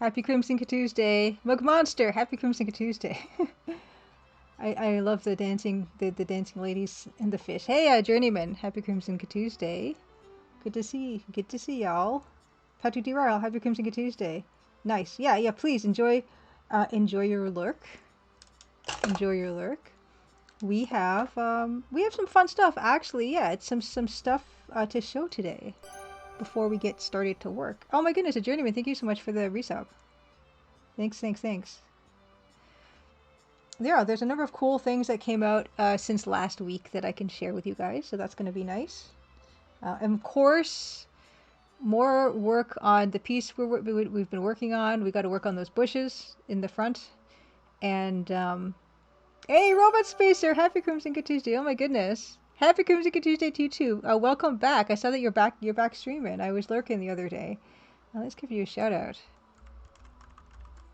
Happy Crimson Tuesday. Mug Monster, happy Crimson Tuesday. I love the dancing dancing ladies and the fish. Hey, Journeyman, happy Crimson Tuesday. Good to see y'all. Patu Derail, happy Crimson Tuesday. Nice. Yeah, please enjoy your lurk. Enjoy your lurk. We have some fun stuff actually. Yeah, it's some stuff to show today before we get started to work. Oh my goodness, a Journeyman, thank you so much for the resub. Thanks. There's a number of cool things that came out since last week that I can share with you guys, so that's going to be nice. And of course, more work on the piece we've been working on. We got to work on those bushes in the front. And hey, Robot Spacer, happy Crimson Tuesday! Oh my goodness, happy Crimson Tuesday to you too. Welcome back. I saw that you're back. You're back streaming. I was lurking the other day. Let's give you a shout out.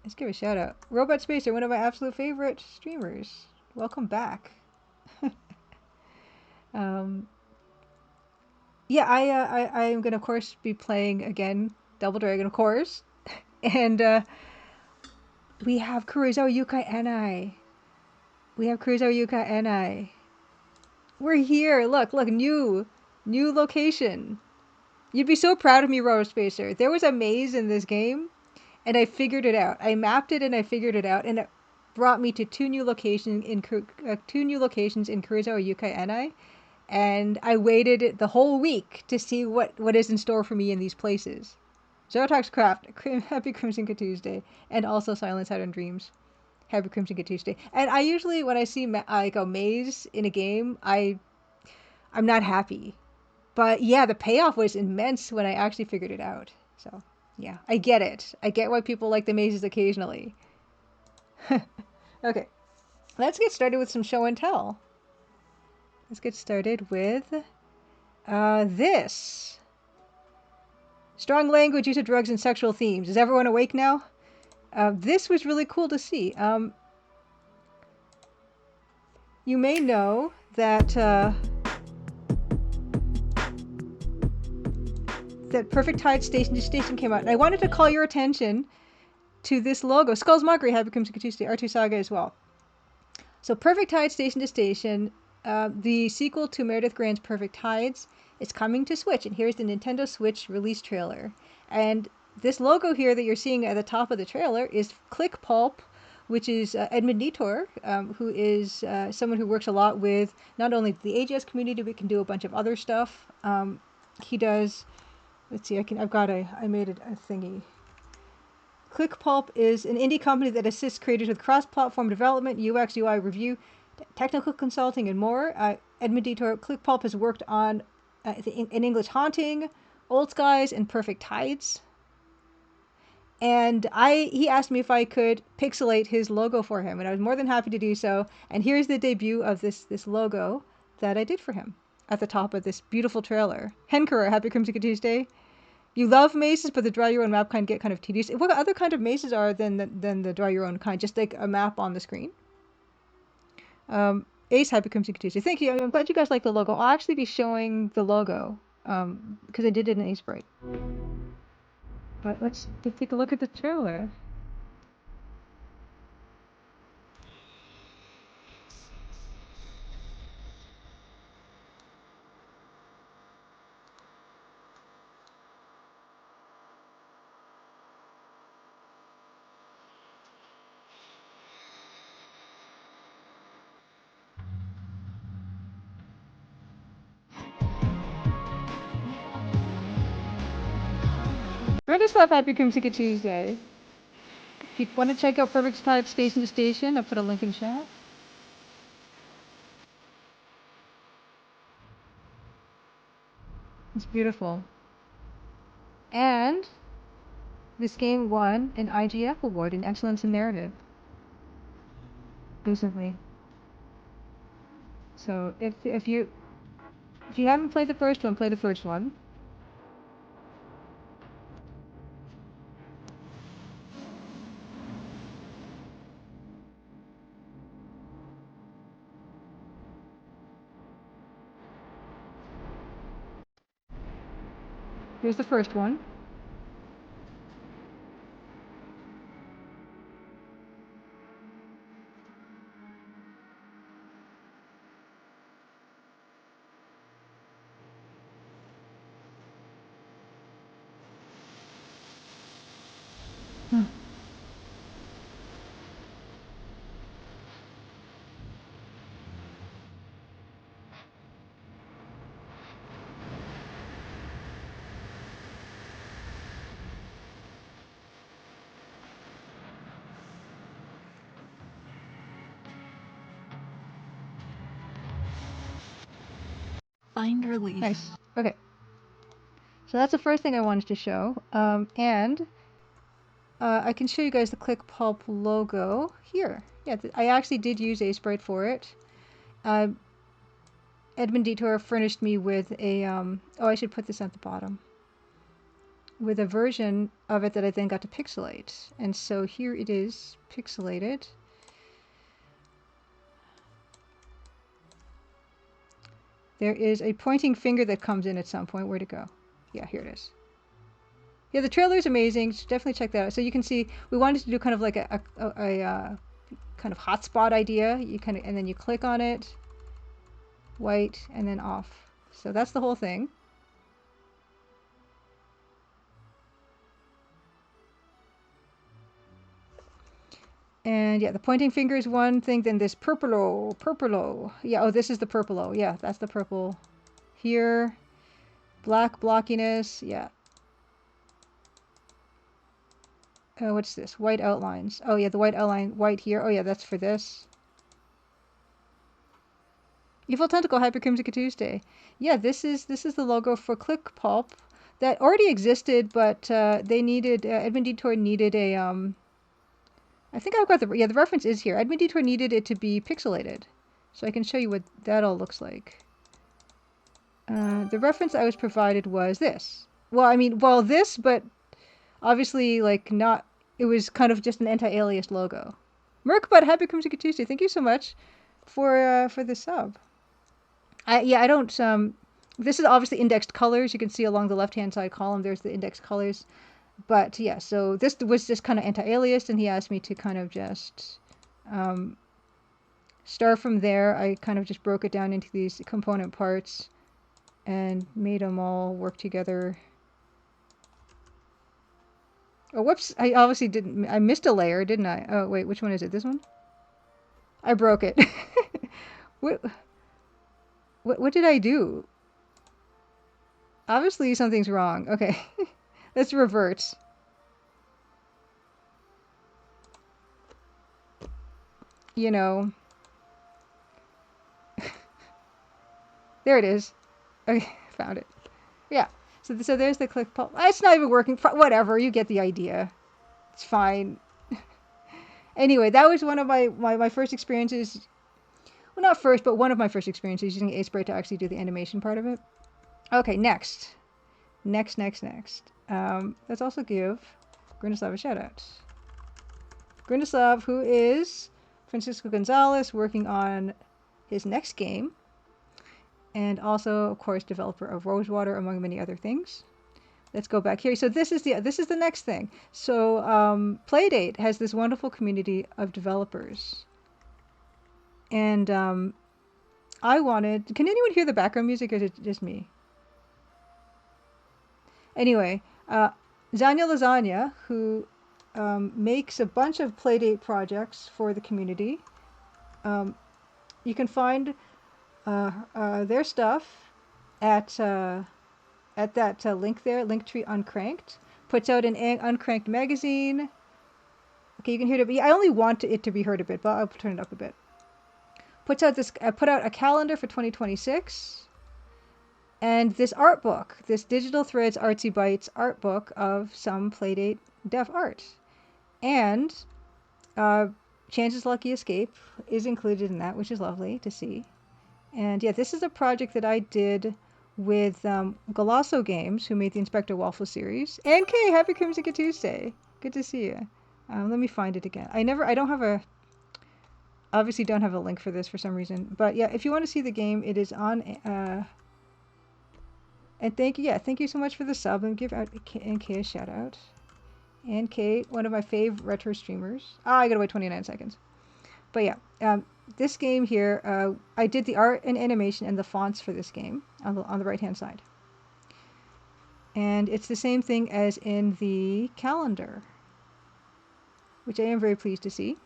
Let's give a shout out. Robot Spacer, one of my absolute favorite streamers. Welcome back. Yeah, I'm gonna of course be playing again Double Dragon, of course, and we have Karuizawa Yūkai Annai. We're here. Look, new location. You'd be so proud of me, Robot Spacer. There was a maze in this game, and I figured it out. I mapped it and I figured it out, and it brought me to two new locations in Karuizawa Yūkai Annai, and I waited the whole week to see what is in store for me in these places. Zotox Craft, happy Crimson Tuesday, and also Silent Saturn Dreams, happy Crimson Tuesday. And I usually, when I see like a maze in a game, I'm not happy, but yeah, the payoff was immense when I actually figured it out. So yeah, I get it. I get why people like the mazes occasionally. Okay, let's get started with some show and tell. Let's get started with this. Strong language, use of drugs, and sexual themes. Is everyone awake now? This was really cool to see. You may know that that Perfect Tide Station to Station came out, and I wanted to call your attention to this logo. Skull's Mockery, happy Crimson Tuesday, R2 Saga as well. So Perfect Tide Station to Station, the sequel to Meredith Grant's Perfect Tides, is coming to Switch, and here's the Nintendo Switch release trailer. And this logo here that you're seeing at the top of the trailer is Click Pulp, which is Edmund Nitor, who is someone who works a lot with not only the AGS community, but can do a bunch of other stuff. He does. Let's see. I made a thingy. ClickPulp is an indie company that assists creators with cross-platform development, UX, UI review, technical consulting, and more. Edmund Detour, ClickPulp has worked on An English Haunting, Old Skies, and Perfect Tides. And he asked me if I could pixelate his logo for him, and I was more than happy to do so. And here's the debut of this logo that I did for him at the top of this beautiful trailer. Henkura, happy Crimson Tuesday. You love mazes, but the draw your own map kind get kind of tedious. What other kind of mazes are than the draw your own kind? Just like a map on the screen. Ace, happy Crimson Tuesday. Thank you. I'm glad you guys like the logo. I'll actually be showing the logo because I did it in Ace Bright. But let's take a look at the trailer. Brenda Stuff, happy Crimson Tuesday. If you want to check out Perfect Tide Station to Station, I'll put a link in chat. It's beautiful. And this game won an IGF award in Excellence in Narrative recently. So if you haven't played the first one, play the first one. Here's the first one. Find relief. Nice. Okay. So that's the first thing I wanted to show. And I can show you guys the Click Pulp logo here. Yeah, I actually did use a sprite for it. Edmund Detour furnished me with a, oh, I should put this at the bottom, with a version of it that I then got to pixelate. And so here it is, pixelated. There is a pointing finger that comes in at some point. Where'd it go? Yeah, here it is. Yeah, the trailer is amazing. So definitely check that out. So you can see we wanted to do kind of like a kind of hotspot idea. You kind of, and then you click on it, white, and then off. So that's the whole thing. And yeah, the pointing finger is one thing. Then this purple. Yeah, oh, this is the purple. Yeah, that's the purple. Here, black blockiness. Yeah. What's this? White outlines. Oh yeah, the white outline, white here. Oh yeah, that's for this. Evil Tentacle, Happy Crimson Tuesday. Yeah, this is the logo for Click Pulp that already existed, but they needed Edmund Detour needed a I think I've got the reference is here. Edmund Detour needed it to be pixelated, so I can show you what that all looks like. The reference I was provided was this. Well, I mean, well, this, but obviously, like, not. It was kind of just an anti-alias logo. Merkbud, Happy Crimson Tuesday. Thank you so much for the sub. I don't. This is obviously indexed colors. You can see along the left-hand side column. There's the indexed colors. But yeah, so this was just kind of anti-alias, and he asked me to kind of just start from there. I kind of just broke it down into these component parts and made them all work together. Oh, whoops. I obviously didn't. I missed a layer, didn't I? Oh, wait. Which one is it? This one? I broke it. What did I do? Obviously, something's wrong. Okay. Let's revert. You know. There it is. Okay, found it. Yeah. So there's the Click Pulp. It's not even working. Whatever. You get the idea. It's fine. Anyway, that was one of my first experiences. Well, not first, but one of my first experiences using Sprite to actually do the animation part of it. Okay, next. Let's also give Grunislav a shout out. Grunislav, who is Francisco Gonzalez, working on his next game, and also, of course, developer of Rosewater, among many other things. Let's go back here. So this is the next thing. So Playdate has this wonderful community of developers, and I wanted. Can anyone hear the background music, or is it just me? Anyway, Zanya Lasagna, who makes a bunch of Playdate projects for the community. You can find their stuff at that link there, Linktree Uncranked. Puts out an Uncranked magazine. Okay, you can hear it. I only want it to be heard a bit, but I'll turn it up a bit. Put out a calendar for 2026. And this art book, this Digital Threads Artsy Bytes art book of some Playdate dev art. And Chance's Lucky Escape is included in that, which is lovely to see. And yeah, this is a project that I did with Golasso Games, who made the Inspector Waffle series. And Kay, Happy Crimson Tuesday. Good to see you. Let me find it again. Obviously don't have a link for this for some reason. But yeah, if you want to see the game, it is on... And thank you so much for the sub, and give NK a shout out. NK, one of my fave retro streamers. I gotta wait 29 seconds. But yeah, this game here, I did the art and animation and the fonts for this game on the right hand side. And it's the same thing as in the calendar, which I am very pleased to see.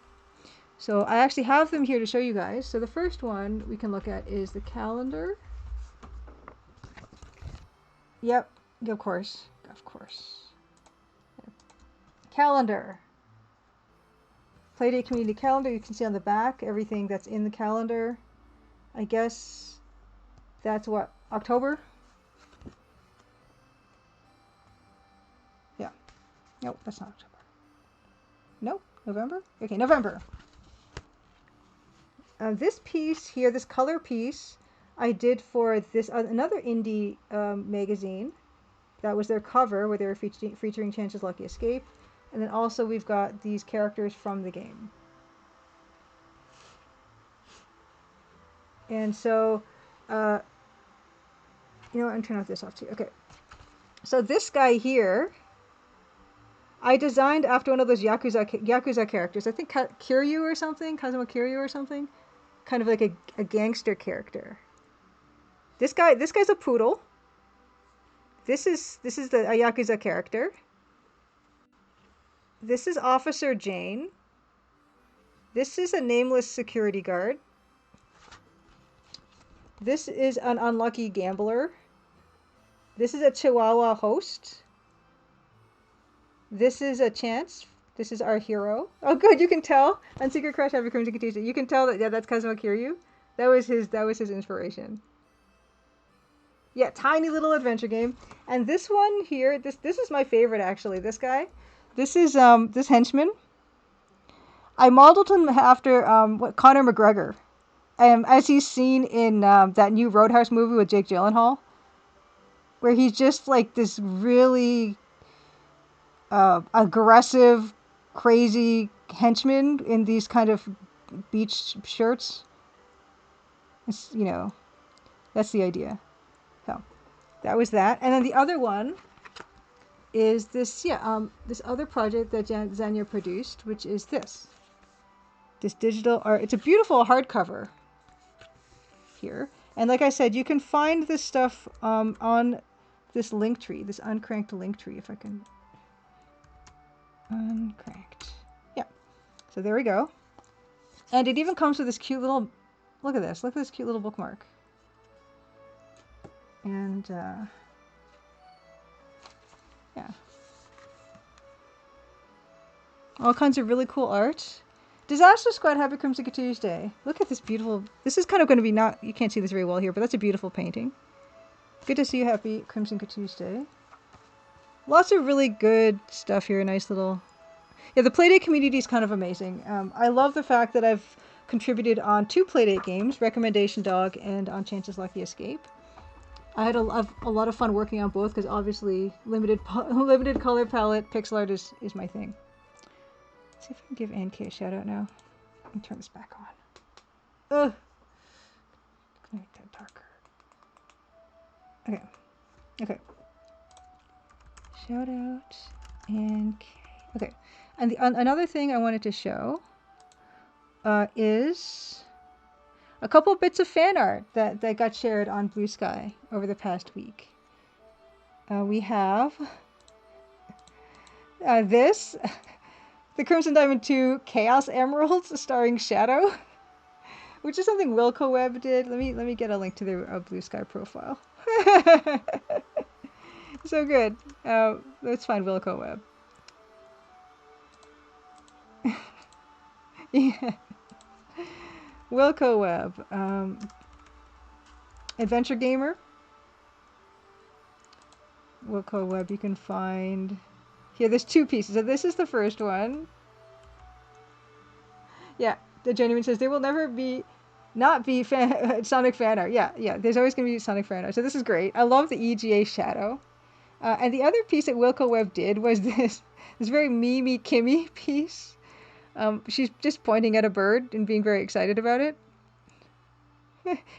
So I actually have them here to show you guys. So the first one we can look at is the calendar. Yep, of course. Calendar. Playdate Community Calendar. You can see on the back everything that's in the calendar. I guess that's what October? Yeah. Nope, that's not October. Nope, November? Okay, November. This piece here, this color piece, I did for this another indie magazine. That was their cover, where they were featuring Chance's Lucky Escape. And then also we've got these characters from the game. And so, you know what, I'm turning off this off too. Okay. So this guy here, I designed after one of those Yakuza characters. I think Kiryu or something, Kazuma Kiryu or something. Kind of like a gangster character. This guy's a poodle. This is a Yakuza character. This is Officer Jane. This is a nameless security guard. This is an unlucky gambler. This is a Chihuahua host. This is a Chance. This is our hero. Oh, good, you can tell. On Secret Crush, Happy Crimson Tuesday. You can tell that, yeah, that's Kazuma Kiryu. That was his inspiration. Yeah, tiny little adventure game. And this one here, this is my favorite actually. This guy, this is this henchman. I modeled him after Conor McGregor, as he's seen in that new Roadhouse movie with Jake Gyllenhaal, where he's just like this really aggressive, crazy henchman in these kind of beach shirts. It's, you know, that's the idea. So that was that. And then the other one is this, this other project that Zanya produced, which is this digital art. It's a beautiful hardcover here. And like I said, you can find this stuff on this link tree, this uncranked link tree, if I can. Uncranked. Yeah. So there we go. And it even comes with this cute little, look at this cute little bookmark. And yeah. All kinds of really cool art. Disaster Squad, Happy Crimson Tuesday. Look at this beautiful, this is kind of going to be not, you can't see this very well here, but that's a beautiful painting. Good to see you, Happy Crimson Tuesday. Lots of really good stuff here, nice little, yeah, the Playdate community is kind of amazing. I love the fact that I've contributed on 2 Playdate games, Recommendation Dog and on Chance's Lucky Escape. I had a lot of fun working on both because obviously limited color palette, pixel art is my thing. Let's see if I can give NK a shout out now. Let me turn this back on. Ugh. Make that darker. Okay. Okay. Shout out NK. Okay. And another thing I wanted to show is a couple bits of fan art that got shared on Blue Sky over the past week. We have this, the Crimson Diamond 2 Chaos Emeralds starring Shadow, which is something Wilco Web did. Let me get a link to their Blue Sky profile. So good. Let's find Wilco Web. Yeah. Wilco Web, Adventure Gamer. Wilco Web, you can find here. There's 2 pieces. So this is the first one. Yeah, the Genuine says there will never not be Sonic fan art. Yeah. There's always gonna be Sonic fan art. So this is great. I love the EGA Shadow. And the other piece that Wilco Web did was this very Mimi Kimmy piece. She's just pointing at a bird and being very excited about it.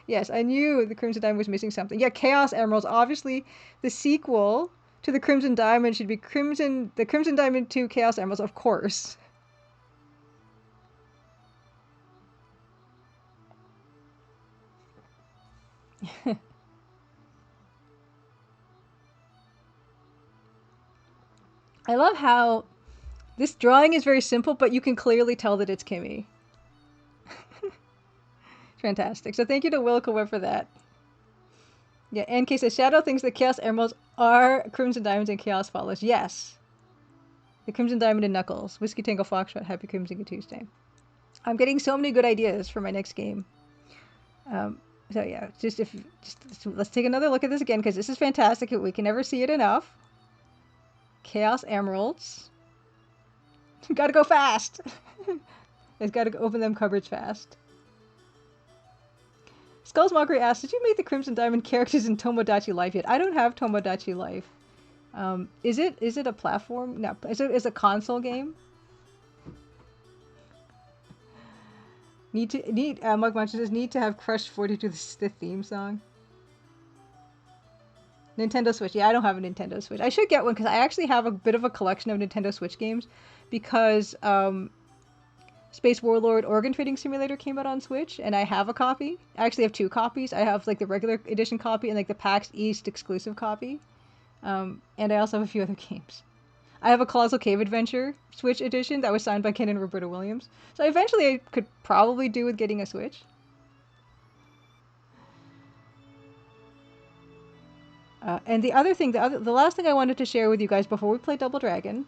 Yes, I knew the Crimson Diamond was missing something. Yeah, Chaos Emeralds. Obviously, the sequel to the Crimson Diamond should be the Crimson Diamond 2 Chaos Emeralds, of course. I love how this drawing is very simple, but you can clearly tell that it's Kimmy. Fantastic. So thank you to Wilco Web for that. Yeah, NK says Shadow thinks the Chaos Emeralds are Crimson Diamonds and Chaos Follows. Yes. The Crimson Diamond and Knuckles. Whiskey Tango Foxtrot. Happy Crimson Tuesday. I'm getting so many good ideas for my next game. So yeah, let's take another look at this again because this is fantastic. We can never see it enough. Chaos Emeralds. Gotta go fast. It's gotta open them cupboards fast. Skulls Mockery asks, did you make the Crimson Diamond characters in Tomodachi Life yet? I don't have Tomodachi Life. Is it a platform? No, is it a console game? Mug Muncher says, need to have Crush 42 the theme song. Nintendo Switch. Yeah, I don't have a Nintendo Switch. I should get one because I actually have a bit of a collection of Nintendo Switch games because Space Warlord Organ Trading Simulator came out on Switch, and I have a copy. I actually have 2 copies. I have like the regular edition copy and like the PAX East exclusive copy. And I also have a few other games. I have a Colossal Cave Adventure Switch edition that was signed by Ken and Roberta Williams. So eventually I could probably do with getting a Switch. And the other thing, the last thing I wanted to share with you guys before we play Double Dragon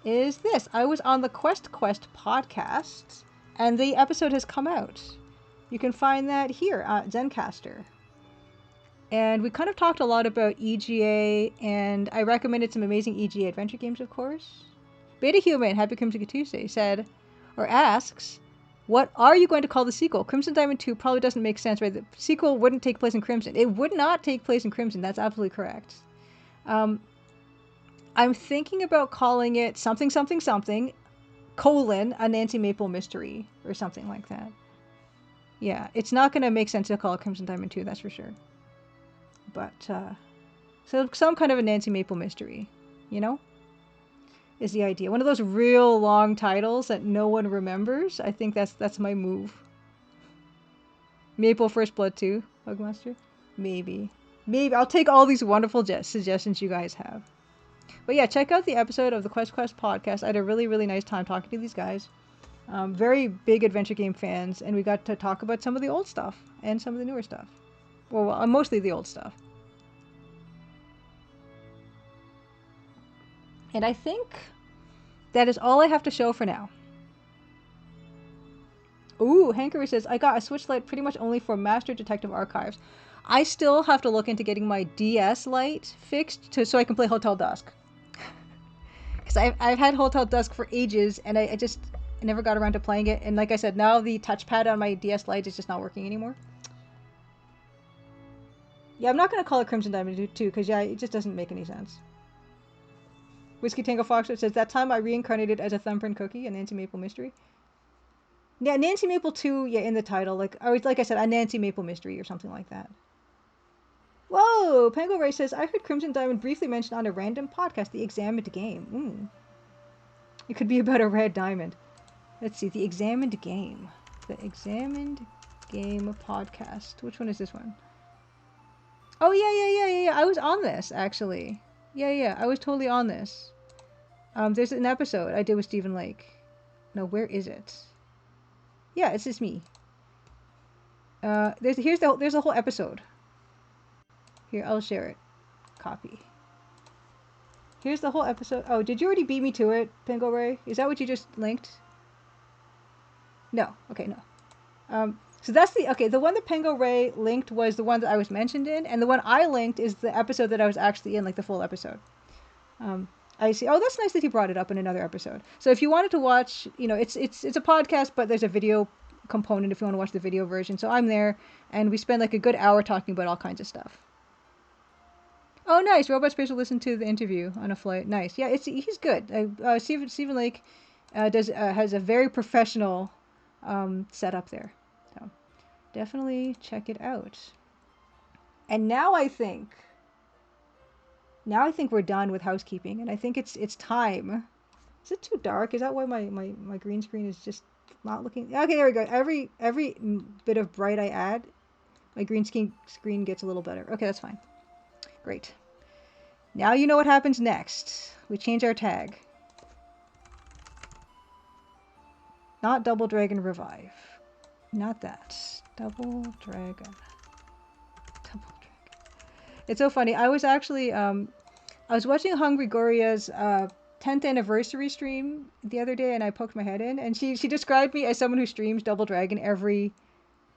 is this. I was on the Quest podcast, and the episode has come out. You can find that here at Zencaster. And we kind of talked a lot about EGA, and I recommended some amazing EGA adventure games, of course. Beta Human, Happy Crimson Tuesday, said, or asks, what are you going to call the sequel? Crimson Diamond 2 probably doesn't make sense, right? The sequel wouldn't take place in Crimson. It would not take place in Crimson. That's absolutely correct. I'm thinking about calling it something, a Nancy Maple mystery, or something like that. Yeah, it's not going to make sense to call it Crimson Diamond 2, that's for sure. But, so some kind of a Nancy Maple mystery, you know? Is the idea. One of those real long titles that no one remembers. I think that's my move. Maple First Blood 2, Bugmaster? Maybe. I'll take all these wonderful suggestions you guys have. But yeah, check out the episode of the Quest podcast. I had a really, really nice time talking to these guys. Very big adventure game fans, and we got to talk about some of the old stuff and some of the newer stuff. Well, mostly the old stuff. And I think that is all I have to show for now. Ooh, Hankery says, I got a Switch Lite pretty much only for Master Detective Archives. I still have to look into getting my DS Lite fixed so I can play Hotel Dusk. Because I've had Hotel Dusk for ages, and I never got around to playing it. And like I said, now the touchpad on my DS Lite is just not working anymore. Yeah, I'm not going to call it Crimson Diamond 2, because yeah, it just doesn't make any sense. Whiskey Tango Fox says, that time I reincarnated as a Thumbprint Cookie, a Nancy Maple mystery. Yeah, Nancy Maple 2, yeah, in the title. Like I said, a Nancy Maple mystery or something like that. Whoa! Pango Ray says, I heard Crimson Diamond briefly mentioned on a random podcast, The Examined Game. It could be about a red diamond. Let's see, The Examined Game. The Examined Game podcast. Which one is this one? Oh, yeah. I was on this, actually. Yeah, I was totally on this. There's an episode I did with Stephen Lake. No, where is it? Yeah, it's just me. There's a whole episode. Here, I'll share it. Copy. Here's the whole episode. Oh, did you already beat me to it, Pingo Ray? Is that what you just linked? No. Okay, no. So that's the one that Pingo Ray linked was the one that I was mentioned in, and the one I linked is the episode that I was actually in, like the full episode. I see. Oh, that's nice that he brought it up in another episode. So if you wanted to watch, it's a podcast, but there's a video component if you want to watch the video version. So I'm there, and we spend like a good hour talking about all kinds of stuff. Oh, nice. Robot Space will listen to the interview on a flight. Nice. Yeah, he's good. Stephen Lake has a very professional setup there. So definitely check it out. And now I think we're done with housekeeping, and I think it's time. Is it too dark? Is that why my green screen is just not looking? Okay, there we go. Every bit of bright I add, my green screen gets a little better. Okay, that's fine. Great. Now you know what happens next. We change our tag. Not Double Dragon Revive. Not that. Double Dragon. It's so funny. I was actually, I was watching Hungry Goria's 10th anniversary stream the other day, and I poked my head in, and she described me as someone who streams Double Dragon every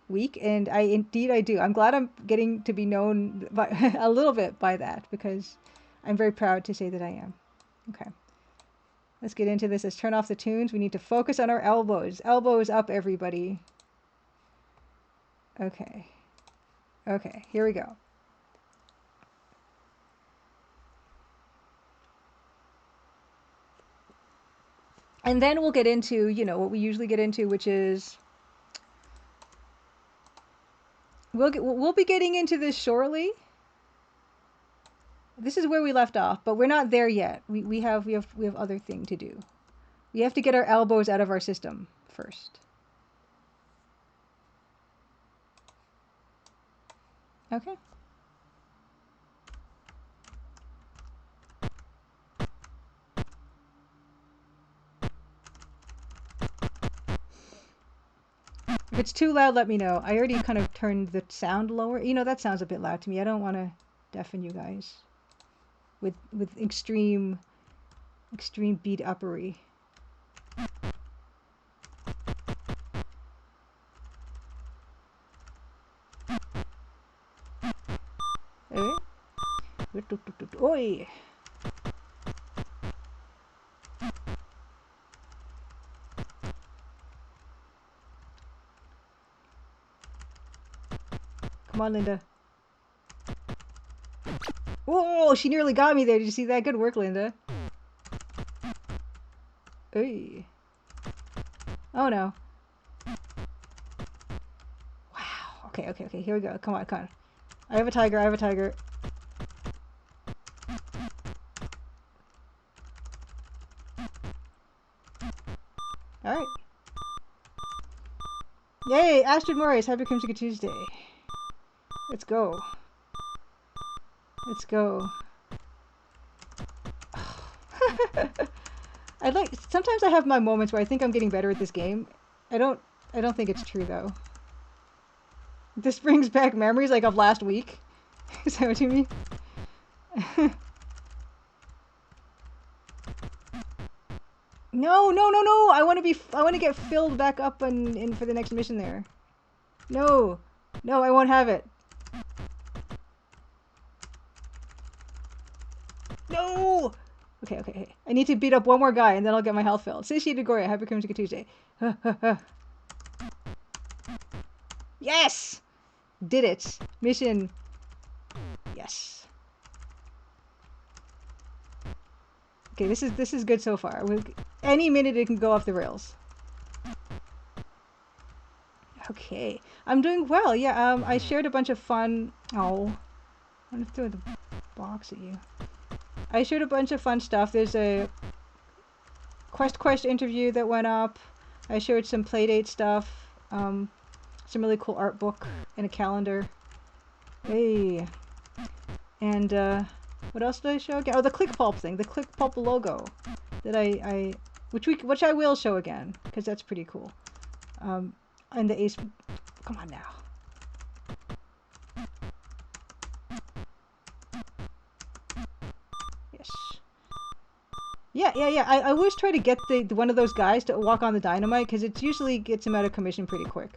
week, and I do. I'm glad I'm getting to be known by a little bit by that, because I'm very proud to say that I am. Okay. Let's get into this. Let's turn off the tunes. We need to focus on our elbows. Elbows up, everybody. Okay. Okay, here we go. And then we'll get into, you know, what we usually get into, which is we'll be getting into this shortly. This is where we left off, but we're not there yet. We have other thing to do. We have to get our elbows out of our system first. Okay. If it's too loud, let me know. I already kind of turned the sound lower. You know, that sounds a bit loud to me. I don't want to deafen you guys with extreme beat uppery. Okay. Oi. Come on, Linda. Whoa, she nearly got me there. Did you see that? Good work, Linda. Hey. Oh, no. Wow. Okay, okay, okay. Here we go. Come on, come on. I have a tiger. I have a tiger. All right. Yay, Astrid Morris. Happy Creamsicle Tuesday. Let's go. Let's go. Sometimes I have my moments where I think I'm getting better at this game. I don't think it's true though. This brings back memories like of last week. Is that what you mean? No, no, no, no! I want to get filled back up and for the next mission there. No. No, I won't have it. No! Okay, okay, okay. I need to beat up one more guy and then I'll get my health filled. Sishi Degoria, happy Creamsicle Tuesday. Yes! Did it. Mission. Yes. Okay, this is good so far. Any minute it can go off the rails. Okay. I'm doing well. Yeah, I shared a bunch of fun... Oh. I'm gonna throw the box at you. I shared a bunch of fun stuff. There's a Quest interview that went up. I shared some Playdate stuff. Some really cool art book and a calendar. Hey. And what else did I show again? Oh, the Click Pulp thing. The Click Pulp logo that which I will show again because that's pretty cool. And the Ace. Come on now. Yeah. I always try to get one of those guys to walk on the dynamite because it usually gets him out of commission pretty quick.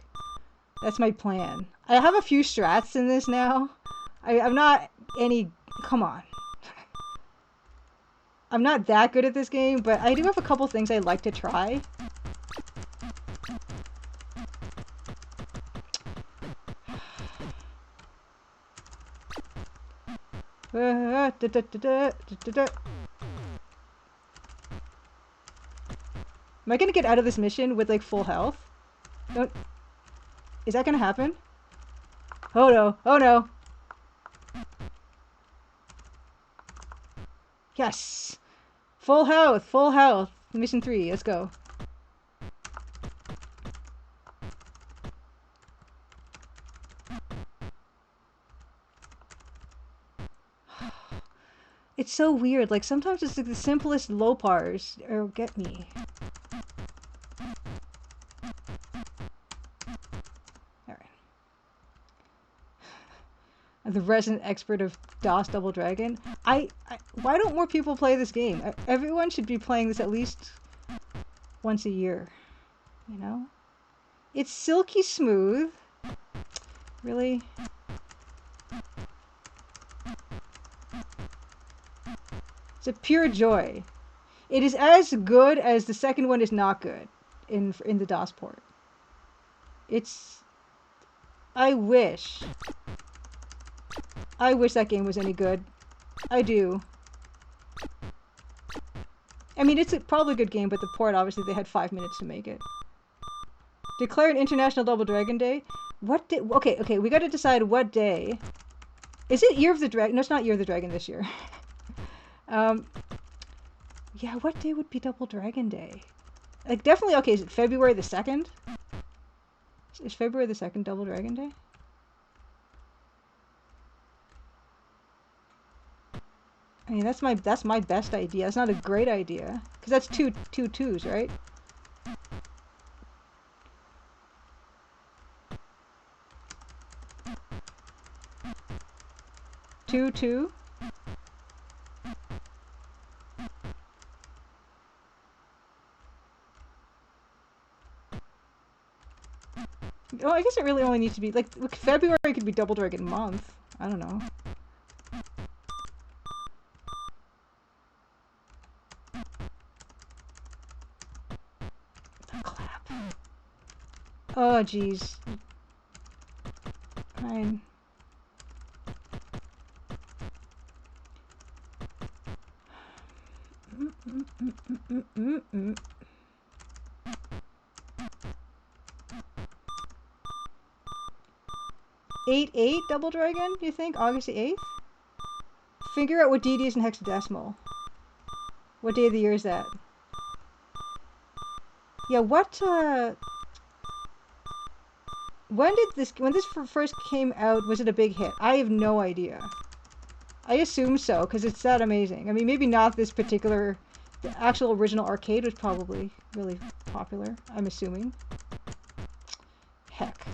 That's my plan. I have a few strats in this now. I'm not any... Come on. I'm not that good at this game, but I do have a couple things I'd like to try. Am I gonna get out of this mission with like full health? Don't... Is that gonna happen? Oh no! Oh no! Yes! Full health! Full health! Mission 3, let's go. It's so weird, like sometimes it's like the simplest low pars get me. Alright. I'm the resident expert of DOS Double Dragon. Why don't more people play this game? Everyone should be playing this at least once a year. You know? It's silky smooth. Really? It's a pure joy. It is as good as the second one is not good in the DOS port. It's... I wish that game was any good. I do. I mean, it's probably a good game, but the port, obviously, they had 5 minutes to make it. Declare an International Double Dragon Day? What day? Okay, we gotta decide what day. Is it Year of the Dragon? No, it's not Year of the Dragon this year. Yeah, what day would be Double Dragon Day? Like, definitely, okay, is it February the 2nd? Is February the 2nd Double Dragon Day? I mean, that's my best idea. That's not a great idea. Because that's two twos, right? Two. Oh, I guess it really only needs to be, like, February could be Double Dragon month. I don't know. Clap. Oh, jeez. Fine. Eight Double Dragon, do you think? August the 8th? Figure out what DD is in hexadecimal. What day of the year is that? Yeah, what, when this first came out, was it a big hit? I have no idea. I assume so, because it's that amazing. I mean, maybe not this particular... The actual original arcade was probably really popular, I'm assuming. Heck.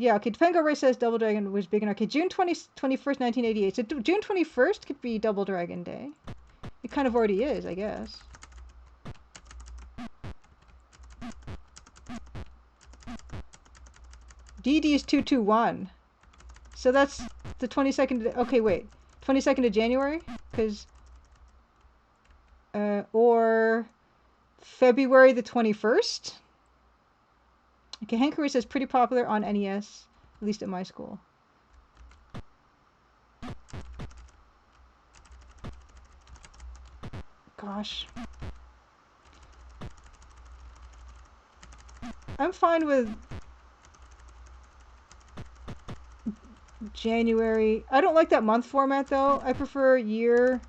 Yeah, okay, Fango Ray says Double Dragon was big in arcade. June 21st, 1988. So June 21st could be Double Dragon Day. It kind of already is, I guess. DD is 221. So that's the 22nd... Okay, wait. 22nd of January? Because... or... February the 21st? Okay, Hankery says pretty popular on NES, at least at my school. Gosh. I'm fine with January. I don't like that month format though. I prefer year,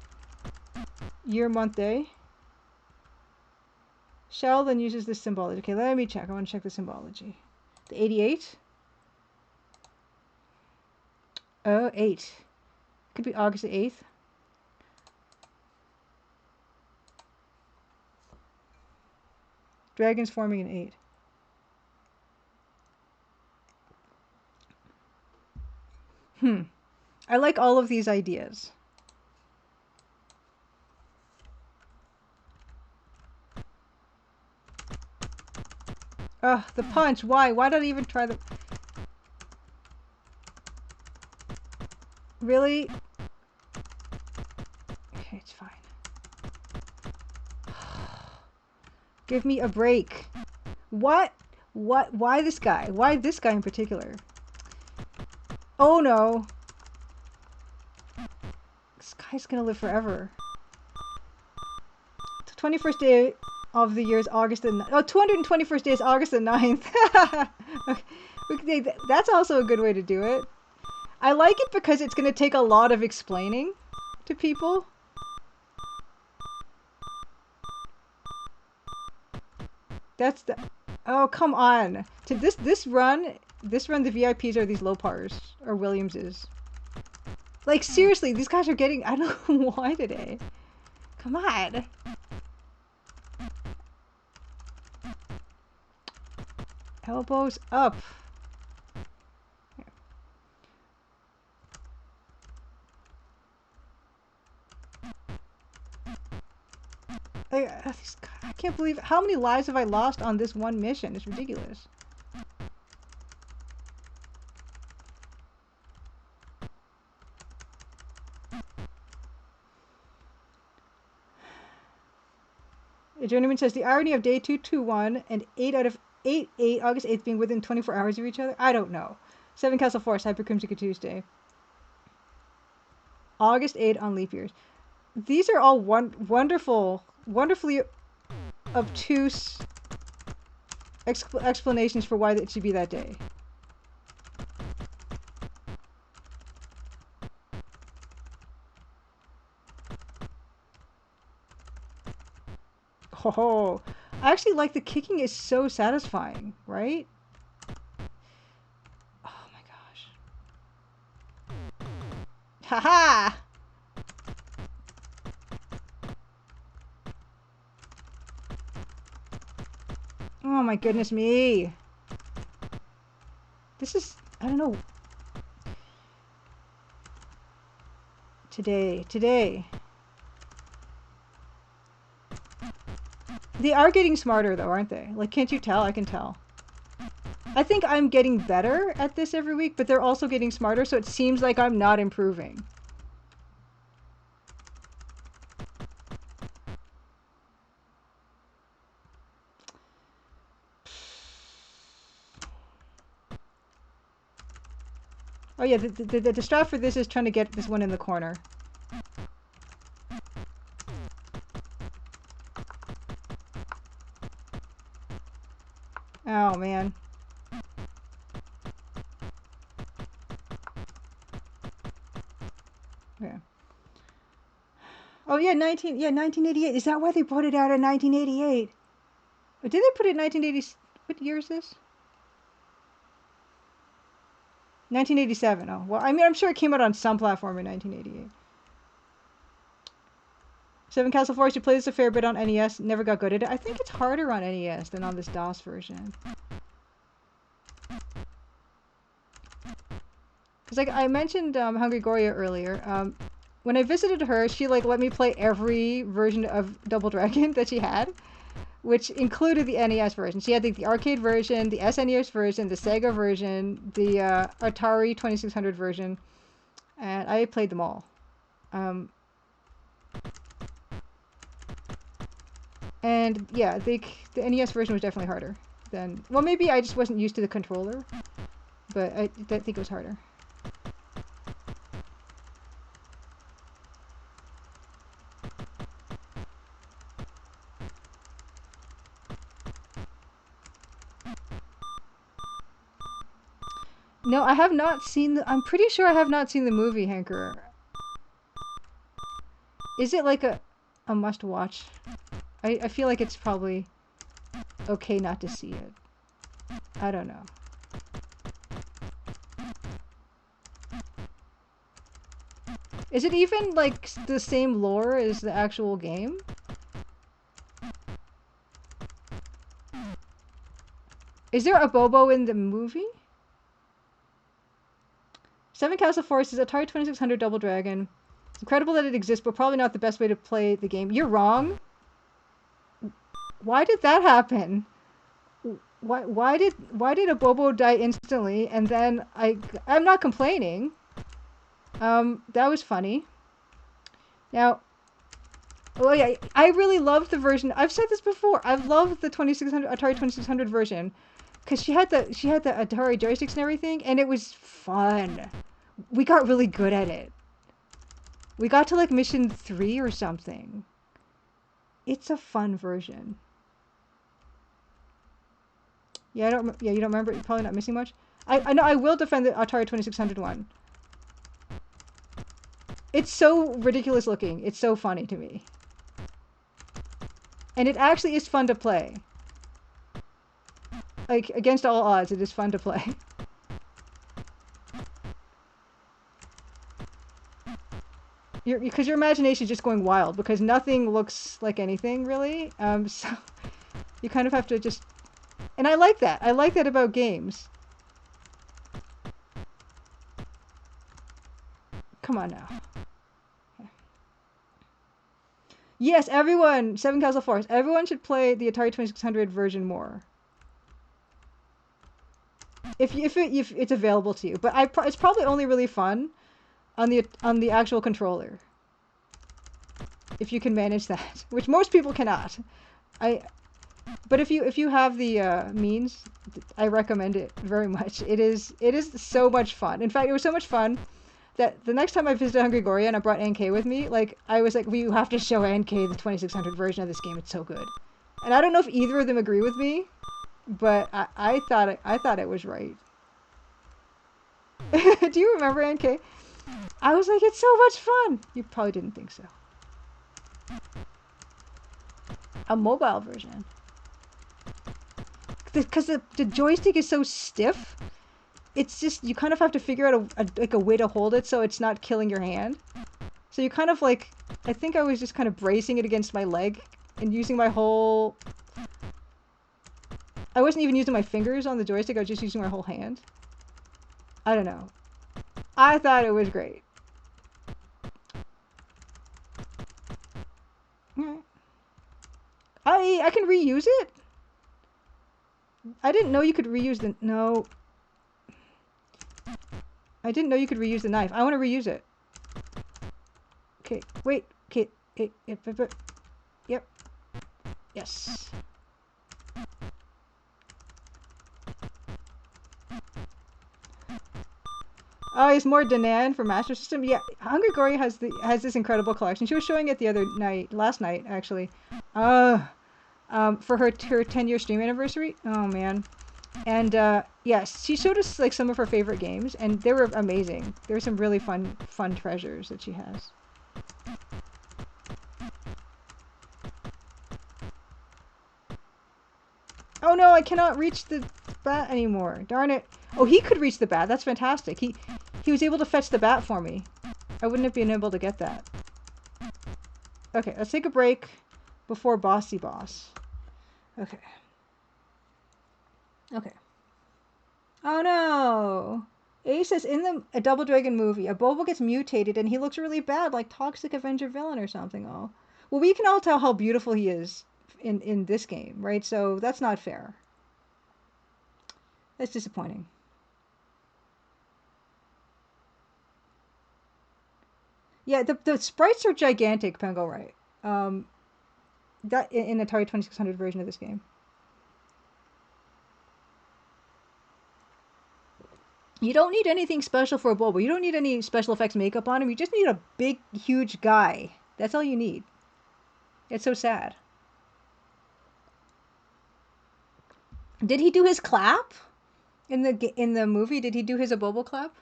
month, day. Shell then uses this symbology. Okay, let me check. I want to check the symbology. The 88? Oh, 8. Could be August the 8th. Dragons forming an 8. I like all of these ideas. Ugh, the punch. Why? Why did I even try the... Really? Okay, it's fine. Give me a break. What? Why this guy? Why this guy in particular? Oh no. This guy's gonna live forever. The 21st day of the year is August the... Oh, 221st day is August the 9th. Okay, that's also a good way to do it. I like it because it's gonna take a lot of explaining to people. That's the... Oh, come on. To this run, the VIPs are these Lopars, or Williamses. Like, seriously, these guys are getting... I don't know why today. Come on. Elbows up. I can't believe how many lives have I lost on this one mission. It's ridiculous. A journeyman says the irony of day 221 and 8 out of 8 August 8th being within 24 hours of each other. I don't know. Seven Castle Forest, Hyper Crimson Tuesday. August 8 on leap years. These are all wonderfully obtuse explanations for why it should be that day. Oh, I actually like the kicking is so satisfying, right? Oh my gosh. Haha! Oh my goodness me. This is, I don't know. Today. They are getting smarter though, aren't they? Like, can't you tell? I can tell. I think I'm getting better at this every week, but they're also getting smarter, so it seems like I'm not improving. Oh yeah, the strat for this is trying to get this one in the corner. Oh man. Yeah. Oh yeah, 1988. Is that why they put it out in 1988? Or did they put it in 1980? What year is this? 1987. Oh, well, I mean, I'm sure it came out on some platform in 1988. Seven Castle Forest, you played this a fair bit on NES, never got good at it. I think it's harder on NES than on this DOS version. Because like I mentioned Hungry Goria earlier, when I visited her, she like let me play every version of Double Dragon that she had, which included the NES version. She had the arcade version, the SNES version, the Sega version, the Atari 2600 version, and I played them all. And yeah, the NES version was definitely harder than... Well, maybe I just wasn't used to the controller, but I think it was harder. No, I have not seen the... I'm pretty sure I have not seen the movie, Hanker. Is it like a must-watch? I feel like it's probably okay not to see it. I don't know. Is it even like the same lore as the actual game? Is there a Bobo in the movie? Seven Castle Forest is Atari 2600 Double Dragon. It's incredible that it exists, but probably not the best way to play the game. You're wrong. Why did that happen? Why did a Bobo die instantly? And then I'm not complaining. That was funny. Now, oh yeah, I really loved the version. I've said this before. I've loved the Atari 2600 version because she had the Atari joysticks and everything, and it was fun. We got really good at it. We got to like mission 3 or something. It's a fun version. Yeah, you don't remember. You're probably not missing much. I know. I will defend the Atari 2600 one. It's so ridiculous looking. It's so funny to me. And it actually is fun to play. Like, against all odds, it is fun to play. Because your imagination is just going wild, because nothing looks like anything, really. So you kind of have to just... And I like that. I like that about games. Come on now. Yes, everyone, Seven Castle Forest. Everyone should play the Atari 2600 version more. If it's available to you, but it's probably only really fun on the actual controller. If you can manage that, which most people cannot. But if you have the means, I recommend it very much. It is so much fun. In fact, it was so much fun that the next time I visited Hungry and I brought NK with me, like I was like, we have to show NK the 2600 version of this game. It's so good. And I don't know if either of them agree with me, but I thought it was right. Do you remember NK? I was like, it's so much fun. You probably didn't think so. A mobile version. Because the joystick is so stiff, it's just, you kind of have to figure out a way to hold it so it's not killing your hand. So you kind of like, I think I was just kind of bracing it against my leg and using my whole... I wasn't even using my fingers on the joystick, I was just using my whole hand. I don't know. I thought it was great. Alright. I can reuse it? I didn't know you could reuse the... No. I didn't know you could reuse the knife. I want to reuse it. Okay, wait. Okay, yep. Yes. Oh, it's more Danan for Master System. Yeah, Hungry Gory has this incredible collection. She was showing it the other night, last night actually. For her 10-year stream anniversary. Oh man. And yes, she showed us like some of her favorite games, and they were amazing. There were some really fun treasures that she has. Oh no, I cannot reach the bat anymore. Darn it. Oh, he could reach the bat. That's fantastic. He was able to fetch the bat for me. I wouldn't have been able to get that. Okay, let's take a break before Bossy Boss. Okay. Okay. Oh no! Ace says in a Double Dragon movie, a Bobo gets mutated and he looks really bad, like Toxic Avenger villain or something. Oh. Well, we can all tell how beautiful he is in this game, right? So that's not fair. That's disappointing. Yeah, the sprites are gigantic, Pengo, right? That in the Atari 2600 version of this game. You don't need anything special for a Bobo. You don't need any special effects makeup on him. You just need a big, huge guy. That's all you need. It's so sad. Did he do his clap in the movie? Did he do his Abobo clap?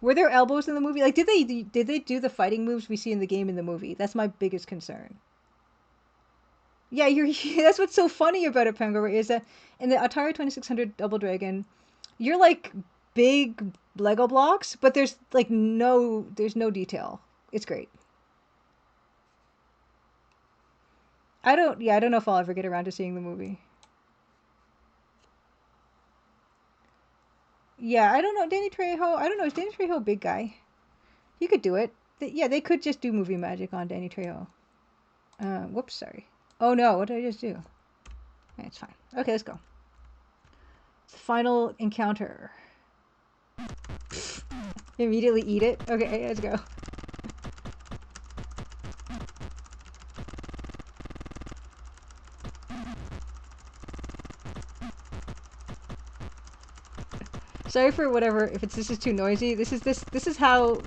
Were there elbows in the movie? Like, did they do the fighting moves we see in the game in the movie? That's my biggest concern. Yeah, that's what's so funny about it, Penguin, is that in the Atari 2600 Double Dragon, you're like big Lego blocks, but there's no detail. It's great. I don't know if I'll ever get around to seeing the movie. Yeah, I don't know. Danny Trejo, I don't know. Is Danny Trejo a big guy? He could do it. Yeah, they could just do movie magic on Danny Trejo. Whoops, sorry. Oh no, what did I just do? Okay, it's fine. Okay, let's go. Final encounter. Immediately eat it? Okay, let's go. Sorry for whatever, if this is too noisy. This is how...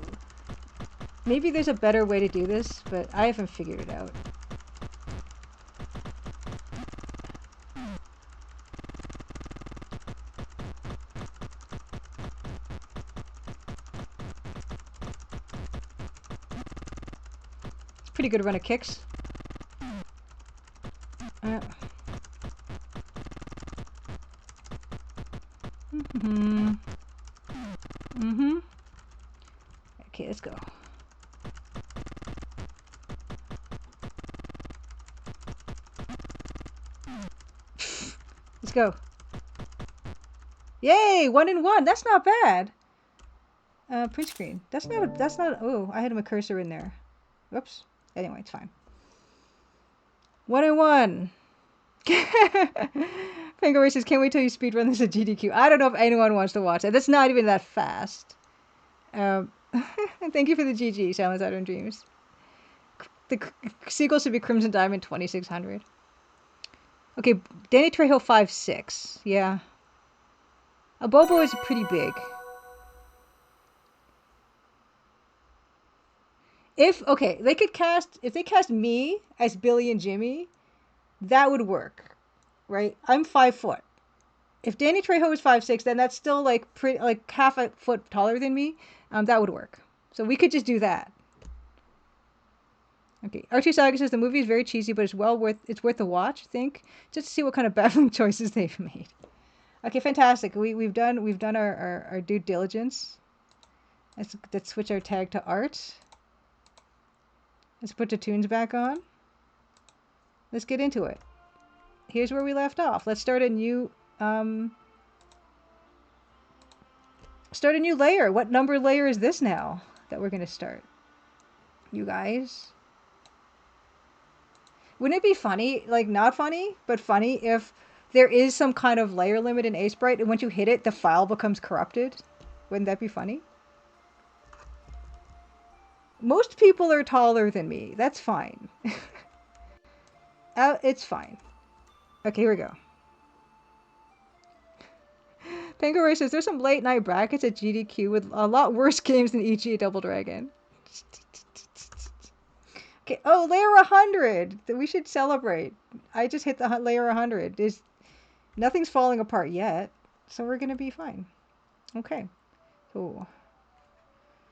Maybe there's a better way to do this, but I haven't figured it out. It's pretty good run of kicks. Okay, let's go. Let's go. Yay! 1 and 1. That's not bad. Print screen. That's not. Oh, I had my cursor in there. Whoops. Anyway, it's fine. 1-1. Penguin says, can't wait till you speedrun this at GDQ. I don't know if anyone wants to watch it. That's not even that fast. Thank you for the GG, Silent Saturn Dreams. The sequel should be Crimson Diamond 2600. Okay, Danny Trejo 5'6". Yeah. A Bobo is pretty big. If they cast me as Billy and Jimmy, that would work, right? I'm 5 foot. If Danny Trejo is 5'6", then that's still like half a foot taller than me. That would work. So we could just do that. Okay, R2 Saga says the movie is very cheesy, but it's worth a watch. I think just to see what kind of baffling choices they've made. Okay, fantastic. We've done our due diligence. Let's switch our tag to art. Let's put the tunes back on. Let's get into it. Here's where we left off. Let's start a new layer. What number layer is this now that we're gonna start? You guys. Wouldn't it be funny, like not funny, but funny if there is some kind of layer limit in Aseprite and once you hit it, the file becomes corrupted? Wouldn't that be funny? Most people are taller than me. That's fine. It's fine. Okay, here we go. Tango Ray says, there's some late night brackets at GDQ with a lot worse games than EG Double Dragon. Okay, oh, layer 100! We should celebrate. I just hit the layer 100. Nothing's falling apart yet, so we're gonna be fine. Okay.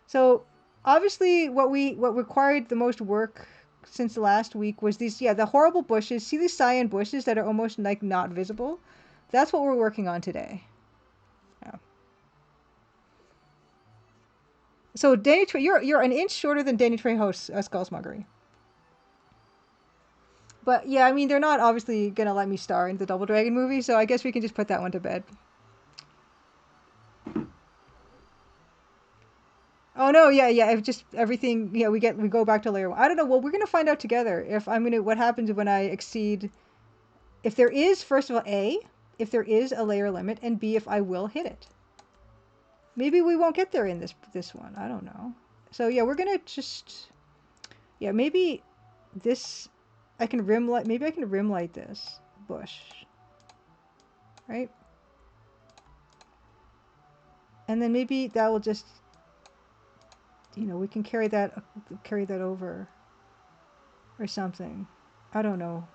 So obviously what required the most work since the last week was these, the horrible bushes. See these cyan bushes that are almost like not visible? That's what we're working on today. Yeah. So Danny you're an inch shorter than Danny Trejo's Skullsmuggery. But yeah, I mean, they're not obviously gonna let me star in the Double Dragon movie, so I guess we can just put that one to bed. Oh no, yeah, just everything, we go back to layer 1. I don't know, well, we're gonna find out together if what happens when I exceed, if there is, first of all, A, if there is a layer limit, and B, if I will hit it. Maybe we won't get there in this one, I don't know. So yeah, we're gonna just, maybe this, maybe I can rim light this bush, right? And then maybe that will just, we can carry that over or something. I don't know.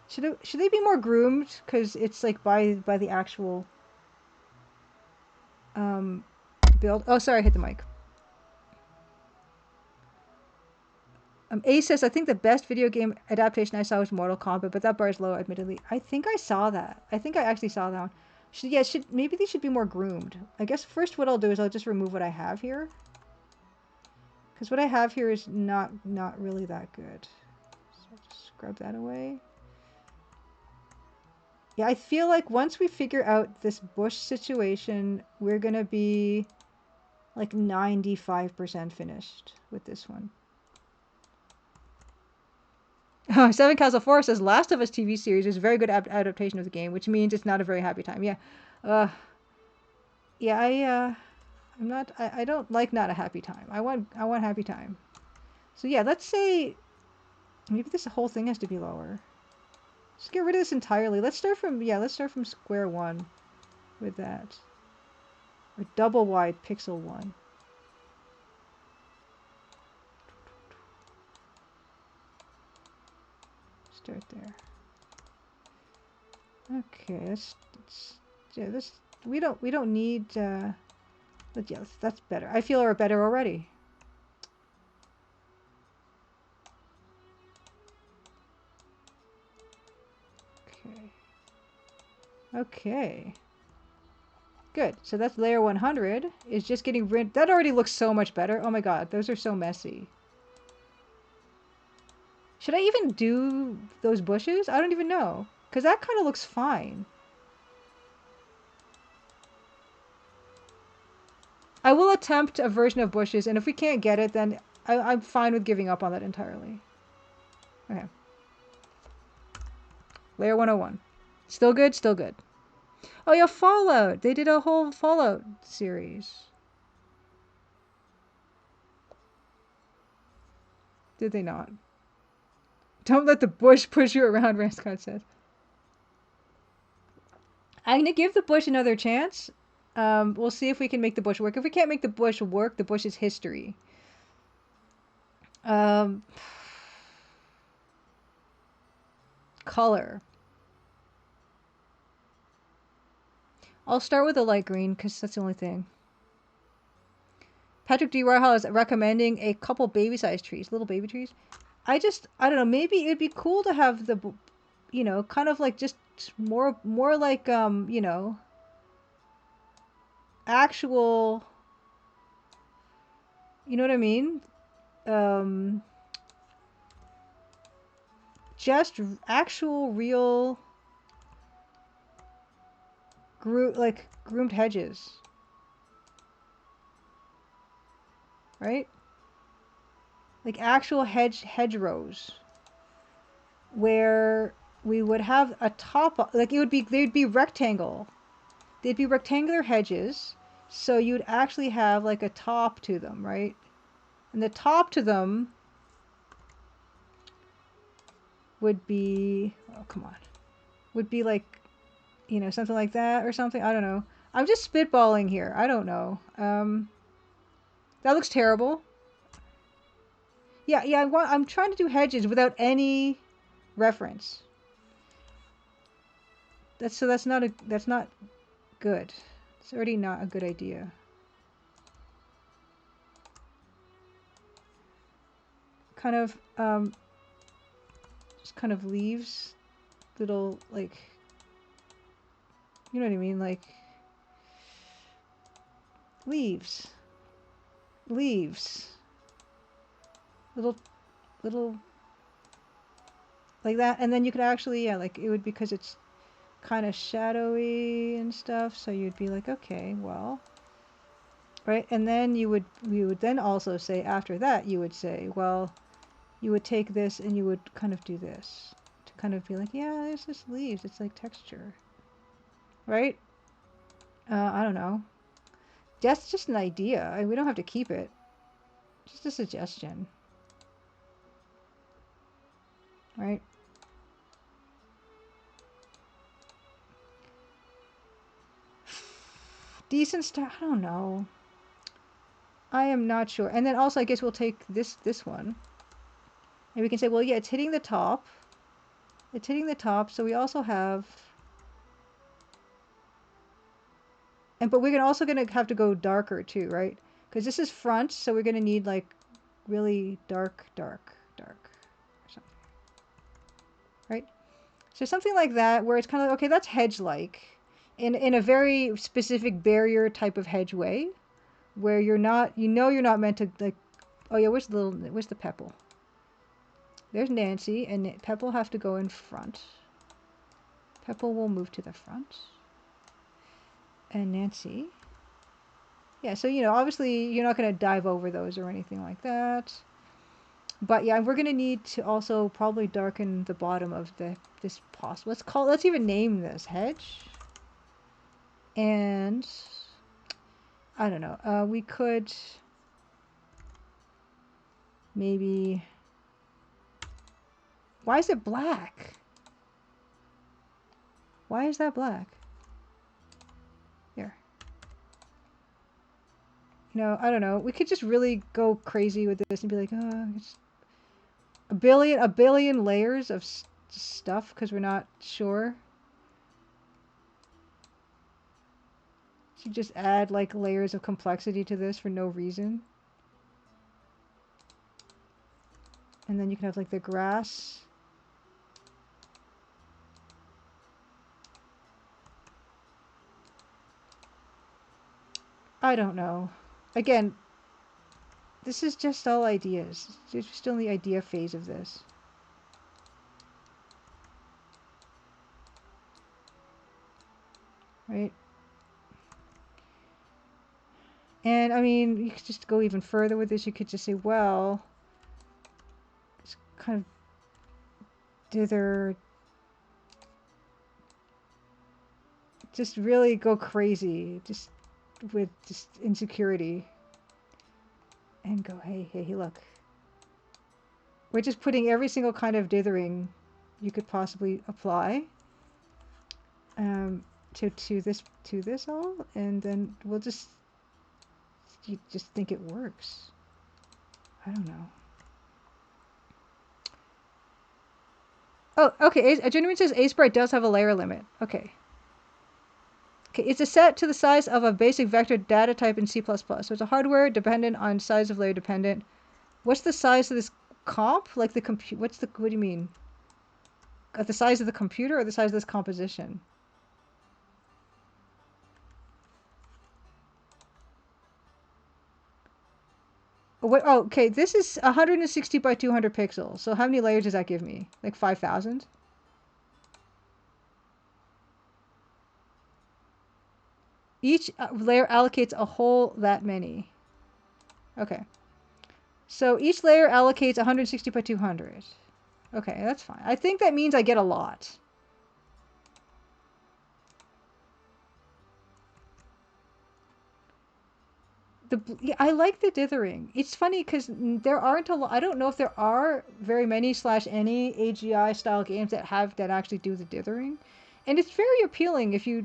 Should they be more groomed? Because it's like by the actual build. Oh, sorry, I hit the mic. A says, I think the best video game adaptation I saw was Mortal Kombat, but that bar is low, admittedly. I think I saw that. I think I actually saw that one. Maybe these should be more groomed. I guess first what I'll do is I'll just remove what I have here. Because what I have here is not really that good. So I'll just scrub that away. Yeah, I feel like once we figure out this bush situation, we're going to be like 95% finished with this one. Oh, Seven Castle Forest says Last of Us TV series is a very good adaptation of the game, which means it's not a very happy time. Yeah. I don't like not a happy time. I want happy time. So yeah, let's say maybe this whole thing has to be lower. Just get rid of this entirely. Let's start from square one with that. Or double wide pixel 1. Start there. Okay, we don't need but yeah, that's better. I feel we're better already. Okay. Good. So that's layer 100 is just getting rid. That already looks so much better. Oh my god, those are so messy. Should I even do those bushes? I don't even know. Because that kind of looks fine. I will attempt a version of bushes, and if we can't get it, then I'm fine with giving up on that entirely. Okay. Layer 101. Still good, still good. Oh yeah, Fallout. They did a whole Fallout series. Did they not? Don't let the bush push you around, Ranscott says. I'm gonna give the bush another chance. We'll see if we can make the bush work. If we can't make the bush work, the bush is history. Color. I'll start with a light green because that's the only thing. Patrick D. Warhol is recommending a couple baby-sized trees, little baby trees. I don't know, maybe it'd be cool to have the, you know, kind of like just more like, you know, actual, you know what I mean? Just actual, real, groomed hedges. Right? Like actual hedgerows. Where we would have a top, like they'd be rectangle. They'd be rectangular hedges, so you'd actually have like a top to them, right? And the top to them would be, oh come on, would be like, you know, something like that or something. I don't know. I'm just spitballing here. I don't know. That looks terrible. Yeah, I'm trying to do hedges without any reference. That's not good. It's already not a good idea. Kind of, just kind of leaves, little, like, you know what I mean? Like, leaves. Little, like that. And then you could actually, yeah, like, it would, because it's kind of shadowy and stuff, so you'd be like, okay, well, right? And then we would then also say, after that, you would say, well, you would take this and you would kind of do this to kind of be like, yeah, it's just leaves. It's like texture, right? I don't know. That's just an idea. We don't have to keep it. Just a suggestion, right? Decent start. I don't know. I am not sure. And then also, I guess we'll take this one, and we can say, well, yeah, it's hitting the top. It's hitting the top, so we also have, but we're also gonna have to go darker too, right? Because this is front, so we're gonna need like really dark, or something, right? So something like that, where it's kind of like, okay, that's hedge-like, in a very specific barrier type of hedge way, where you're not, you're not meant to, like, oh yeah, where's the Pepple? There's Nancy, and Pepple have to go in front. Pepple will move to the front. And Nancy. Yeah, so, you know, obviously you're not going to dive over those or anything like that. But yeah, we're going to need to also probably darken the bottom of this possible. Let's even name this hedge. And I don't know. We could maybe, why is it black? Why is that black? Here. You know, I don't know. We could just really go crazy with this and be like, oh, it's a billion layers of stuff because we're not sure. You just add like layers of complexity to this for no reason. And then you can have like the grass. I don't know. Again, this is just all ideas. We're still in the idea phase of this. Right? And I mean, you could just go even further with this. You could just say, well, it's kind of dither. Just really go crazy, just with just insecurity. And go, hey, look. We're just putting every single kind of dithering you could possibly apply to this all, and then we'll just think it works. I don't know. Oh, okay. A gentleman says ASprite does have a layer limit. Okay. Okay, it's a set to the size of a basic vector data type in C++. So it's a hardware dependent on size of layer dependent. What's the size of this comp? Like the compute? What do you mean? At the size of the computer or the size of this composition? Oh, okay, this is 160 by 200 pixels. So how many layers does that give me? Like 5,000? Each layer allocates a whole that many. Okay. So each layer allocates 160 by 200. Okay, that's fine. I think that means I get a lot. Yeah, I like the dithering. It's funny because there aren't a lot. I don't know if there are very many / any AGI style games that actually do the dithering, and it's very appealing if you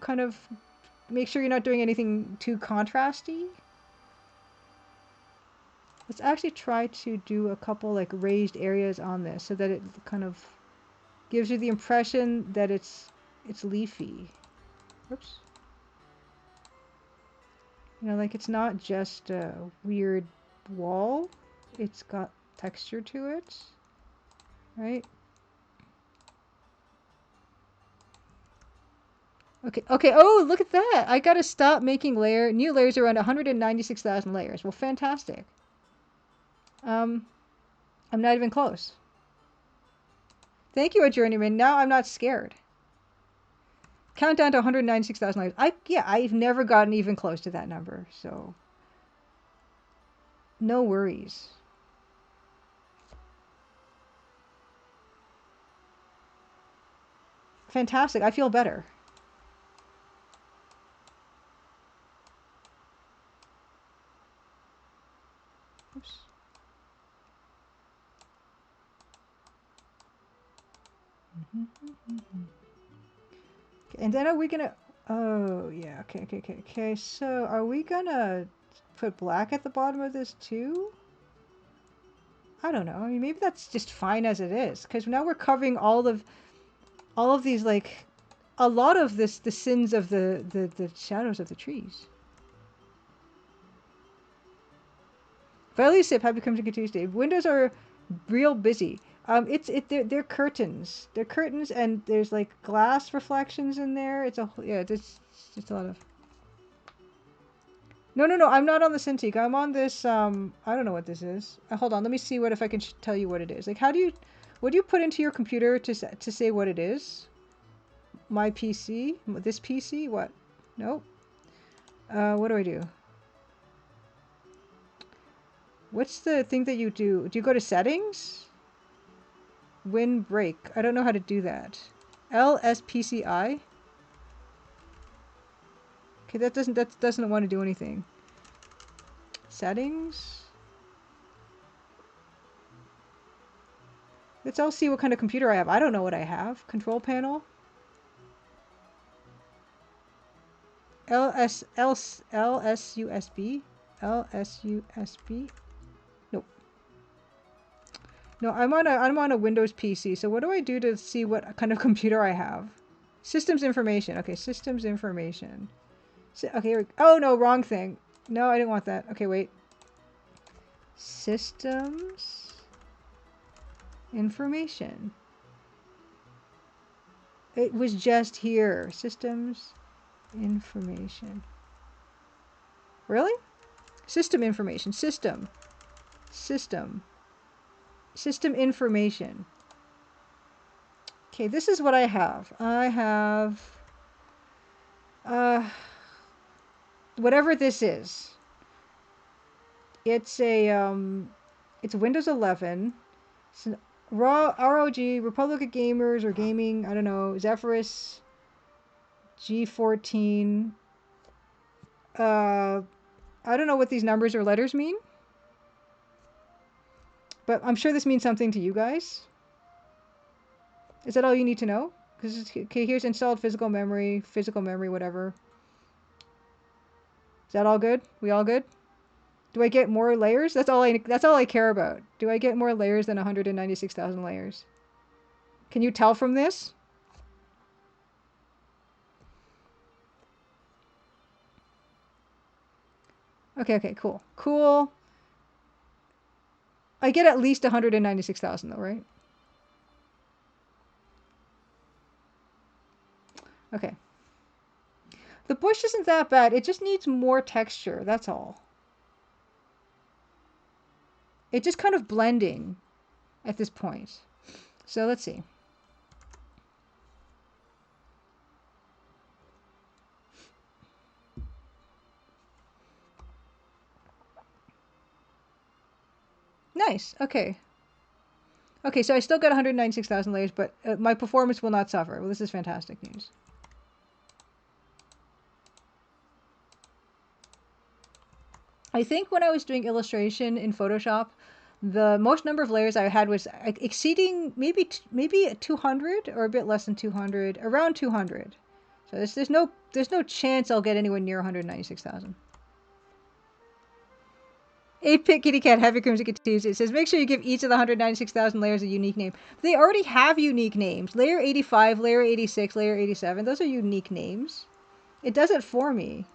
kind of make sure you're not doing anything too contrasty. Let's actually try to do a couple like raised areas on this so that it kind of gives you the impression that it's leafy. Oops. You know, like it's not just a weird wall. It's got texture to it, right? Okay, okay. Oh, look at that. I gotta stop making new layers around 196,000 layers. Well, fantastic. I'm not even close. Thank you, a journeyman. Now I'm not scared. Count down to 196,000 layers. I've never gotten even close to that number, so no worries. Fantastic. I feel better. Oops. And then are we gonna... Oh, yeah. Okay. So are we gonna put black at the bottom of this too? I don't know. I mean, maybe that's just fine as it is. Because now we're covering all of these, like... A lot of the sins of the shadows of the trees. Valley Sip, happy coming to Tuesday. Windows are real busy. They're curtains. They're curtains, and there's like glass reflections in there. It's just a lot of. No. I'm not on the Cintiq. I'm on this. I don't know what this is. Hold on. Let me see if I can tell you what it is. Like, what do you put into your computer to say what it is? My PC. This PC. What? Nope. What do I do? What's the thing that you do? Do you go to settings? Windbreak. I don't know how to do that. LSPCI. Okay, that doesn't want to do anything. Settings. Let's all see what kind of computer I have. I don't know what I have. Control panel. LSUSB. LSUSB. Nope. No, I'm on a Windows PC. So what do I do to see what kind of computer I have? Systems information. Okay, systems information. Okay, oh no, wrong thing. No, I didn't want that. Okay, wait. Systems information. It was just here. Systems information. Really? System information. System information. Okay, this is what I have. I have whatever this is. It's a it's Windows 11. It's an ROG, Republic of Gamers or Gaming, I don't know, Zephyrus G14. I don't know what these numbers or letters mean, but I'm sure this means something to you guys. Is that all you need to know? Because okay, here's installed physical memory, whatever. Is that all good? We all good? Do I get more layers? That's all I care about. Do I get more layers than 196,000 layers? Can you tell from this? Okay, cool. Cool. I get at least 196,000 though, right? Okay. The bush isn't that bad. It just needs more texture. That's all. It's just kind of blending at this point. So let's see. Nice. Okay. Okay, so I still got 196,000 layers, but my performance will not suffer. Well, this is fantastic news. I think when I was doing illustration in Photoshop, the most number of layers I had was exceeding maybe 200 or a bit less than 200, around 200. So there's no chance I'll get anywhere near 196,000. 8-Bit Kitty Cat, Happy Crimson Tuesday. It says, make sure you give each of the 196,000 layers a unique name. They already have unique names. Layer 85, layer 86, layer 87. Those are unique names. It does it for me.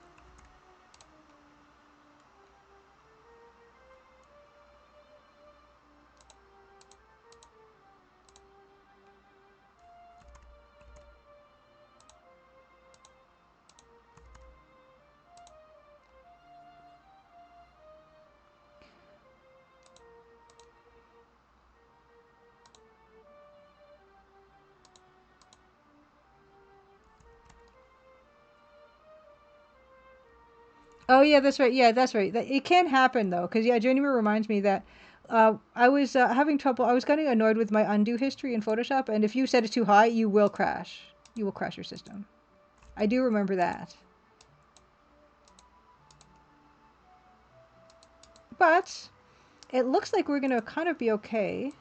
Oh yeah, that's right. Yeah, that's right. It can happen though, because yeah, Journeyman reminds me that I was having trouble. I was getting annoyed with my undo history in Photoshop, and if you set it too high, you will crash. You will crash your system. I do remember that. But it looks like we're gonna kind of be okay.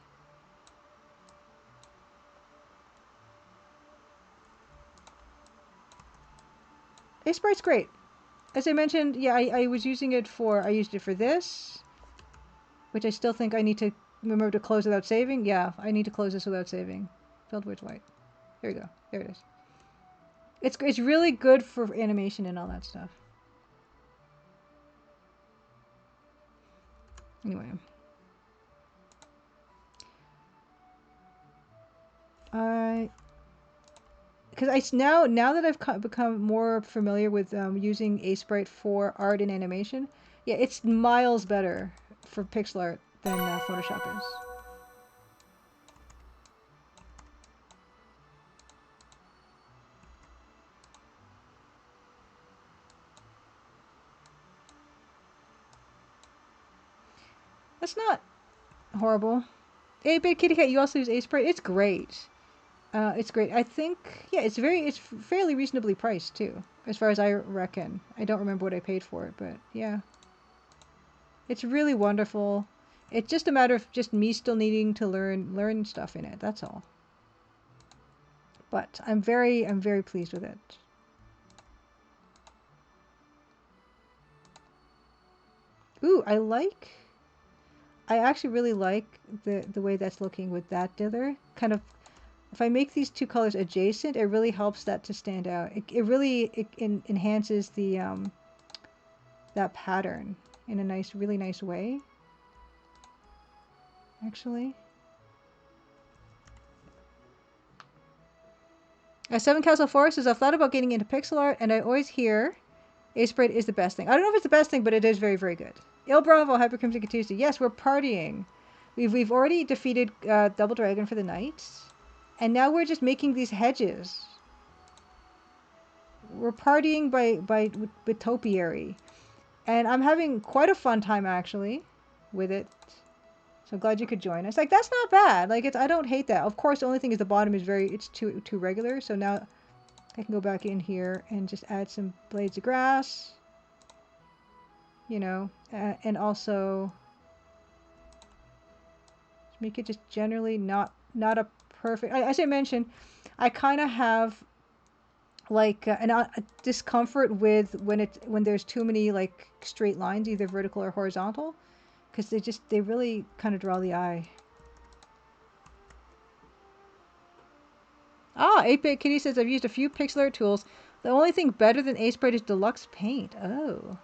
Sprite's great. As I mentioned, yeah, I was using it for, I used it for this, which I still think I need to remember to close without saving. Yeah, I need to close this without saving. Filled with white. There you go. There it is. It's really good for animation and all that stuff. Anyway. Because now that I've become more familiar with using Sprite for art and animation, yeah, it's miles better for pixel art than Photoshop is. That's not horrible. 8-Bit Kitty Cat, you also use Sprite. It's great. It's great. I think, yeah, it's fairly reasonably priced too, as far as I reckon. I don't remember what I paid for it, but yeah. It's really wonderful. It's just a matter of just me still needing to learn stuff in it. That's all. But I'm very pleased with it. Ooh, I actually really like the way that's looking with that dither. Kind of, if I make these two colors adjacent, it really helps that to stand out. It really enhances the that pattern in a really nice way. Actually. Seven Castle Forest is I've thought about getting into pixel art, and I always hear Sprite is the best thing. I don't know if it's the best thing, but it is very good. Il Bravo, Hyper Crimson Tuesday. Yes, we're partying. We've already defeated Double Dragon for the night, and now we're just making these hedges. we're partying with topiary, and I'm having quite a fun time actually with it. So I'm glad you could join us. Like, that's not bad. Like, I don't hate that. Of course, the only thing is the bottom is it's too regular. So now I can go back in here and just add some blades of grass, you know, and also make it just generally not a perfect. As I mentioned, I kind of have like a discomfort with when there's too many like straight lines, either vertical or horizontal, because they really kind of draw the eye. Ah, 8-Bit Kitty says, I've used a few pixel art tools. The only thing better than Aseprite is Deluxe Paint. Oh.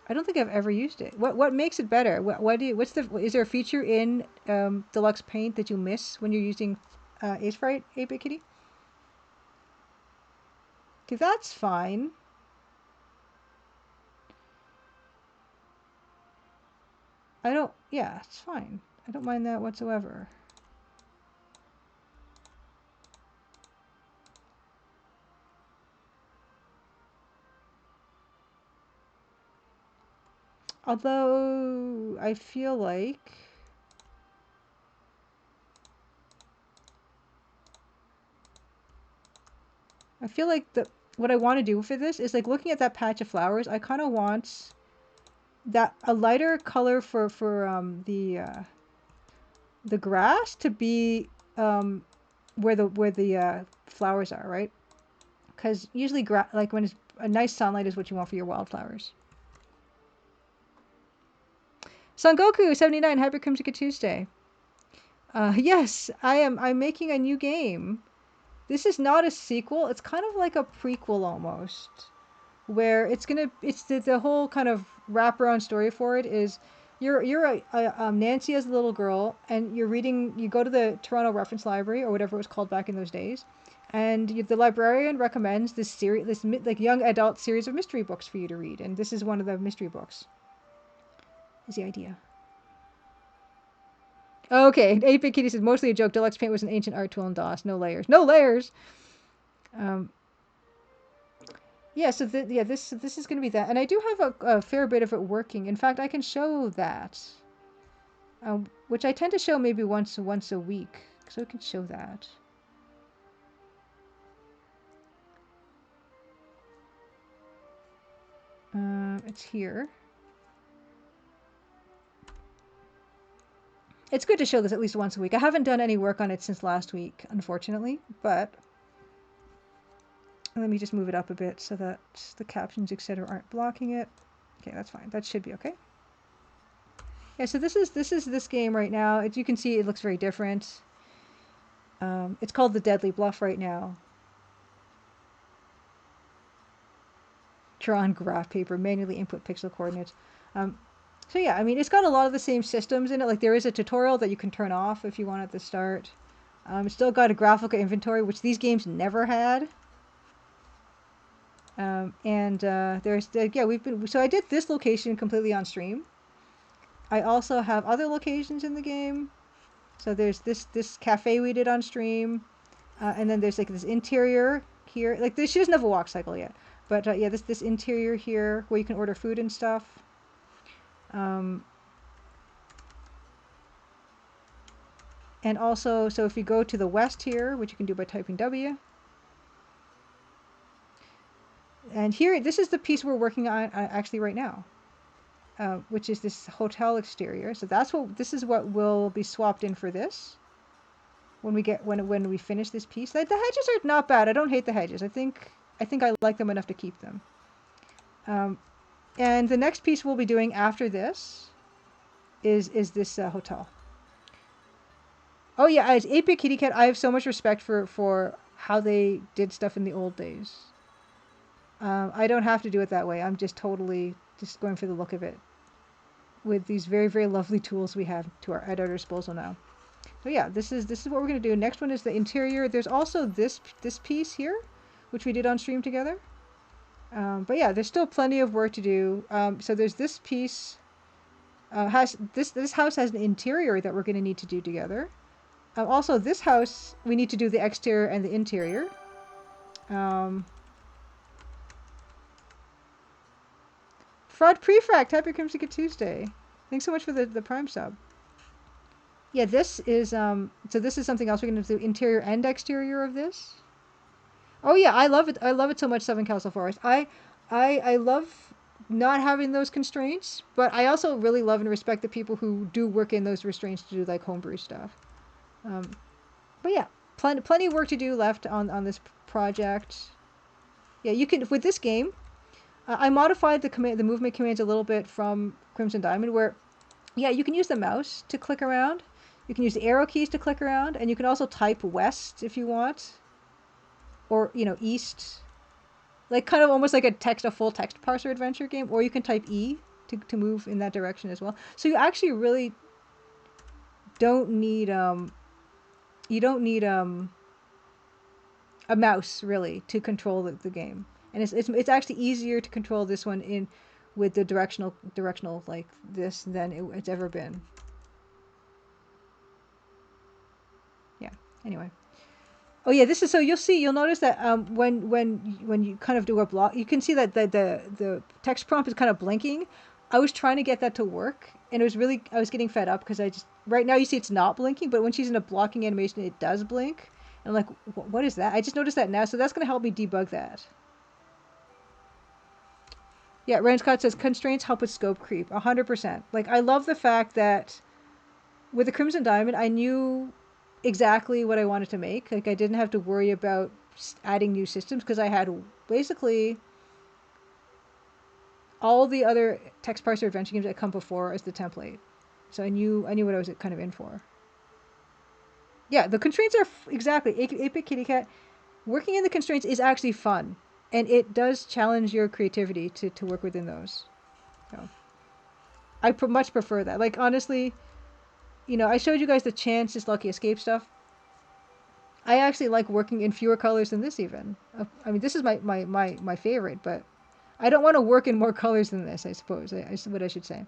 I don't think I've ever used it. What makes it better? Is there a feature in Deluxe Paint that you miss when you're using Aseprite, 8-Bit Kitty? Okay, that's fine. Yeah, it's fine. I don't mind that whatsoever. Although, I feel like what I want to do for this is, like, looking at that patch of flowers, I kind of want that a lighter color for the grass to be where the flowers are, right? Because usually like when it's a nice sunlight is what you want for your wildflowers. Son Goku 79, Hyper Crimson Tuesday. Yes, I'm making a new game. This is not a sequel. It's kind of like a prequel almost, where it's the whole kind of wraparound story for it is you're Nancy as a little girl, and you go to the Toronto Reference Library or whatever it was called back in those days, and the librarian recommends this like young adult series of mystery books for you to read, and this is one of the mystery books. Is the idea. Okay, 8-Bit Kitty says, mostly a joke. Deluxe Paint was an ancient art tool in DOS. No layers. No layers! Yeah, so this is going to be that. And I do have a fair bit of it working. In fact, I can show that. Which I tend to show maybe once a week. So I can show that. It's here. It's good to show this at least once a week. I haven't done any work on it since last week, unfortunately, but let me just move it up a bit so that the captions, etc., aren't blocking it. Okay, that's fine. That should be okay. Yeah, so this is this game right now. As you can see, it looks very different. It's called The Deadly Bluff right now. Draw on graph paper, manually input pixel coordinates. So yeah, I mean, it's got a lot of the same systems in it. Like, there is a tutorial that you can turn off if you want at the start. It's still got a graphical inventory, which these games never had. So I did this location completely on stream. I also have other locations in the game. So there's this cafe we did on stream, and then there's like this interior here. Like, she doesn't have a walk cycle yet, but yeah, this interior here where you can order food and stuff. And also, so if you go to the west here, which you can do by typing W, and here, this is the piece we're working on actually right now, which is this hotel exterior. So this is what will be swapped in for this when we finish this piece. The hedges are not bad. I don't hate the hedges. I think I like them enough to keep them. And the next piece we'll be doing after this is this hotel. Oh yeah, as 8-Bit Kitty Cat, I have so much respect for how they did stuff in the old days. I don't have to do it that way. I'm just totally just going for the look of it with these very, very lovely tools we have at our disposal now. So yeah, this is what we're going to do. Next one is the interior. There's also this piece here, which we did on stream together. But yeah, there's still plenty of work to do. So there's this piece. This house has an interior that we're going to need to do together. Also, this house, we need to do the exterior and the interior. Fraud Prefract, happy Crimson Tuesday. Thanks so much for the Prime sub. Yeah, this is so this is something else we're gonna do, interior and exterior of this. Oh yeah, I love it. I love it so much, Seven Castle Forest. I love not having those constraints, but I also really love and respect the people who do work in those restraints to do like homebrew stuff. But yeah, plenty of work to do left on this project. Yeah, you can with this game. I modified the movement commands a little bit from Crimson Diamond, where yeah, you can use the mouse to click around. You can use the arrow keys to click around, and you can also type west if you want, or east, like kind of almost like a full text parser adventure game. Or you can type E to move in that direction as well. So you actually really don't need you don't need a mouse really to control the game, and it's actually easier to control this one in with the directional like this than it's ever been. Yeah. Anyway. Oh yeah, this is so you'll notice that when you kind of do a block, you can see that the text prompt is kind of blinking. I was trying to get that to work, and I was getting fed up because I just right now you see it's not blinking, but when she's in a blocking animation, it does blink. And I'm like, what is that? I just noticed that now, so that's gonna help me debug that. Yeah, Ren Scott says constraints help with scope creep, 100%. Like I love the fact that with the Crimson Diamond, I knew exactly what I wanted to make. Like I didn't have to worry about adding new systems because I had basically all the other text parser adventure games that come before as the template. So I knew what I was kind of in for. Yeah, the constraints are exactly 8-bit Kitty Cat. Working in the constraints is actually fun, and it does challenge your creativity to work within those. So I much prefer that. Like honestly, I showed you guys the Chance's Lucky Escape stuff. I actually like working in fewer colors than this even. I mean, this is my favorite, but I don't want to work in more colors than this, I suppose. I what I should say.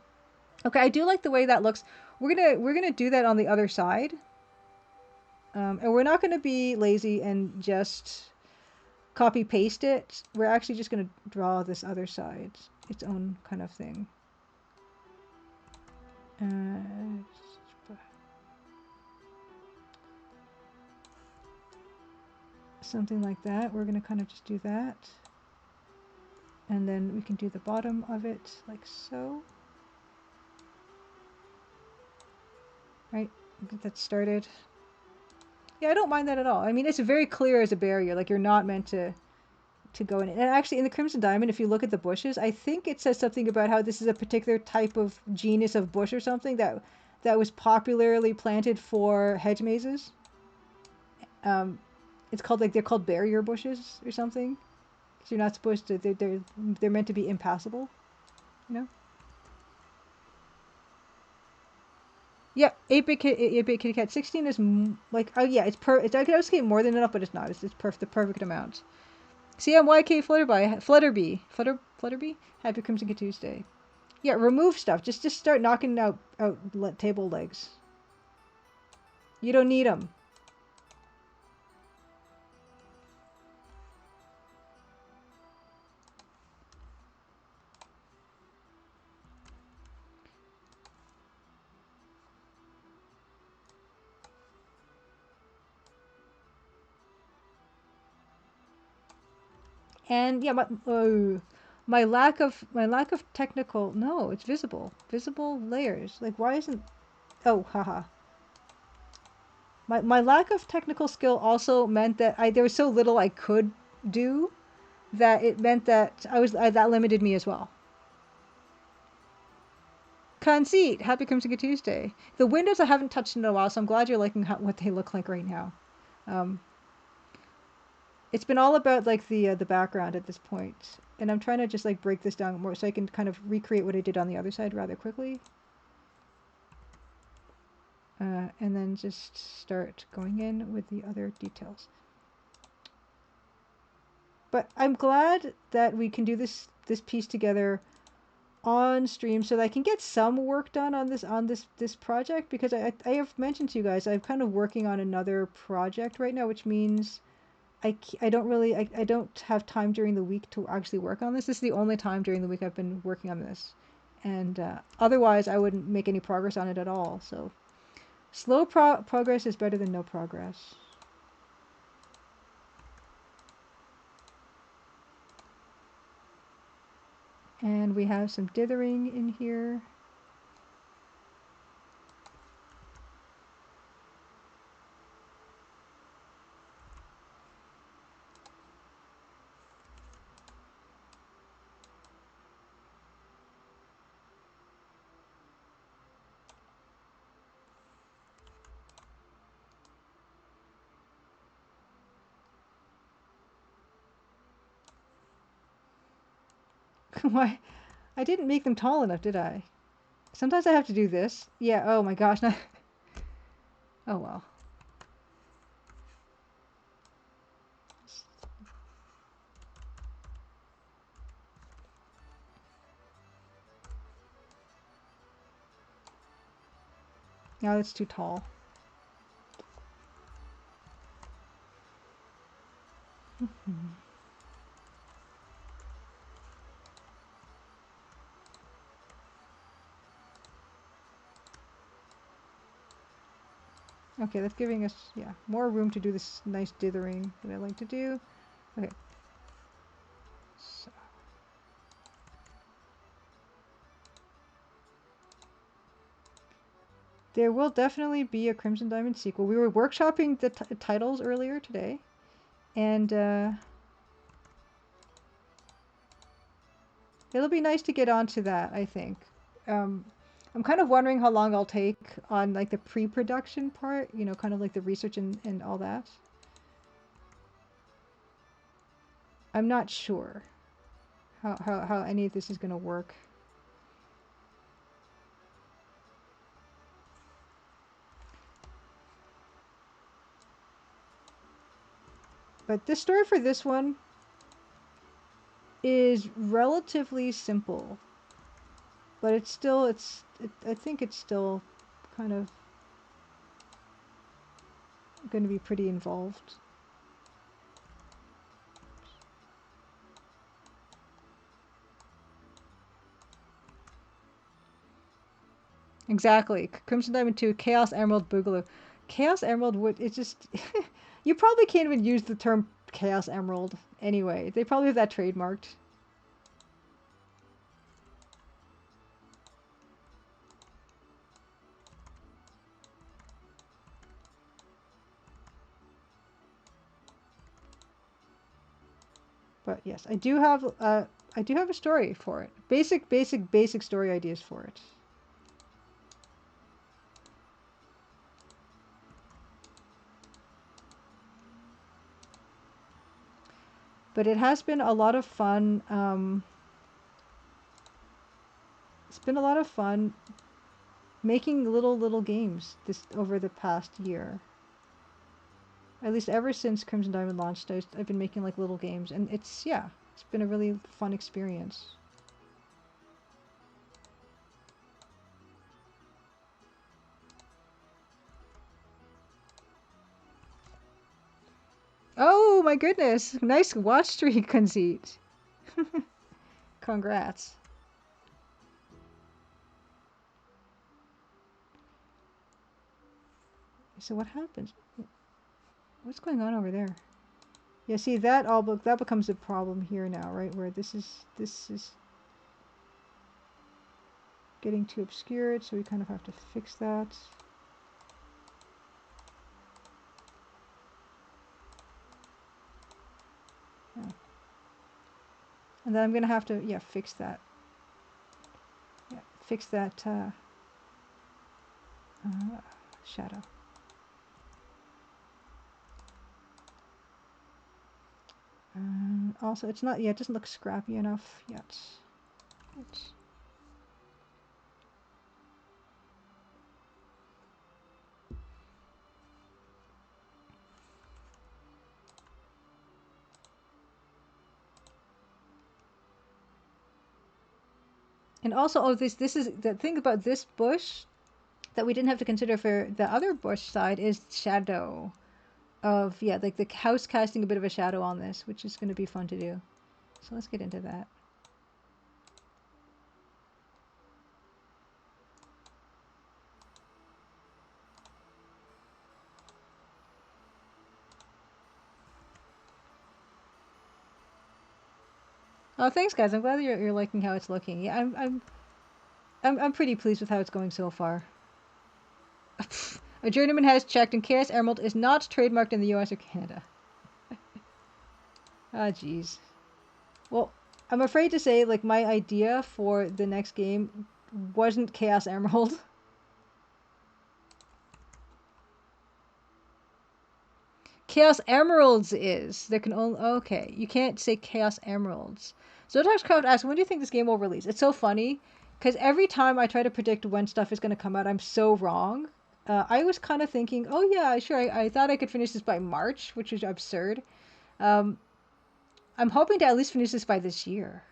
Okay, I do like the way that looks. We're gonna do that on the other side. And we're not gonna be lazy and just copy paste it. We're actually just gonna draw this other side, its own kind of thing. Something like that. We're gonna kind of just do that. And then we can do the bottom of it like so. Right, get that started. Yeah, I don't mind that at all. I mean, it's very clear as a barrier. Like you're not meant to go in it. And actually, in the Crimson Diamond, if you look at the bushes, I think it says something about how this is a particular type of genus of bush or something that was popularly planted for hedge mazes. It's called they're called barrier bushes or something. So you're not supposed to. They're meant to be impassable. You know. Yeah, 8-bit Kitty Cat 16 is like oh yeah, it's I could say more than enough, but it's not. It's the perfect amount. CMYK Flutterby. Happy Crimson Tuesday. Yeah, remove stuff. Just start knocking out table legs. You don't need them. And yeah, my lack of technical it's visible layers. Like why isn't haha. My lack of technical skill also meant that there was so little I could do that it meant that that limited me as well. Conceit, happy Crimson Tuesday. The windows I haven't touched in a while, so I'm glad you're liking what they look like right now. It's been all about like the background at this point, and I'm trying to just like break this down more so I can kind of recreate what I did on the other side rather quickly. And then just start going in with the other details. But I'm glad that we can do this piece together on stream so that I can get some work done on this project, because I have mentioned to you guys I'm kind of working on another project right now, which means I don't really, I don't have time during the week to actually work on this. This is the only time during the week I've been working on this. And otherwise, I wouldn't make any progress on it at all. So slow progress is better than no progress. And we have some dithering in here. Why? I didn't make them tall enough, did I? Sometimes I have to do this. Yeah, oh my gosh. No. Oh well. Now it's too tall. Okay, that's giving us, yeah, more room to do this nice dithering that I like to do. Okay. So. There will definitely be a Crimson Diamond sequel. We were workshopping the titles earlier today, and it'll be nice to get onto that, I think. I'm kind of wondering how long I'll take on like the pre-production part, you know, kind of like the research and all that. I'm not sure how any of this is going to work. But this story for this one is relatively simple. But it's still, I think it's still kind of going to be pretty involved. Exactly. Crimson Diamond 2, Chaos Emerald Boogaloo. Chaos Emerald would, it's just, you probably can't even use the term Chaos Emerald anyway. They probably have that trademarked. But yes, I do have a story for it. Basic story ideas for it. But it has been a lot of fun. It's been a lot of fun making little games this over the past year. At least ever since Crimson Diamond launched, I've been making like little games, and it's been a really fun experience. Oh my goodness! Nice watch streak conceit. Congrats. So what happens? What's going on over there? Yeah, see that that becomes a problem here now, right? Where this is getting too obscured, so we kind of have to fix that. Yeah. And then I'm gonna have to fix that. Yeah, fix that shadow. Also, it's not, it doesn't look scrappy enough yet. Oops. And also, oh, this is the thing about this bush that we didn't have to consider for the other bush side is shadow. of, yeah, like the house casting a bit of a shadow on this, which is going to be fun to do. So let's get into that. Oh, thanks, guys. I'm glad you're liking how it's looking. Yeah, I'm pretty pleased with how it's going so far. A journeyman has checked, and Chaos Emerald is not trademarked in the U.S. or Canada. Ah, jeez. Well, I'm afraid to say, like, my idea for the next game wasn't Chaos Emerald. Chaos Emeralds is. There can only... Okay, you can't say Chaos Emeralds. Zotaxcraft asks, when do you think this game will release? It's so funny, because every time I try to predict when stuff is going to come out, I'm so wrong. I was kind of thinking, oh yeah, sure, I thought I could finish this by March, which is absurd. I'm hoping to at least finish this by this year.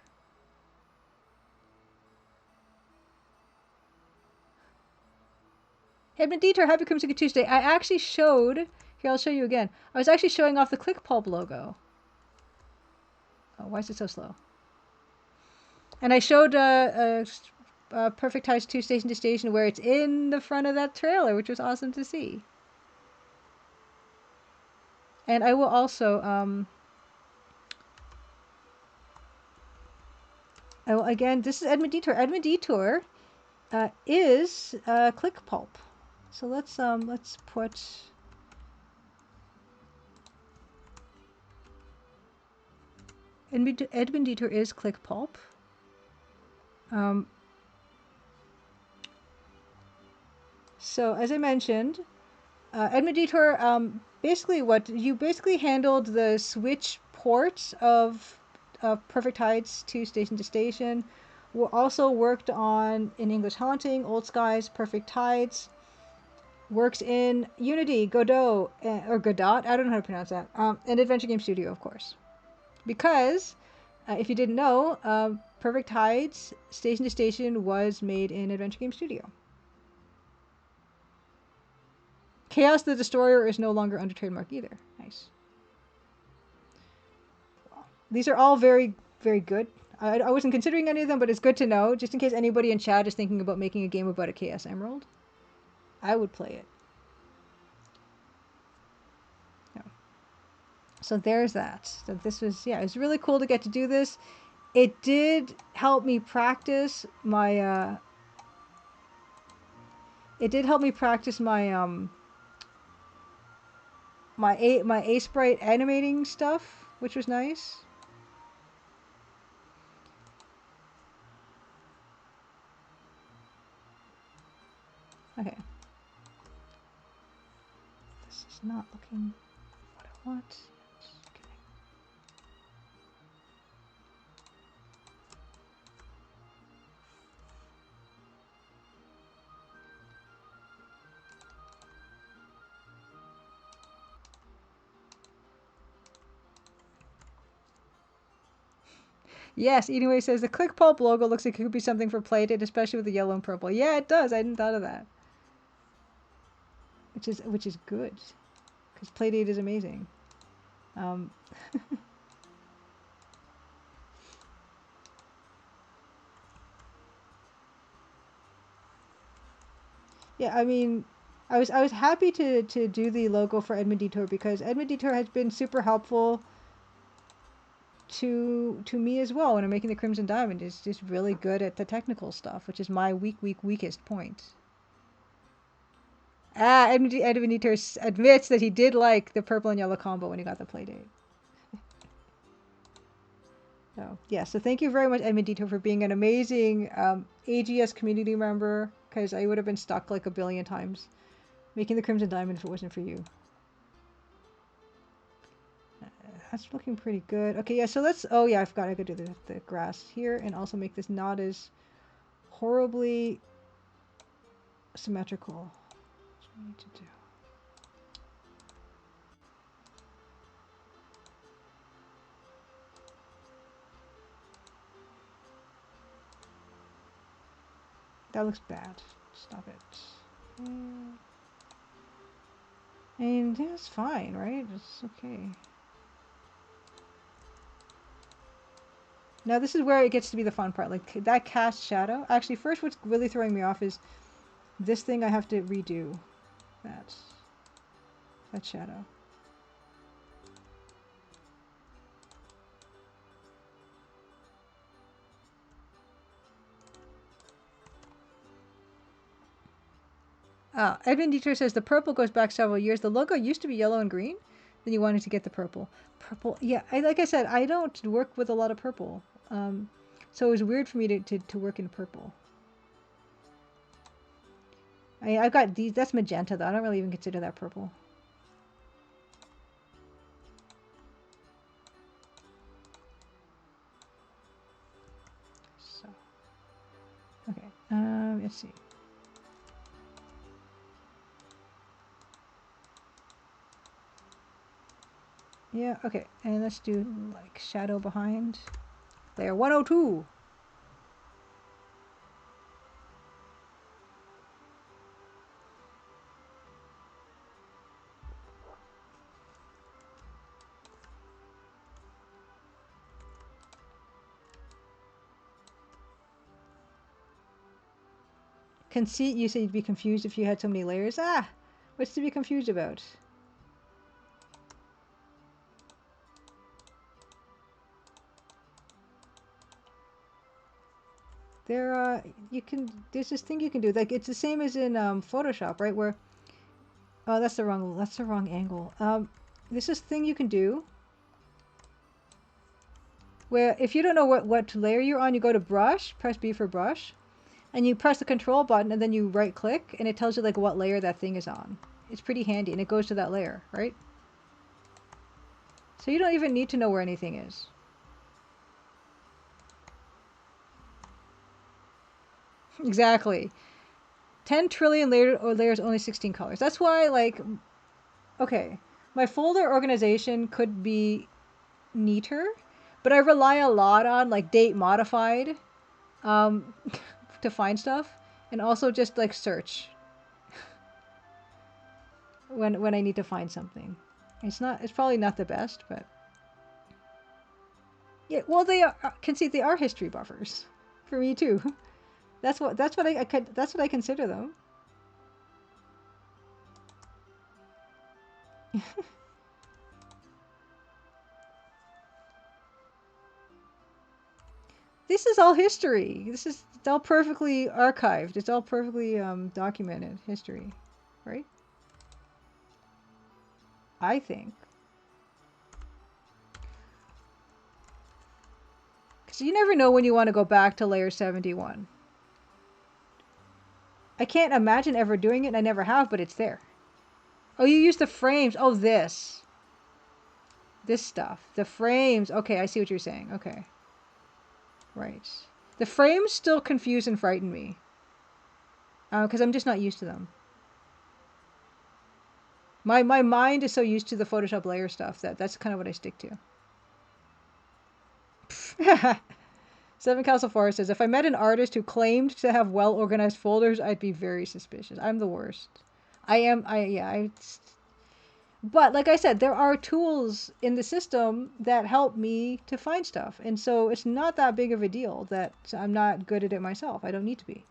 Edmund Dieter, happy Crimson Tuesday. I actually showed... Here, I'll show you again. I was actually showing off the ClickPulp logo. Oh, why is it so slow? And I showed Perfect Ties 2 Station to Station where it's in the front of that trailer, which was awesome to see. And I will also... again, this is Edmund Detour. Edmund Detour is ClickPulp. So let's put... Edmund Detour is ClickPulp. So as I mentioned, Edmund Detour, basically you basically handled the Switch ports of Perfect Tides to Station. We also worked on In English Haunting, Old Skies, Perfect Tides. Works in Unity, Godot, or Godot, I don't know how to pronounce that, and Adventure Game Studio, of course. Because, if you didn't know, Perfect Tides Station to Station was made in Adventure Game Studio. Chaos the Destroyer is no longer under trademark either. Nice. These are all very, very good. I wasn't considering any of them, but it's good to know, just in case anybody in chat is thinking about making a game about a Chaos Emerald. I would play it. Yeah. So there's that. So this was, yeah, it was really cool to get to do this. It did help me practice my, my A-Sprite animating stuff, which was nice. Okay. This is not looking what I want. Okay. Yes, anyway, says the ClickPulp logo looks like it could be something for Playdate, especially with the yellow and purple. Yeah, it does. I hadn't thought of that. Which is good, because Playdate is amazing. Yeah, I mean, I was happy to do the logo for Edmund Detour because Edmund Detour has been super helpful to me as well when I'm making the Crimson Diamond. Is just really good at the technical stuff, which is my weakest point. Edmund Detour admits that he did like the purple and yellow combo when he got the Playdate. So yeah, so thank you very much, Edmund Detour, for being an amazing AGS community member, because I would have been stuck like a billion times making the Crimson Diamond if it wasn't for you. That's looking pretty good. Okay, yeah, so let's... Oh, yeah, I forgot I could do the grass here and also make this not as horribly symmetrical. That's what we need to do. That looks bad. Stop it. I mean, that's fine, right? It's okay. Now this is where it gets to be the fun part. Like that cast shadow. Actually, first what's really throwing me off is this thing I have to redo. That shadow. Edmund Dieter says the purple goes back several years. The logo used to be yellow and green. Then you wanted to get the purple. Purple, yeah. Like I said, I don't work with a lot of purple. So it was weird for me to work in purple. I've got these. That's magenta though. I don't really even consider that purple. So, okay. Let's see. Yeah, okay. And let's do like shadow behind. Layer 102. Conceit, you said you'd be confused if you had so many layers. Ah, what's to be confused about? There's this thing you can do. Like, it's the same as in Photoshop, right? Where, oh, that's the wrong angle. There's this thing you can do where if you don't know what layer you're on, you go to brush, press B for brush, and you press the control button and then you right click and it tells you like what layer that thing is on. It's pretty handy and it goes to that layer, right? So you don't even need to know where anything is. Exactly. 10 trillion layers, only 16 colors. That's why, like, okay, my folder organization could be neater, but I rely a lot on like date modified um, to find stuff, and also just like search when I need to find something. It's probably not the best, but yeah. Well, they are history buffers for me too. That's what I consider them. This is all history. It's all perfectly archived. It's all perfectly documented history, right? I think. Because you never know when you want to go back to layer 71. I can't imagine ever doing it, and I never have, but it's there. Oh, you use the frames. Oh, this stuff. The frames. Okay, I see what you're saying. Okay. Right. The frames still confuse and frighten me. Because I'm just not used to them. My mind is so used to the Photoshop layer stuff that's kind of what I stick to. Seven Castle Forest says, if I met an artist who claimed to have well-organized folders, I'd be very suspicious. I'm the worst. But like I said, there are tools in the system that help me to find stuff. And so it's not that big of a deal that I'm not good at it myself. I don't need to be.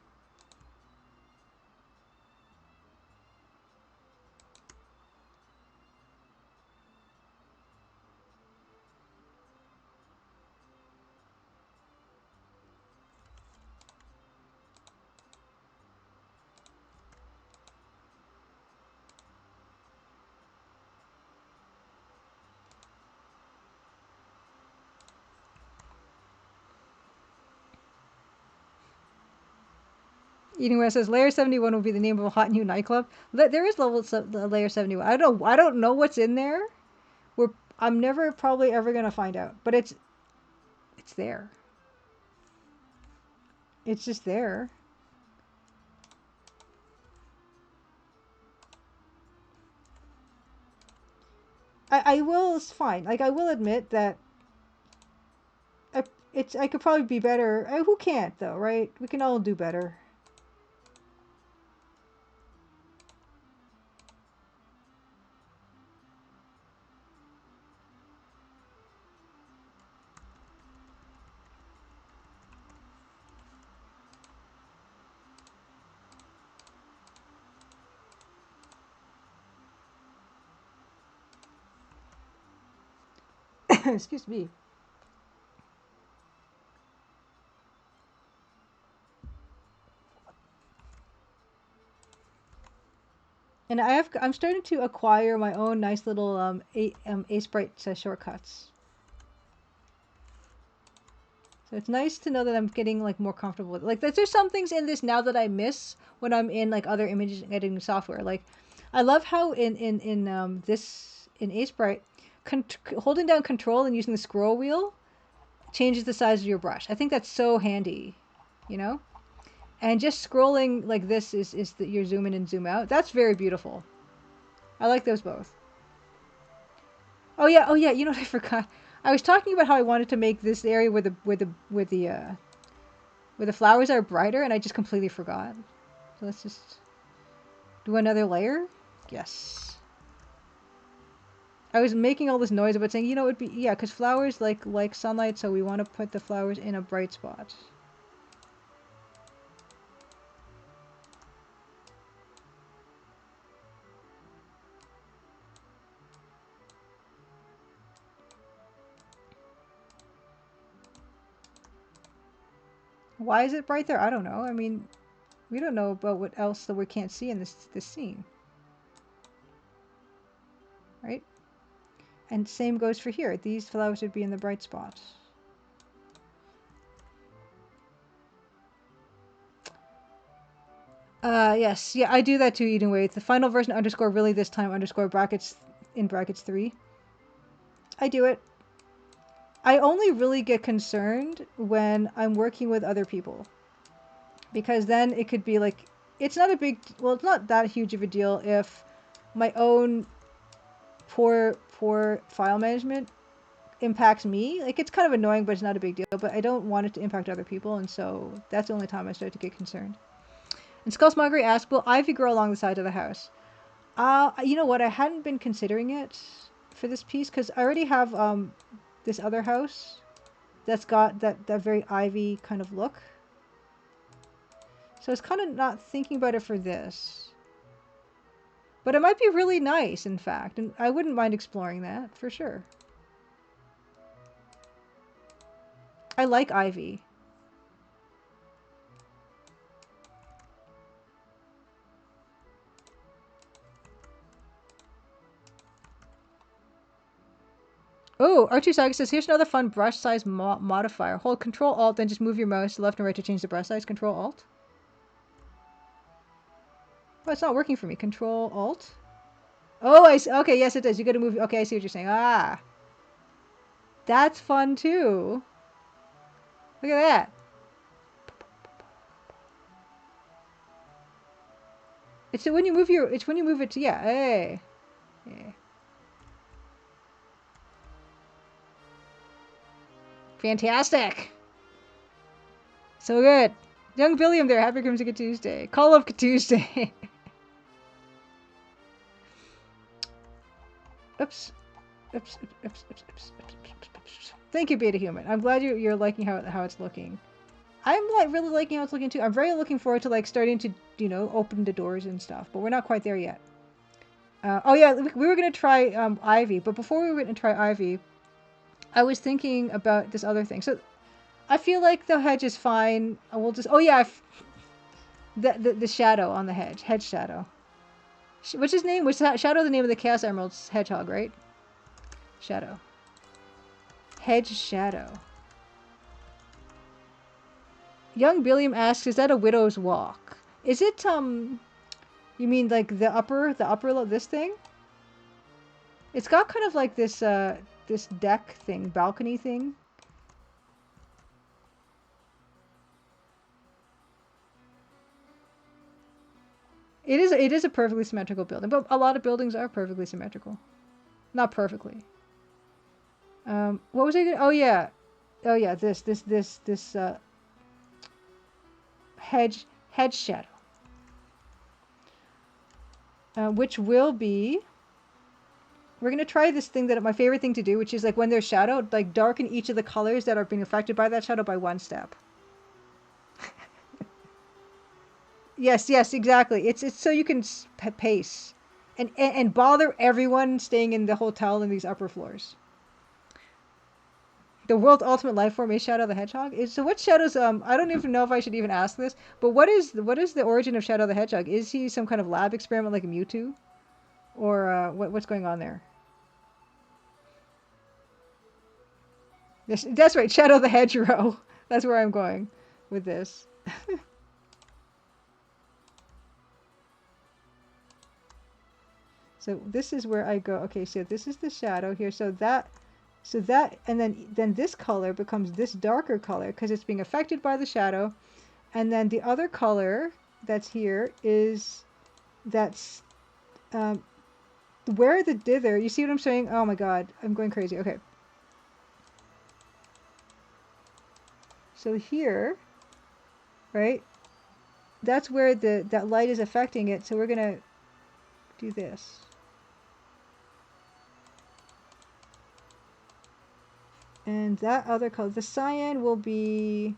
Eating West says layer 71 will be the name of a hot new nightclub. There is layer 71. I don't know what's in there. I'm never probably ever gonna find out, but it's there. It's just there. I will. It's fine. Like I will admit that I could probably be better. Who can't though, right? We can all do better. Excuse me. And I'm starting to acquire my own nice little Ace Bright shortcuts. So it's nice to know that I'm getting like more comfortable with it. Like there's some things in this now that I miss when I'm in like other image editing software. Like I love how in Ace Bright, holding down Control and using the scroll wheel changes the size of your brush. I think that's so handy, you know? And just scrolling like this is that you're zoom in and zoom out. That's very beautiful. I like those both. Oh yeah, you know what I forgot? I was talking about how I wanted to make this area where the flowers are brighter, and I just completely forgot. So let's just do another layer. Yes. I was making all this noise about saying, you know, it'd be, yeah, because flowers like sunlight, so we want to put the flowers in a bright spot. Why is it bright there? I don't know. I mean, we don't know about what else that we can't see in this scene. Right? And same goes for here. These flowers would be in the bright spot. Yes. Yeah, I do that too, Eden Wade. The final version underscore really this time underscore brackets in brackets 3. I do it. I only really get concerned when I'm working with other people. Because then it could be like, it's not that huge of a deal if my own poor file management impacts me. Like, it's kind of annoying, but it's not a big deal. But I don't want it to impact other people, and so that's the only time I start to get concerned. And Skullsmoggery asked, will ivy grow along the side of the house? You know what? I hadn't been considering it for this piece, because I already have this other house that's got that very ivy kind of look. So I was kind of not thinking about it for this. But it might be really nice, in fact, and I wouldn't mind exploring that, for sure. I like ivy. Oh, R2 Saga says, here's another fun brush size modifier. Hold Control-Alt, then just move your mouse left and right to change the brush size. Control-Alt. Oh, it's not working for me. Control-Alt. Oh, okay, yes it does. You gotta move. Okay, I see what you're saying. Ah. That's fun too. Look at that. It's when you move it to, yeah, hey. Yeah. Fantastic. So good. Young Billiam there. Happy Crimson Tuesday. Call of Tuesday. Oops. Oops. Thank you, Beta Human. I'm glad you're liking how it's looking. I'm like really liking how it's looking too. I'm very looking forward to like starting to, you know, open the doors and stuff, but we're not quite there yet. Oh yeah, we were gonna try Ivy, but before we were gonna try Ivy, I was thinking about this other thing. So I feel like the hedge is fine. We'll just, oh yeah, the shadow on the hedge shadow. What's his name? Was Shadow the name of the Chaos Emerald's hedgehog, right? Shadow. Hedge Shadow. Young Billiam asks, is that a widow's walk? Is it, you mean like the upper this thing? It's got kind of like this, this deck thing, balcony thing. It is a perfectly symmetrical building, but a lot of buildings are perfectly symmetrical. Not perfectly. What was I gonna, oh yeah, this hedge shadow, which will be, we're gonna try this thing that my favorite thing to do, which is like when there's shadow, like darken each of the colors that are being affected by that shadow by 1 step. Yes, exactly. It's so you can pace and bother everyone staying in the hotel in these upper floors. The world's ultimate life form is Shadow the Hedgehog. So what Shadow's I don't even know if I should even ask this, but what is the origin of Shadow the Hedgehog? Is he some kind of lab experiment like a Mewtwo, or what's going on there? Yes, that's right, Shadow the Hedgerow. That's where I'm going with this. So this is where I go. Okay, so this is the shadow here. So that, and then this color becomes this darker color because it's being affected by the shadow, and then the other color that's here is that's um, where the dither. You see what I'm saying? Oh my God, I'm going crazy. Okay. So here, right? That's where that light is affecting it. So we're gonna do this. And that other color, the cyan will be,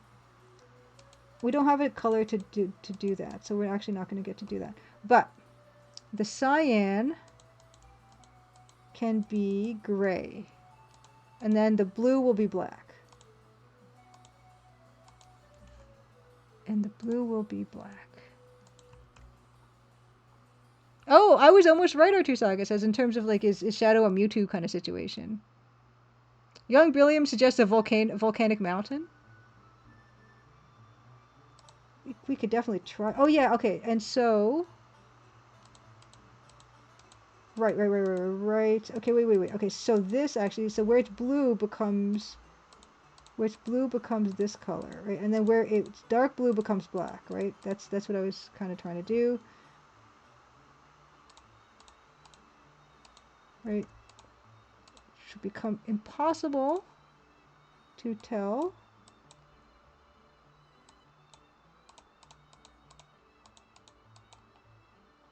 we don't have a color to do that, so we're actually not going to get to do that. But the cyan can be gray, and then the blue will be black. And the blue will be black. Oh, I was almost right, R2Saga says, in terms of like, is Shadow a Mewtwo kind of situation? Young Billiam suggests a volcanic mountain. We could definitely try. Oh yeah, okay, and so right. Okay, wait. Okay, so this actually, so where it's blue becomes this color, right? And then where it's dark blue becomes black, right? That's what I was kind of trying to do, right? It should become impossible to tell.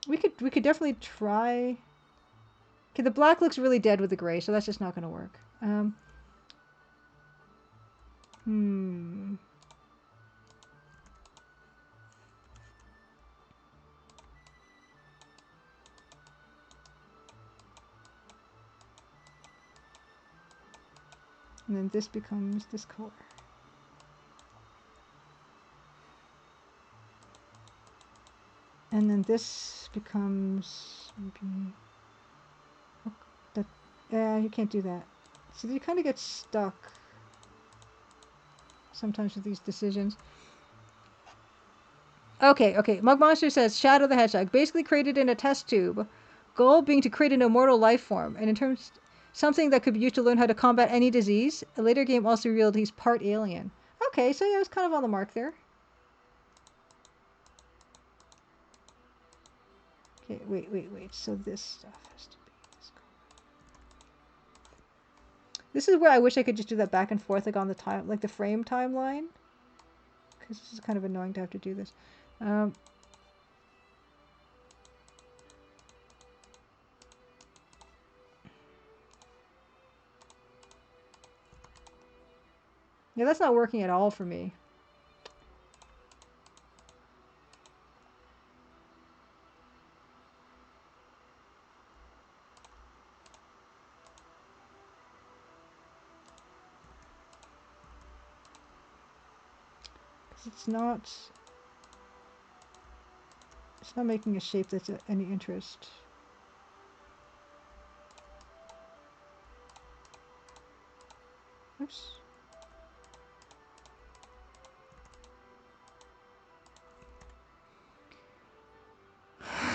We could definitely try. Okay, the black looks really dead with the gray, so that's just not going to work. And then this becomes this color. And then this becomes maybe, oh, that, you can't do that. So you kind of get stuck sometimes with these decisions. Okay. Mug Monster says Shadow the Hedgehog, basically created in a test tube. Goal being to create an immortal life form, and in terms something that could be used to learn how to combat any disease. A later game also revealed he's part alien. Okay, so yeah, I was kind of on the mark there. Okay, wait. So this stuff has to be this color. This is where I wish I could just do that back and forth, like on the time, like the frame timeline, because this is kind of annoying to have to do this. Yeah, that's not working at all for me. It's not making a shape that's of any interest. Oops.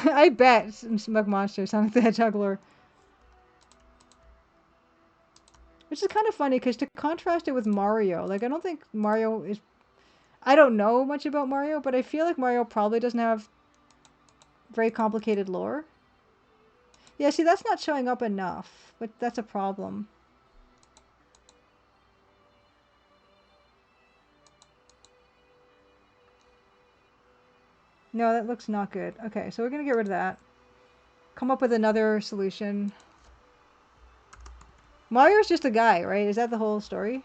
I bet Smug Monster, Sonic the Hedgehog lore. Which is kind of funny, because to contrast it with Mario, like, I don't think Mario is... I don't know much about Mario, but I feel like Mario probably doesn't have very complicated lore. Yeah, see, that's not showing up enough, but that's a problem. No, that looks not good. Okay, so we're going to get rid of that. Come up with another solution. Mario's just a guy, right? Is that the whole story?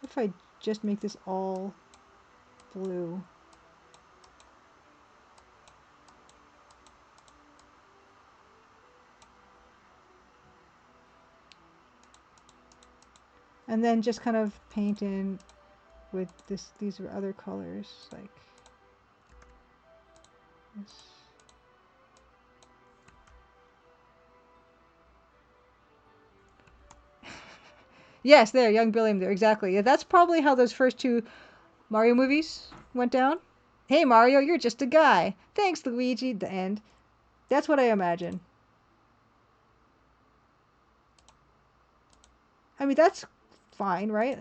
What if I just make this all blue? And then just kind of paint in with these are other colors, like this. Yes, there, young Billiam there, exactly. Yeah, that's probably how those first two Mario movies went down. Hey Mario, you're just a guy. Thanks, Luigi. The end. That's what I imagine. I mean, that's fine, right?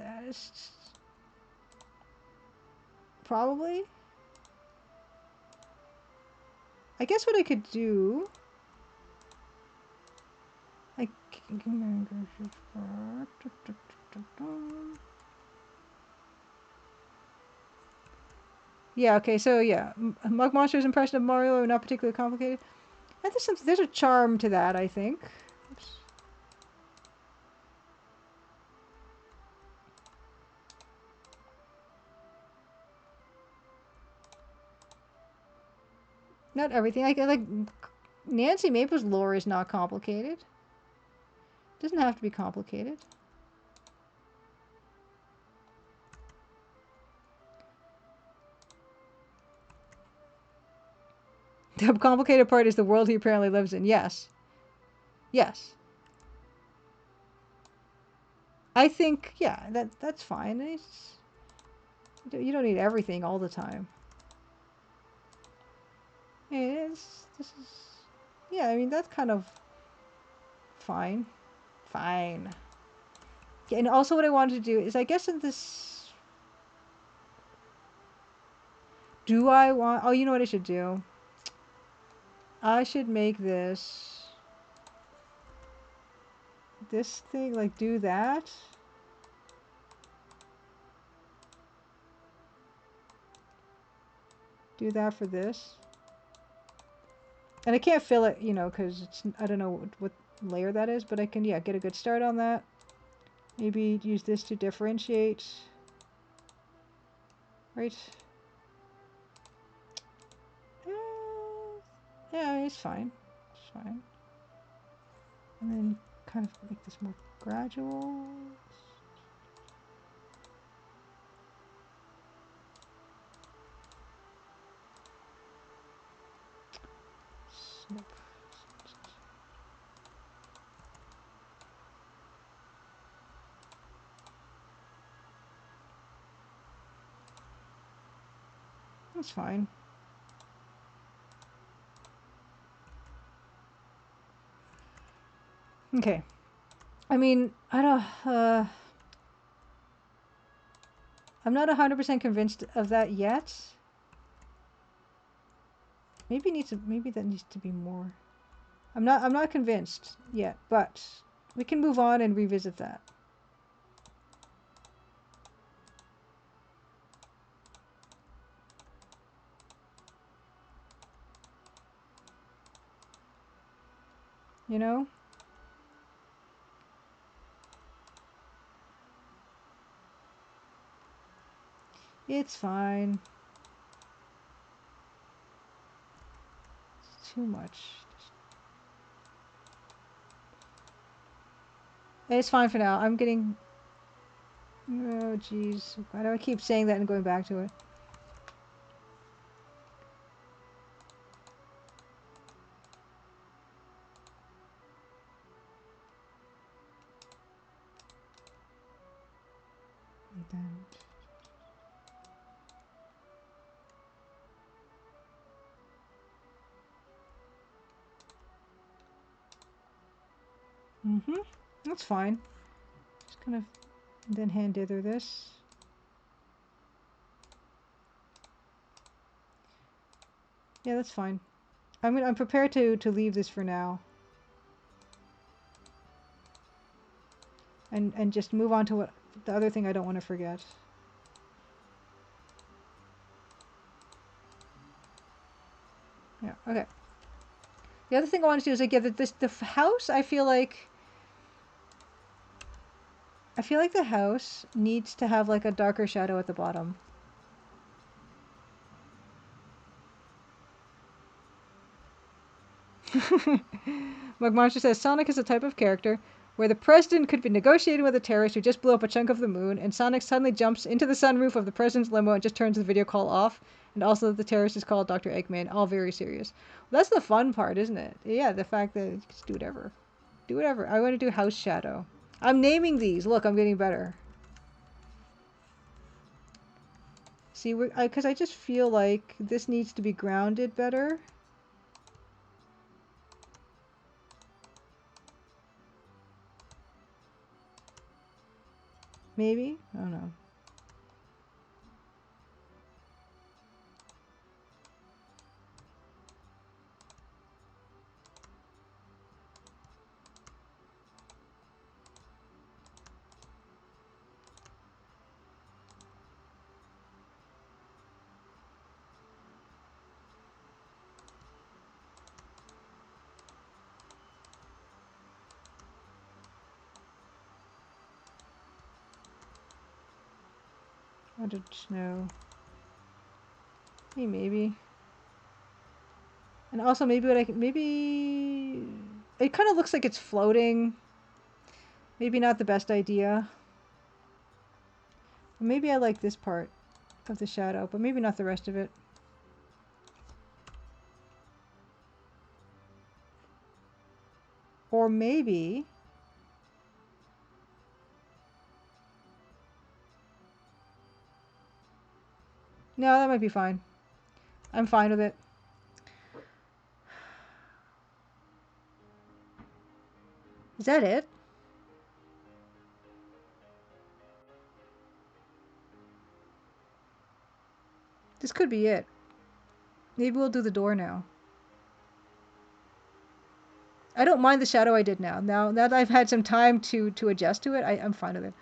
Probably. I guess what I could do. I yeah. Okay. So yeah, Mug Monster's impression of Mario are not particularly complicated. And there's a charm to that, I think. Oops. Not everything. Like Nancy Maple's lore is not complicated. Doesn't have to be complicated. The complicated part is the world he apparently lives in. Yes. Yes. I think, yeah, that's fine. You don't need everything all the time. Yeah, I mean, that's kind of fine. Fine. Yeah, and also what I wanted to do is, I guess in this, oh, you know what I should do? I should make this thing, like, do that. Do that for this. And I can't fill it, you know, because I don't know what layer that is, but I can, yeah, get a good start on that. Maybe use this to differentiate. Right? Yeah, it's fine. It's fine. And then kind of make this more gradual. Snip. That's fine. Okay. I mean, I don't. I'm not 100% convinced of that yet. Maybe that needs to be more. I'm not convinced yet, but we can move on and revisit that. You know? It's fine. It's too much. It's fine for now. I'm getting... Oh, jeez. Why do I keep saying that and going back to it? And then... That's fine. Just kind of then hand dither this. Yeah, that's fine. I'm prepared to leave this for now. And just move on to what the other thing I don't want to forget. Yeah, okay. The other thing I want to do is like, yeah, the house, I feel like the house needs to have like a darker shadow at the bottom. Mug Monster says Sonic is a type of character. where the president could be negotiating with a terrorist who just blew up a chunk of the moon, and Sonic suddenly jumps into the sunroof of the president's limo and just turns the video call off. And also the terrorist is called Dr. Eggman. All very serious. Well, that's the fun part, isn't it? Yeah, the fact that you can just do whatever. Do whatever. I want to do House Shadow. I'm naming these. Look, I'm getting better. See, because I just feel like this needs to be grounded better. Maybe? I don't know. I don't know. Hey, maybe. And also maybe what I can, maybe it kind of looks like it's floating. Maybe not the best idea. Maybe I like this part of the shadow, but maybe not the rest of it. Or maybe no, that might be fine. I'm fine with it. Is that it? This could be it. Maybe we'll do the door now. I don't mind the shadow I did now. Now that I've had some time to adjust to it, I'm fine with it.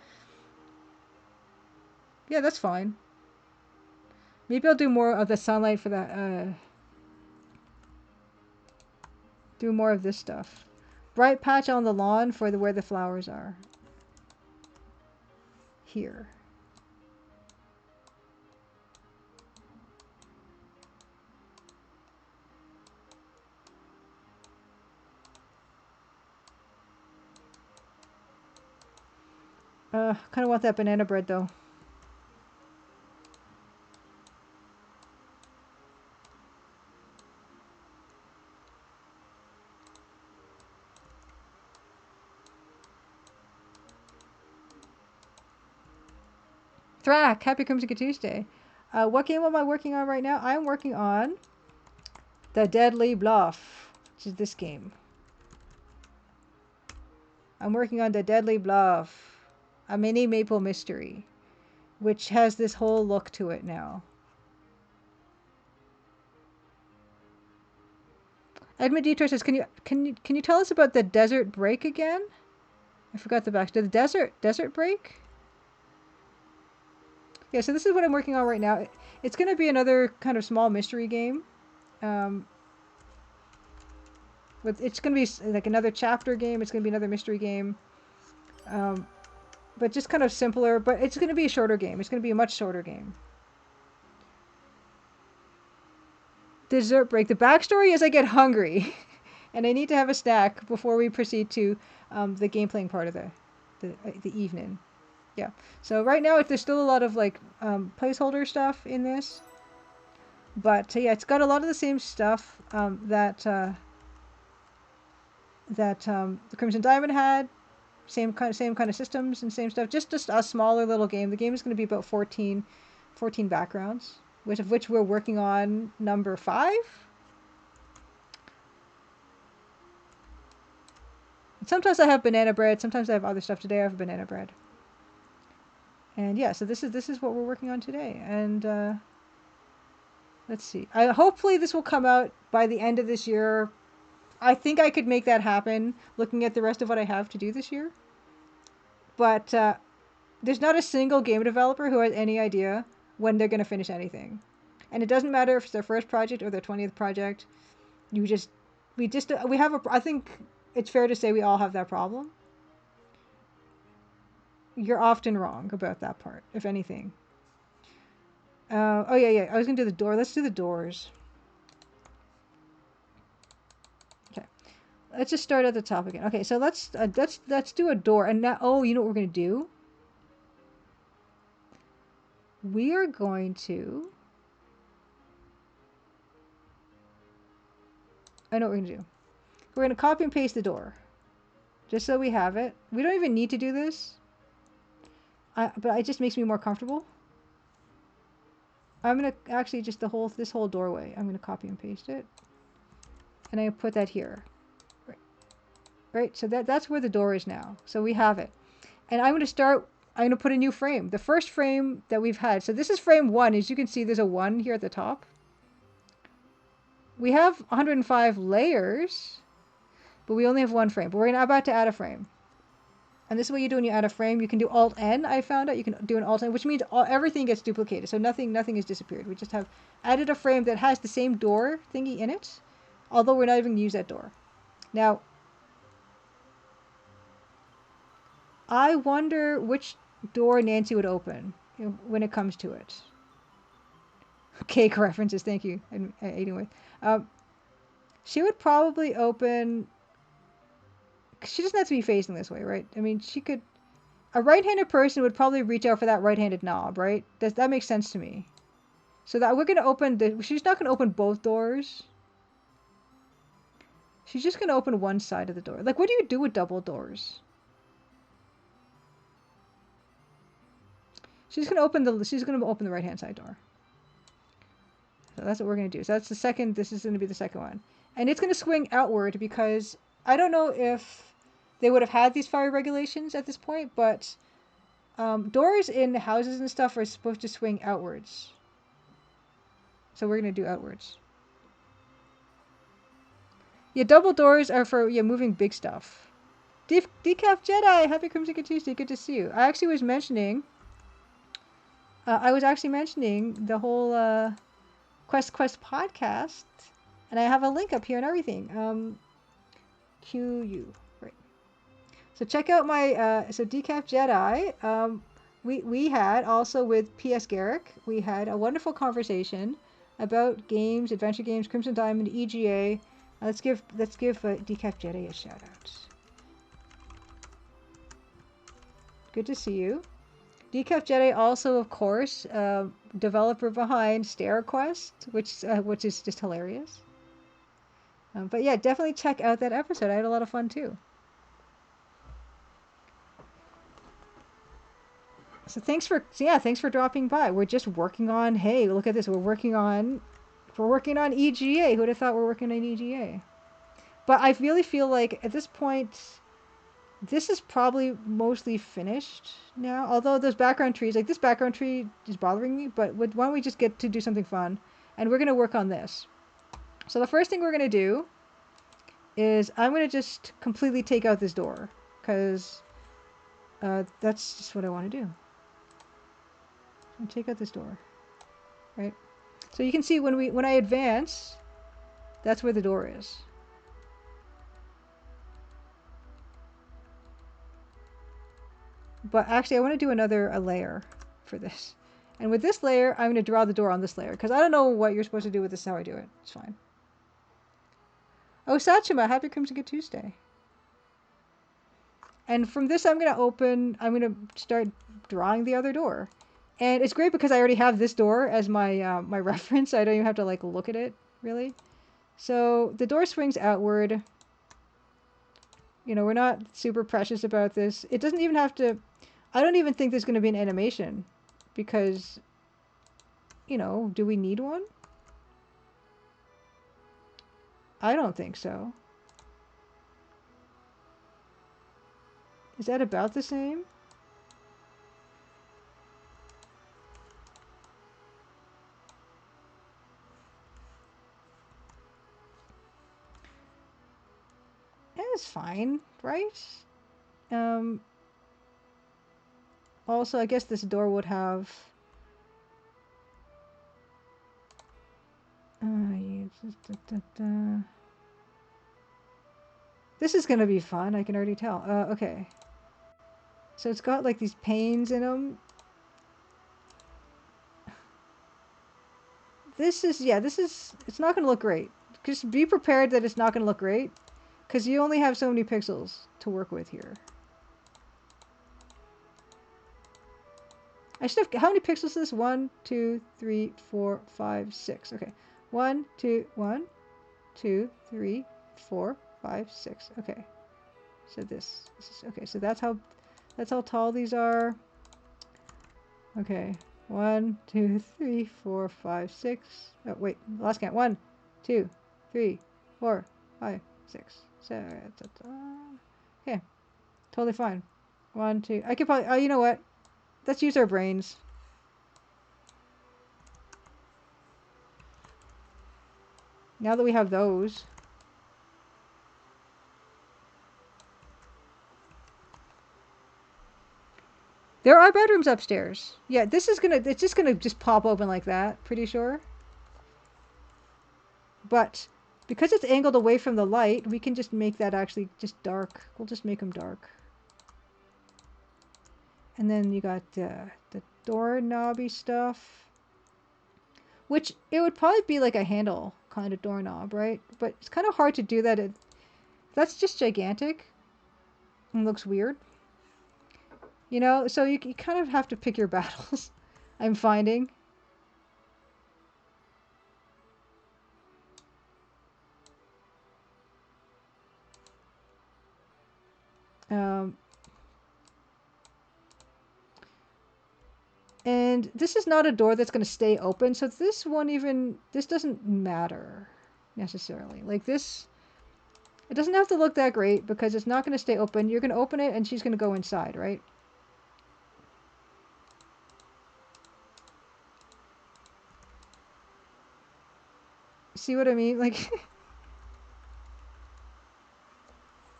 Yeah, that's fine. Maybe I'll do more of the sunlight for that. Do more of this stuff. Bright patch on the lawn for where the flowers are. Here. Kind of want that banana bread though. Thrack, happy Crimson Tuesday. What game am I working on right now? I'm working on The Deadly Bluff, which is this game. I'm working on The Deadly Bluff, a mini maple mystery, which has this whole look to it now. Edmund Detour says, can you tell us about the Desert Break again? I forgot the back. The Desert Break? Yeah, so this is what I'm working on right now. It's going to be another kind of small mystery game. But it's going to be like another chapter game. It's going to be another mystery game. But just kind of simpler. But it's going to be a shorter game. It's going to be a much shorter game. Dessert break. The backstory is I get hungry. And I need to have a snack before we proceed to the game playing part of the evening. Yeah. So right now there's still a lot of like placeholder stuff in this. But yeah, it's got a lot of the same stuff that the Crimson Diamond had. Same kind of systems and same stuff. Just a smaller little game. The game is going to be about 14 backgrounds, of which we're working on number 5. Sometimes I have banana bread. Sometimes I have other stuff. Today I have banana bread. And yeah, so this is what we're working on today. And let's see. Hopefully this will come out by the end of this year. I think I could make that happen looking at the rest of what I have to do this year. But there's not a single game developer who has any idea when they're going to finish anything. And it doesn't matter if it's their first project or their 20th project. We have I think it's fair to say we all have that problem. You're often wrong about that part, if anything. Oh yeah. I was going to do the door. Let's do the doors. Okay. Let's just start at the top again. Okay, so let's do a door. And now, oh, you know what we're gonna do? We are going to. I know what we're gonna do. We're gonna copy and paste the door, just so we have it. We don't even need to do this. But it just makes me more comfortable. I'm gonna actually just this whole doorway. I'm gonna copy and paste it, and I put that here. Right. So that's where the door is now. So we have it, and I'm gonna put a new frame. The first frame that we've had. So this is frame 1. As you can see, there's a 1 here at the top. We have 105 layers, but we only have 1 frame. But we're about to add a frame. And this is what you do when you add a frame. You can do Alt-N, I found out. You can do an Alt-N, which means everything gets duplicated. So nothing has disappeared. We just have added a frame that has the same door thingy in it, although we're not even going to use that door. Now, I wonder which door Nancy would open when it comes to it. Cake references, thank you. Eating with. She would probably open. She doesn't have to be facing this way, right? I mean, she could. A right-handed person would probably reach out for that right-handed knob, right? That makes sense to me. So that we're gonna open she's not gonna open both doors. She's just gonna open one side of the door. Like, what do you do with double doors? She's gonna open the right-hand side door. So that's what we're gonna do. So that's the second. This is gonna be the second one, and it's gonna swing outward because I don't know if they would have had these fire regulations at this point, but doors in houses and stuff are supposed to swing outwards. So we're gonna do outwards. Yeah, double doors are for moving big stuff. Decaf Jedi, happy Crimson Tuesday, good to see you. I actually was mentioning. I was actually mentioning the whole Quest podcast, and I have a link up here and everything. QU, right? So check out my so Decaf Jedi. We had also with PS Garrick. We had a wonderful conversation about games, adventure games, Crimson Diamond, EGA. Let's give Decaf Jedi a shout out. Good to see you. Decaf Jedi also, of course, developer behind StairQuest, which is just hilarious. But yeah, definitely check out that episode. I had a lot of fun too. So thanks for dropping by. We're just working on. Hey, look at this. We're working on EGA. Who'd have thought we're working on EGA? But I really feel like at this point, this is probably mostly finished now. Although those background trees, like this background tree, is bothering me. But why don't we just get to do something fun? And we're gonna work on this. So the first thing we're gonna do is I'm gonna just completely take out this door because that's just what I want to do. Take out this door, right? So you can see when I advance, that's where the door is. But actually, I want to do a layer for this. And with this layer, I'm going to draw the door on this layer because I don't know what you're supposed to do with this. How I do it. It's fine. Oh, Sachima, happy Crimson Good Tuesday. And from this, I'm going to start drawing the other door. And it's great because I already have this door as my my reference. I don't even have to like look at it really. So the door swings outward. You know, we're not super precious about this. It doesn't even have to. I don't even think there's going to be an animation because, you know, do we need one? I don't think so. Is that about the same? It's fine, right? Also, I guess this door would have... This is gonna be fun, I can already tell. Okay. So it's got like these panes in them. It's not gonna look great. Just be prepared that it's not gonna look great. Because you only have so many pixels to work with here. I should have, how many pixels is this? 1, 2, 3, 4, 5, 6. Okay. 1, 2, 1, 2, 3, 4, 5, 6. Okay. So this is, okay, so that's how tall these are. Okay. 1, 2, 3, 4, 5, 6. Oh, wait, last count. 1, 2, 3, 4, 5, 6. So, okay. Totally fine. 1, 2. I could probably, oh, you know what? Let's use our brains. Now that we have those. There are bedrooms upstairs. Yeah, this is gonna, it's just gonna just pop open like that, pretty sure. But because it's angled away from the light, we can just make that actually just dark. We'll just make them dark. And then you got the doorknobby stuff. Which, it would probably be like a handle kind of doorknob, right? But it's kind of hard to do that. That's just gigantic. And looks weird. You know, so you kind of have to pick your battles, I'm finding. And this is not a door that's going to stay open, so this won't even, this doesn't matter necessarily. Like this, it doesn't have to look that great because it's not going to stay open. You're going to open it and she's going to go inside, right? See what I mean? Like,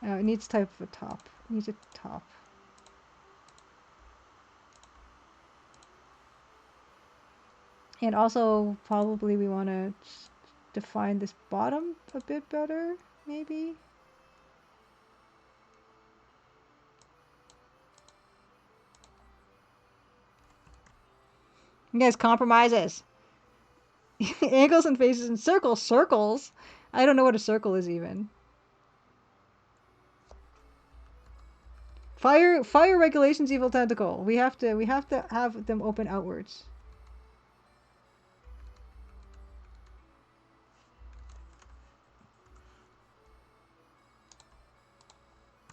it needs type of a top. It needs a top. And also, probably we want to define this bottom a bit better, maybe. You guys, compromises. Angles and faces and circles. Circles? I don't know what a circle is even. Fire regulations, evil tentacle. We have to have them open outwards.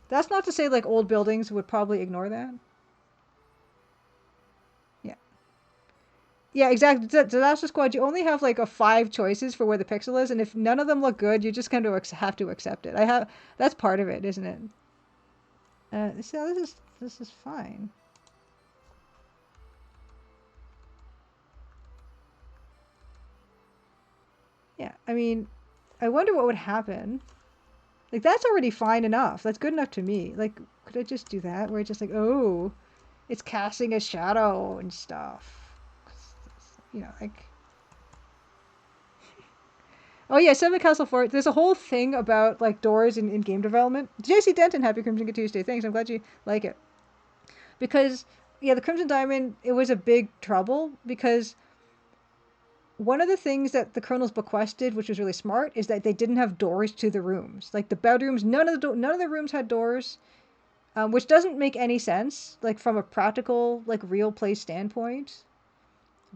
That's not to say like old buildings would probably ignore that. Yeah. Yeah, exactly. Disaster Squad, you only have like 5 choices for where the pixel is, and if none of them look good, you just kind of have to accept it. That's part of it, isn't it? So this is fine. Yeah, I mean, I wonder what would happen. Like, that's already fine enough. That's good enough to me. Like, could I just do that? Where it's just like, oh, it's casting a shadow and stuff. You know, like... Oh yeah, Seven Castle Fort. There's a whole thing about, like, doors in game development. JC Denton, happy Crimson Tuesday. Thanks, I'm glad you like it. Because, yeah, the Crimson Diamond, it was a big trouble because... One of the things that the kernels bequested, which was really smart, is that they didn't have doors to the rooms. Like the bedrooms, none of the rooms had doors, which doesn't make any sense, like from a practical, like real play standpoint.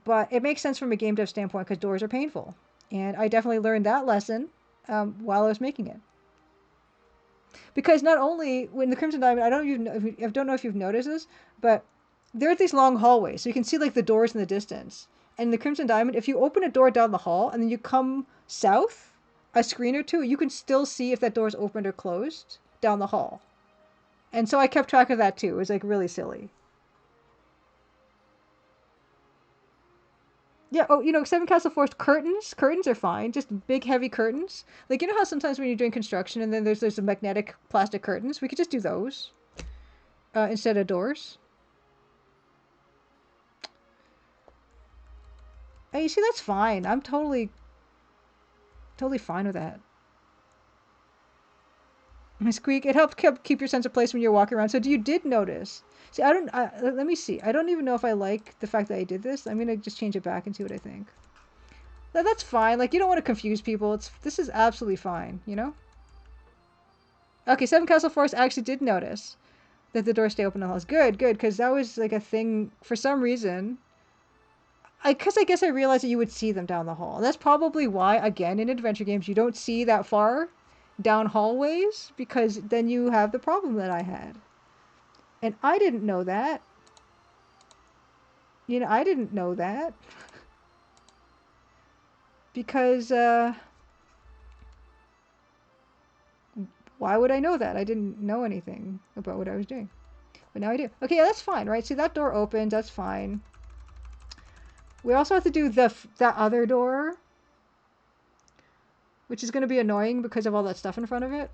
But it makes sense from a game dev standpoint because doors are painful, and I definitely learned that lesson while I was making it. Because not only when the Crimson Diamond, I don't know if you've noticed this, but there are these long hallways, so you can see like the doors in the distance. And the Crimson Diamond, if you open a door down the hall and then you come south a screen or two, you can still see if that door is opened or closed down the hall. And so I kept track of that too. It was like really silly. Yeah, oh, you know, Seven Castle Forest curtains. Curtains are fine. Just big, heavy curtains. Like, you know how sometimes when you're doing construction and then there's the magnetic plastic curtains? We could just do those instead of doors. Hey, you see, that's fine. I'm totally fine with that. Squeak, it helps keep your sense of place when you're walking around. So you did notice. See, let me see. I don't even know if I like the fact that I did this. I'm going to just change it back and see what I think. That's fine. Like, you don't want to confuse people. This is absolutely fine, you know? Okay, Seven Castle Forest actually did notice that the doors stay open in the halls. Good, good, because that was like a thing for some reason. Because I guess I realized that you would see them down the hall. And that's probably why, again, in adventure games, you don't see that far down hallways, because then you have the problem that I had. And I didn't know that. You know, I didn't know that. Because, why would I know that? I didn't know anything about what I was doing. But now I do. Okay, yeah, that's fine, right? See, that door opens, that's fine. We also have to do that other door, which is going to be annoying because of all that stuff in front of it.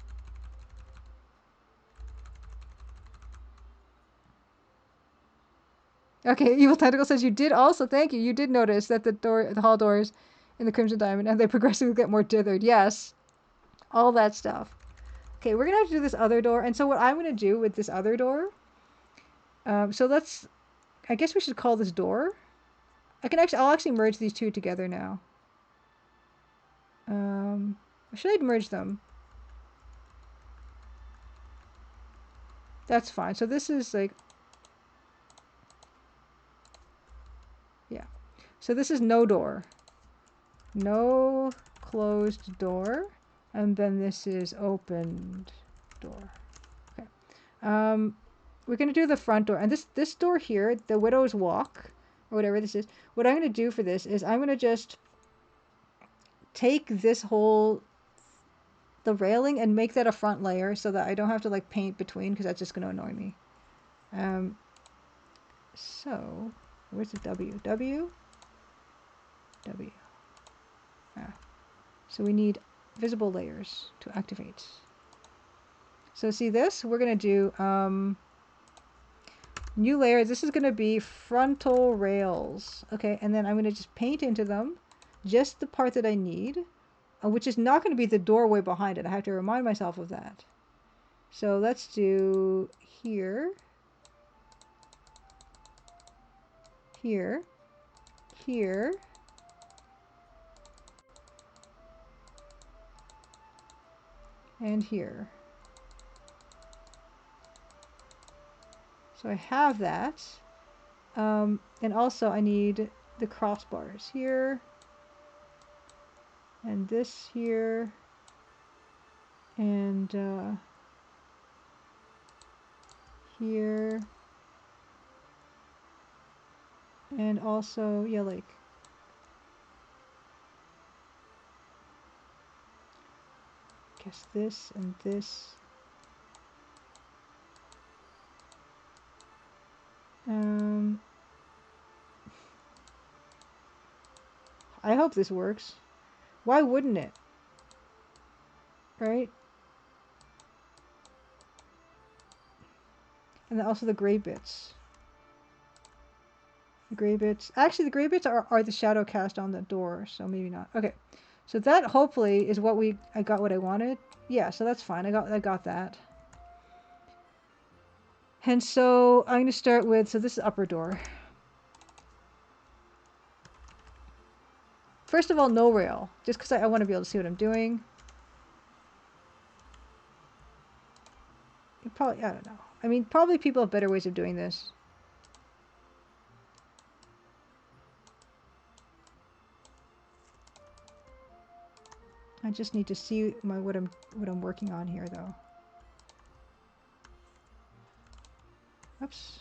Okay, Evil Tentacle says you did also, thank you, you did notice that the hall doors in the Crimson Diamond, and they progressively get more dithered. Yes, all that stuff. Okay, we're going to have to do this other door, and so what I'm going to do with this other door, so let's, I guess we should call this door. I'll actually merge these two together now. Should I merge them? That's fine. So this is like, yeah. So this is no door. No closed door. And then this is opened door. Okay. We're going to do the front door. And this door here, the Widow's Walk, or whatever this is, what I'm going to do for this is I'm going to just take this whole, the railing, and make that a front layer so that I don't have to like paint between, because that's just going to annoy me. So, where's the W? W? W. Ah. So we need visible layers to activate. So see this? We're going to do new layer. This is going to be frontal rails. Okay, and then I'm going to just paint into them just the part that I need, which is not going to be the doorway behind it. I have to remind myself of that. So let's do here, here, here, and here. So I have that. And also I need the crossbars here, and this here, and here, and also, yeah, like, guess this and this. I hope this works. Why wouldn't it? Right? And then also the gray bits. The gray bits. Actually, the gray bits are the shadow cast on the door, so maybe not. Okay. So that hopefully is what I got what I wanted. Yeah, so that's fine. I got that. And so I'm going to start with, so this is upper door. First of all, no rail, just because I want to be able to see what I'm doing. Probably, I don't know. I mean, probably people have better ways of doing this. I just need to see what I'm working on here, though. Oops.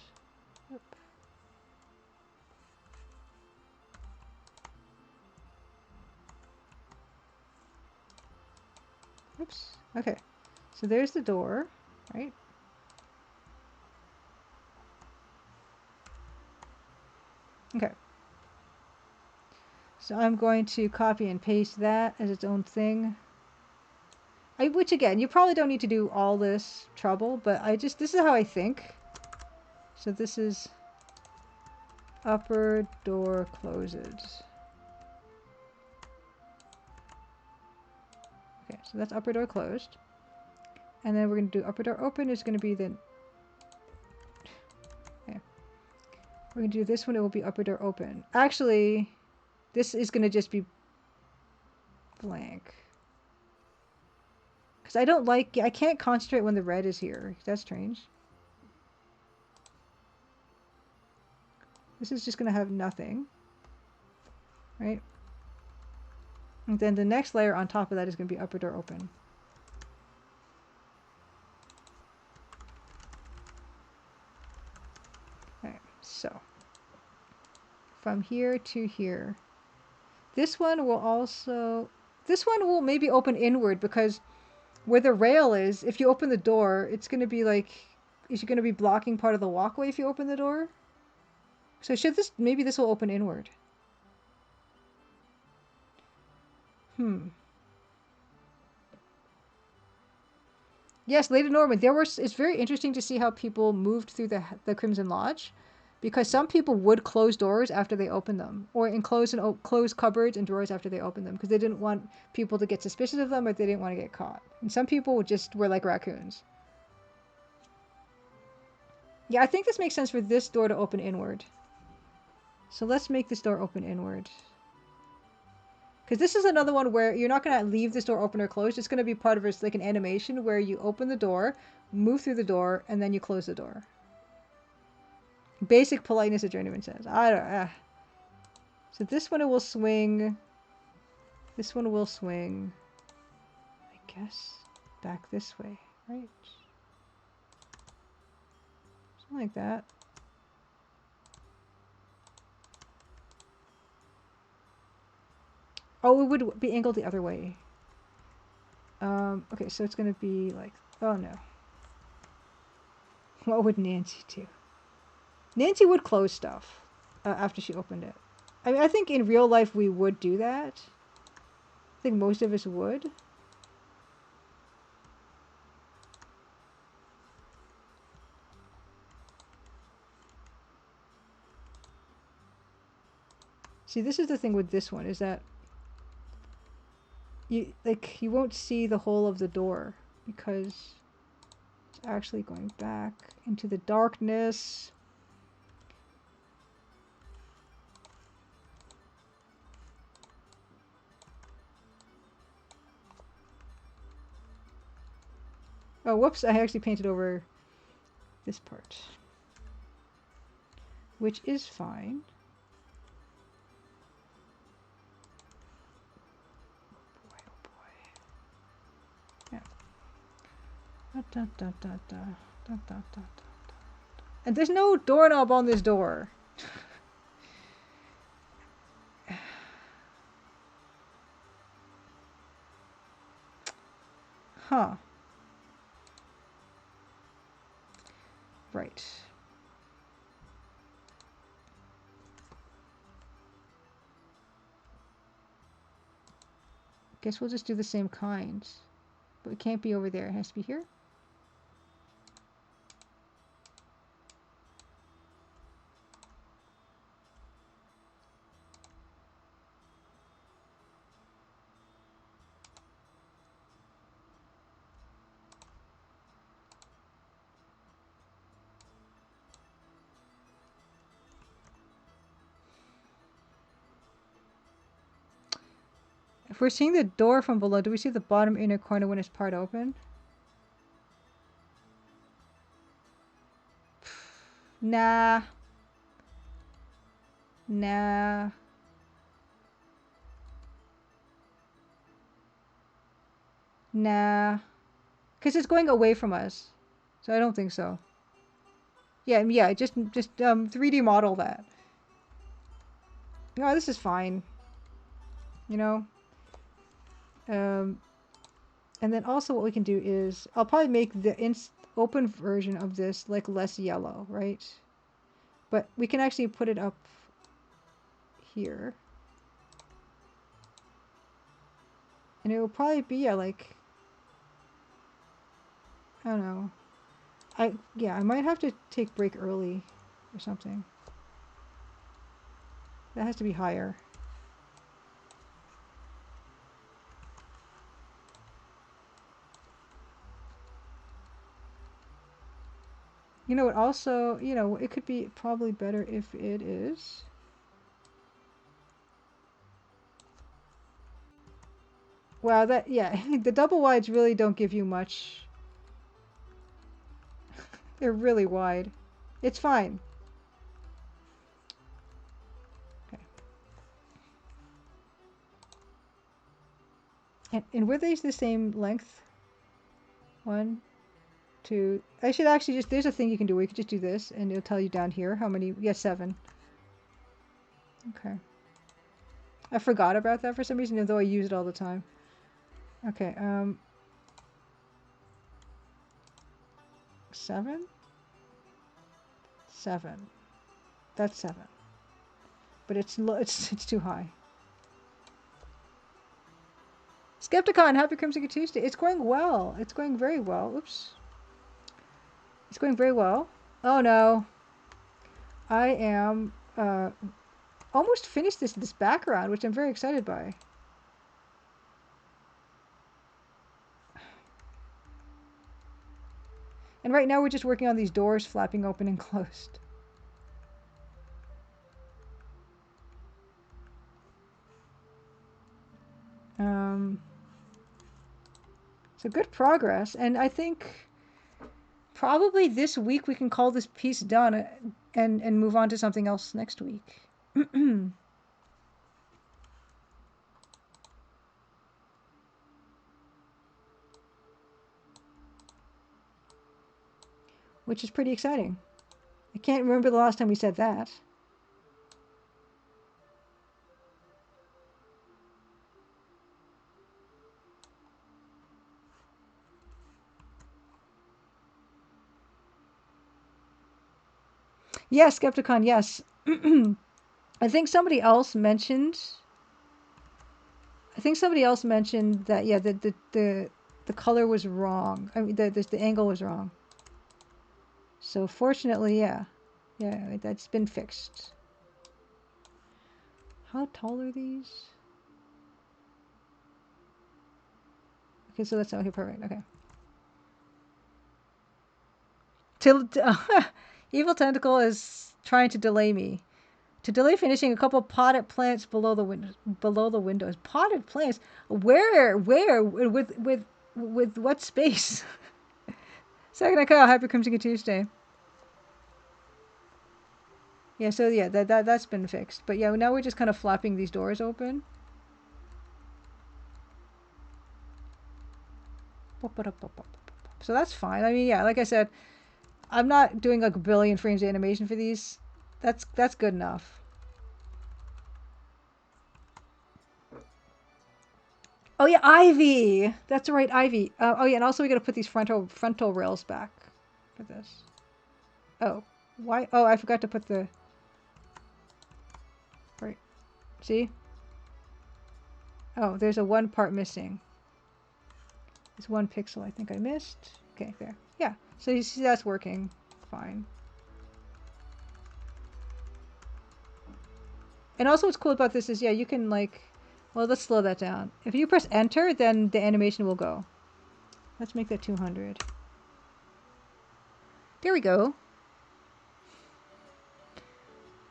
Oop. Oops. Okay. So there's the door, right? Okay. So I'm going to copy and paste that as its own thing. Which again, you probably don't need to do all this trouble, but this is how I think. So this is upper door closes. Okay, so that's upper door closed. And then we're going to do upper door open is going to be the... Okay. We're going to do this one, it will be upper door open. Actually, this is going to just be blank. Because I don't like, I can't concentrate when the red is here. That's strange. This is just going to have nothing. Right? And then the next layer on top of that is going to be upper door open. Okay, so from here to here. This one will also, this one will maybe open inward because where the rail is, if you open the door, it's going to be like, is you going to be blocking part of the walkway if you open the door? So should this, maybe this will open inward. Yes, Lady Norman, it's very interesting to see how people moved through the Crimson Lodge, because some people would close doors after they opened them, or close cupboards and drawers after they opened them, because they didn't want people to get suspicious of them, or they didn't want to get caught. And some people just were like raccoons. Yeah, I think this makes sense for this door to open inward. So let's make this door open inward. Because this is another one where you're not going to leave this door open or closed. It's going to be part of like an animation where you open the door, move through the door, and then you close the door. Basic politeness, a journeyman says. I don't. So this one it will swing. This one will swing. I guess back this way, right? Something like that. Oh, it would be angled the other way. Okay, so it's gonna be like, oh no. What would Nancy do? Nancy would close stuff after she opened it. I mean, I think in real life we would do that. I think most of us would. See, this is the thing with this one, is that you won't see the whole of the door because it's actually going back into the darkness. Oh, whoops, I actually painted over this part, which is fine. And there's no doorknob on this door. Huh. Right. Guess we'll just do the same kind. But it can't be over there. It has to be here. If we're seeing the door from below, do we see the bottom inner corner when it's part open? Nah. Nah. Nah. Because it's going away from us. So I don't think so. Yeah, just 3D model that. No, this is fine. You know? And then also what we can do is, I'll probably make the open version of this like less yellow, right? But we can actually put it up here. And it will probably be, yeah, like, I don't know. I might have to take break early or something. That has to be higher. You know, it also, you know, it could be probably better if it is. Wow, that, yeah, the double wides really don't give you much. They're really wide. It's fine. Okay. And were these the same length? 1, 2. I should actually just, there's a thing you can do where you can just do this and it'll tell you down here how many. Yes, 7. Okay. I forgot about that for some reason, even though I use it all the time. Okay, 7? 7. That's 7. But it's too high. Skepticon, happy Crimson Tuesday. It's going well. It's going very well. Oops. It's going very well. Oh no. I am almost finished this background, which I'm very excited by. And right now we're just working on these doors flapping open and closed. So good progress, and I think probably this week we can call this piece done and move on to something else next week. Which is pretty exciting. I can't remember the last time we said that. Yes, Skepticon, yes. I think somebody else mentioned that, yeah, the color was wrong. I mean, the angle was wrong. So fortunately, yeah, that's been fixed. How tall are these? Okay, so that's okay, perfect. Okay. Evil Tentacle is trying to delay me. To delay finishing a couple potted plants below the windows. Potted plants? Where? With what space? Second Kyle, happy Crimson Tuesday. Yeah, so yeah, that's been fixed. But yeah, now we're just kind of flapping these doors open. So that's fine. I mean, yeah, like I said, I'm not doing like a billion frames of animation for these. That's good enough. Oh yeah, Ivy. That's right, Ivy. Oh yeah, and also we gotta put these frontal rails back for this. Oh, why? Oh, I forgot to put the. Right. See? Oh, there's a one part missing. There's 1 pixel I think I missed. Okay, there. Yeah. So you see that's working fine. And also what's cool about this is, yeah, you can like, well, let's slow that down. If you press enter, then the animation will go. Let's make that 200. There we go.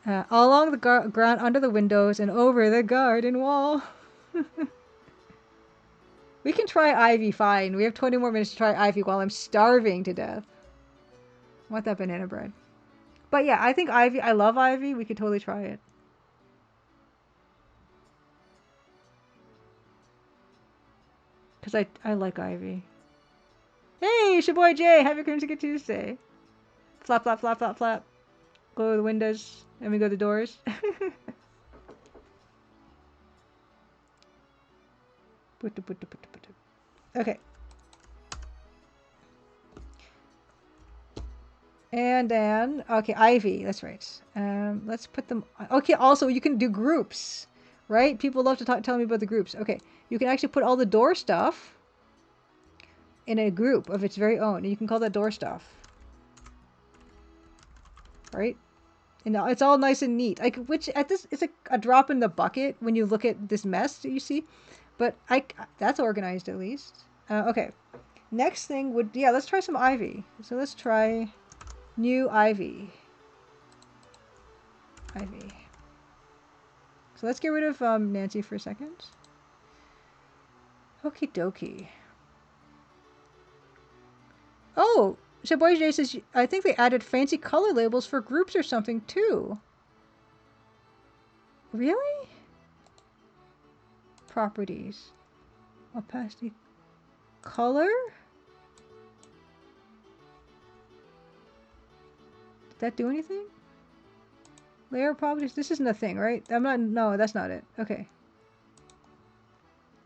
All along the ground, under the windows, and over the garden wall. We can try Ivy, fine. We have 20 more minutes to try Ivy while I'm starving to death. I want that banana bread. But yeah, I think Ivy, I love Ivy. We could totally try it. Because I like Ivy. Hey, it's your boy Jay. Happy Crimson Tuesday. Flap, flap, flap, flap, flap. Go to the windows, and we go to the doors. Okay. And then, okay, Ivy, that's right. Let's put them, okay, also you can do groups, right? People love to tell me about the groups. Okay, you can actually put all the door stuff in a group of its very own, and you can call that door stuff. Right? And it's all nice and neat. Like, which at this, it's a drop in the bucket when you look at this mess that you see, but that's organized at least. Okay, next thing would, yeah, let's try some Ivy. So let's try new Ivy. So let's get rid of Nancy for a second. Okie dokie. Oh, Shaboy J says, I think they added fancy color labels for groups or something too. Really? Properties. Opacity. Color? Did that do anything? Layer properties? This isn't a thing, right? I'm not, no, that's not it. Okay.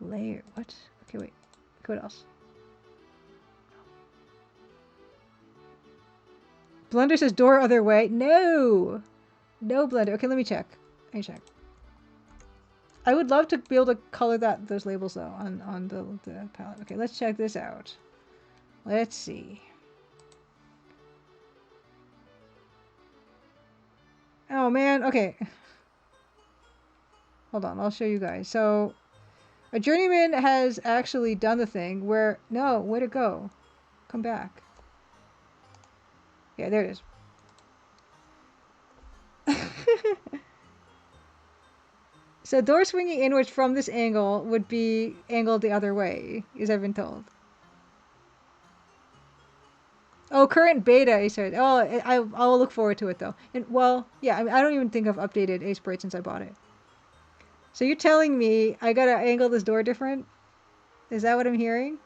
Layer, what? Okay, wait. What else? Blender says door other way. No! No Blender. Okay, let me check. Let me check. I would love to be able to color those labels though on the palette. Okay, let's check this out. Let's see. Oh man, okay. Hold on, I'll show you guys. So, a journeyman has actually done the thing where, no, where'd it go? Come back. Yeah, there it is. So door swinging inwards from this angle would be angled the other way, as I've been told. Oh, current beta, he said. Oh, I'll look forward to it though. And well, yeah, I mean, I don't even think I've updated Ace Sprite since I bought it. So you're telling me I gotta angle this door different? Is that what I'm hearing?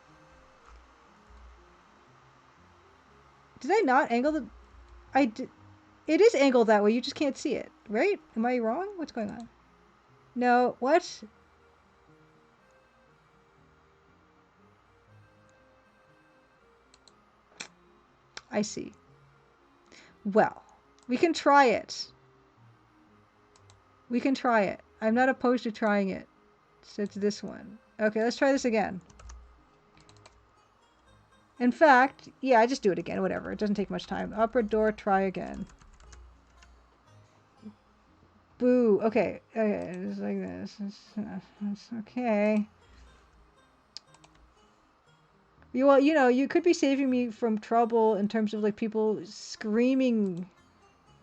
Did I not angle the... I did... It is angled that way, you just can't see it, right? Am I wrong? What's going on? No, what? I see. Well, we can try it. We can try it. I'm not opposed to trying it. So it's this one. Okay, let's try this again. In fact, yeah, I just do it again, whatever. It doesn't take much time. Upper door, try again. Boo. Okay. Okay, it's like this. It's okay. Well, you know, you could be saving me from trouble in terms of like people screaming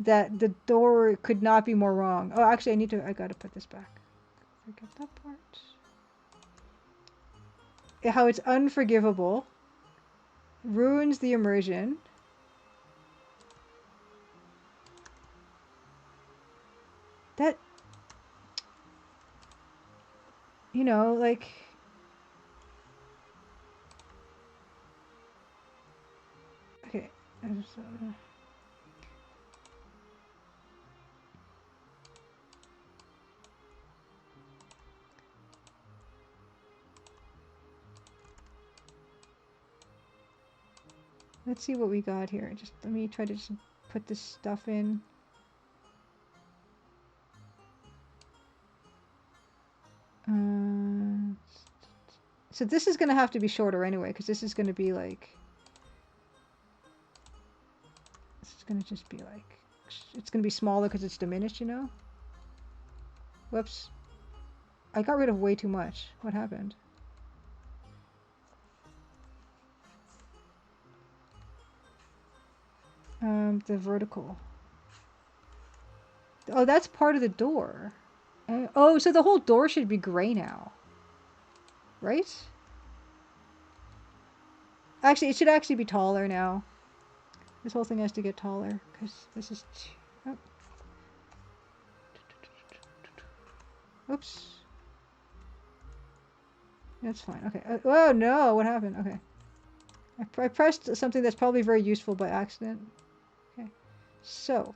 that the door could not be more wrong. Oh, actually, I gotta put this back. Forget that part. How it's unforgivable. Ruins the immersion. That, you know, like... Okay. Let's see what we got here. Just let me try to just put this stuff in. So this is going to have to be shorter anyway, because this is going to be like... This is going to just be like... It's going to be smaller because it's diminished, you know? Whoops. I got rid of way too much. What happened? The vertical. Oh, that's part of the door. Oh, so the whole door should be gray now. Right? Actually, it should actually be taller now. This whole thing has to get taller, because this is... Oh. Oops. That's fine. Okay. Oh, no! What happened? Okay. I pressed something that's probably very useful by accident. Okay. So.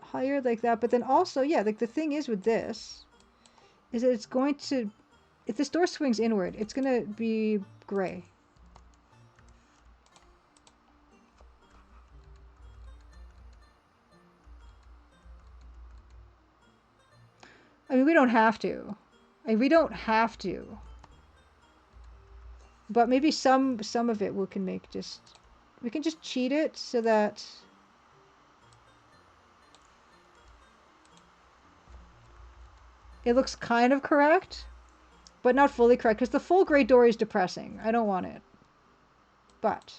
Higher like that, but then also, yeah, like the thing is with this, is that it's going to... If this door swings inward, it's going to be gray. I mean, we don't have to. I mean, we don't have to. But maybe some of it we can make just... We can just cheat it so that... It looks kind of correct, but not fully correct, because the full gray door is depressing. I don't want it. But...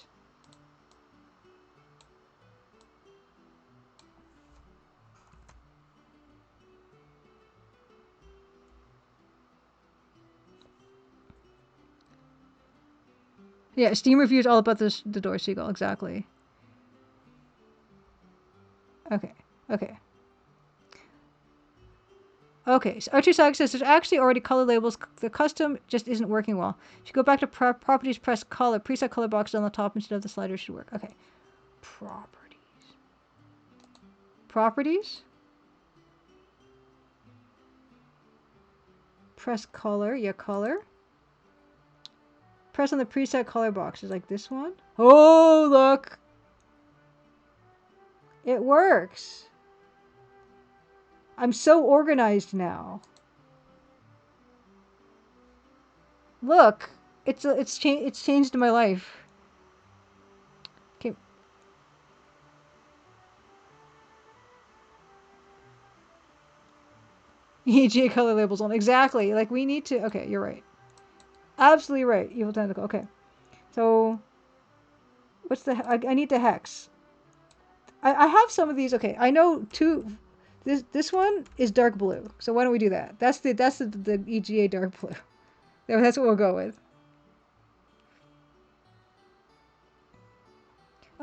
Yeah, Steam reviews all about this, the door seagull, exactly. Okay, okay. Okay, so R2 Saga says there's actually already color labels. The custom just isn't working well. If you go back to properties, press color. Preset color boxes on the top instead of the slider should work. Okay. Properties. Properties. Press color. Yeah, color. Press on the preset color boxes like this one. Oh, look. It works. I'm so organized now. Look. It's changed my life. Okay. EGA color labels on. Exactly. Like we need to. Okay, you're right. Absolutely right. Evil tentacle. Okay. So what's the? I need the hex. I have some of these. Okay, I know two. This one is dark blue. So why don't we do that? That's the EGA dark blue. That's what we'll go with.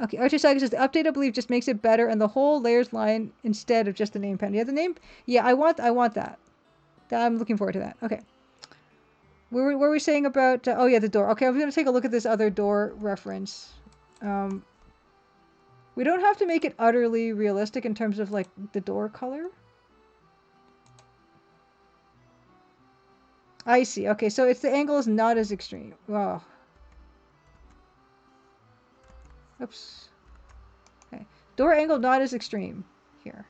Okay, Archer Saga says the update I believe just makes it better and the whole layers line instead of just the name pen. Yeah, the name. Yeah, I want that. I'm looking forward to that. Okay. What were we saying about? Oh yeah, the door. Okay, I'm gonna take a look at this other door reference. We don't have to make it utterly realistic in terms of like the door color. I see. Okay, so it's the angle is not as extreme. Wow. Oops. Okay. Door angle not as extreme here.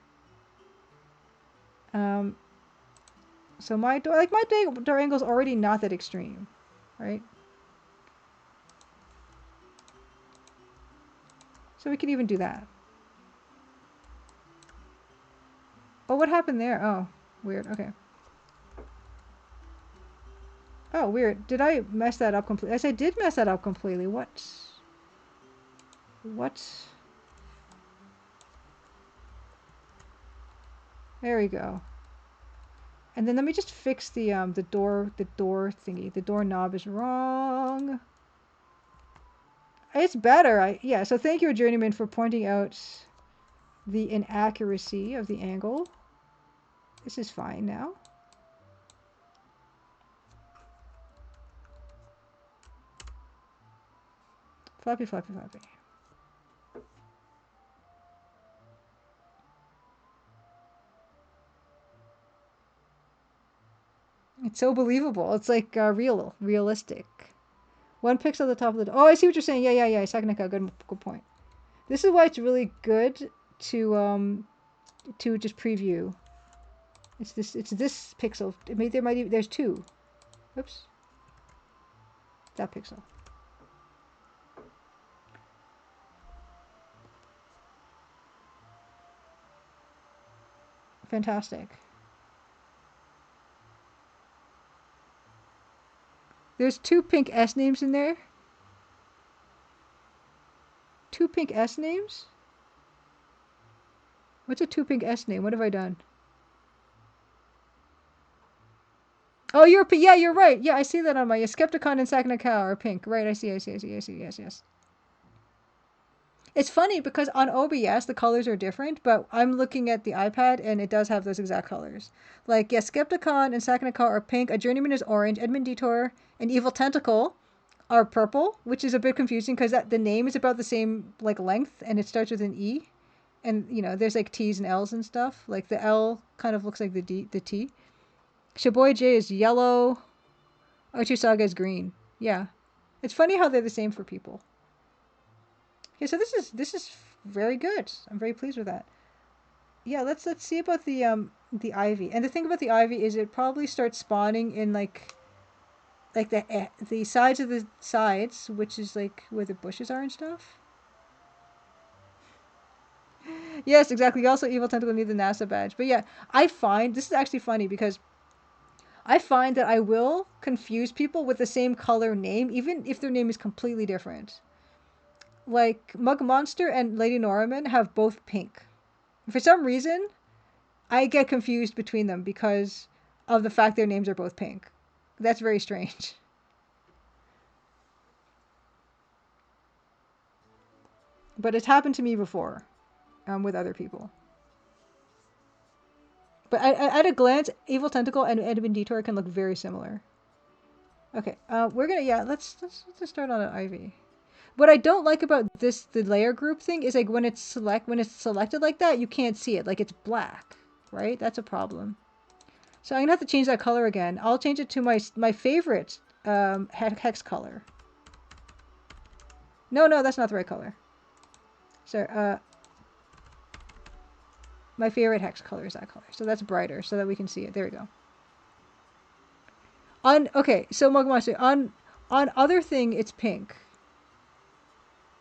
So my door angle is already not that extreme, right? So we can even do that. Oh, what happened there? Oh, weird. Okay. Oh, weird. Did I mess that up completely? Yes, I did mess that up completely. What? What? There we go. And then let me just fix the door thingy. The door knob is wrong. It's better. Yeah, so thank you, Journeyman, for pointing out the inaccuracy of the angle. This is fine now. Floppy, floppy, floppy. It's so believable. It's like realistic. One pixel at the top of the door. Oh, I see what you're saying. Yeah. Saknaka, good point. This is why it's really good to just preview. It's this pixel. There's two. Oops. That pixel. Fantastic. There's two pink S names in there. Two pink S names? What's a two pink S name? What have I done? Oh, yeah, you're right. Yeah, I see that on my Skepticon and Saknaka are pink. Right, I see. Yes. It's funny because on OBS the colors are different, but I'm looking at the iPad and it does have those exact colors. Like, yeah, Skepticon and Saknaka are pink, a Journeyman is orange, Edmund Detour and Evil Tentacle are purple, which is a bit confusing because the name is about the same like length and it starts with an E. And you know, there's like T's and L's and stuff. Like the L kind of looks like the T. Shaboy J is yellow. Archer Saga is green. Yeah. It's funny how they're the same for people. Okay, so this is very good. I'm very pleased with that. Yeah, let's see about the ivy. And the thing about the ivy is it probably starts spawning in like the sides of the sides, which is like where the bushes are and stuff. Yes, exactly. Also, Evil Tentacle need the NASA badge. But yeah, I find this is actually funny because I find that I will confuse people with the same color name, even if their name is completely different. Like Mug Monster and Lady Norriman have both pink. For some reason, I get confused between them because of the fact their names are both pink. That's very strange. But it's happened to me before with other people. But at a glance, Evil Tentacle and Edmund Detour can look very similar. Okay, we're gonna, yeah, let's start on an Ivy. What I don't like about the layer group thing is like when it's selected like that, you can't see it. Like it's black, right? That's a problem. So I'm gonna have to change that color again. I'll change it to my favorite hex color. No, that's not the right color. So my favorite hex color is that color. So that's brighter so that we can see it. There we go. Okay, so on other thing it's pink.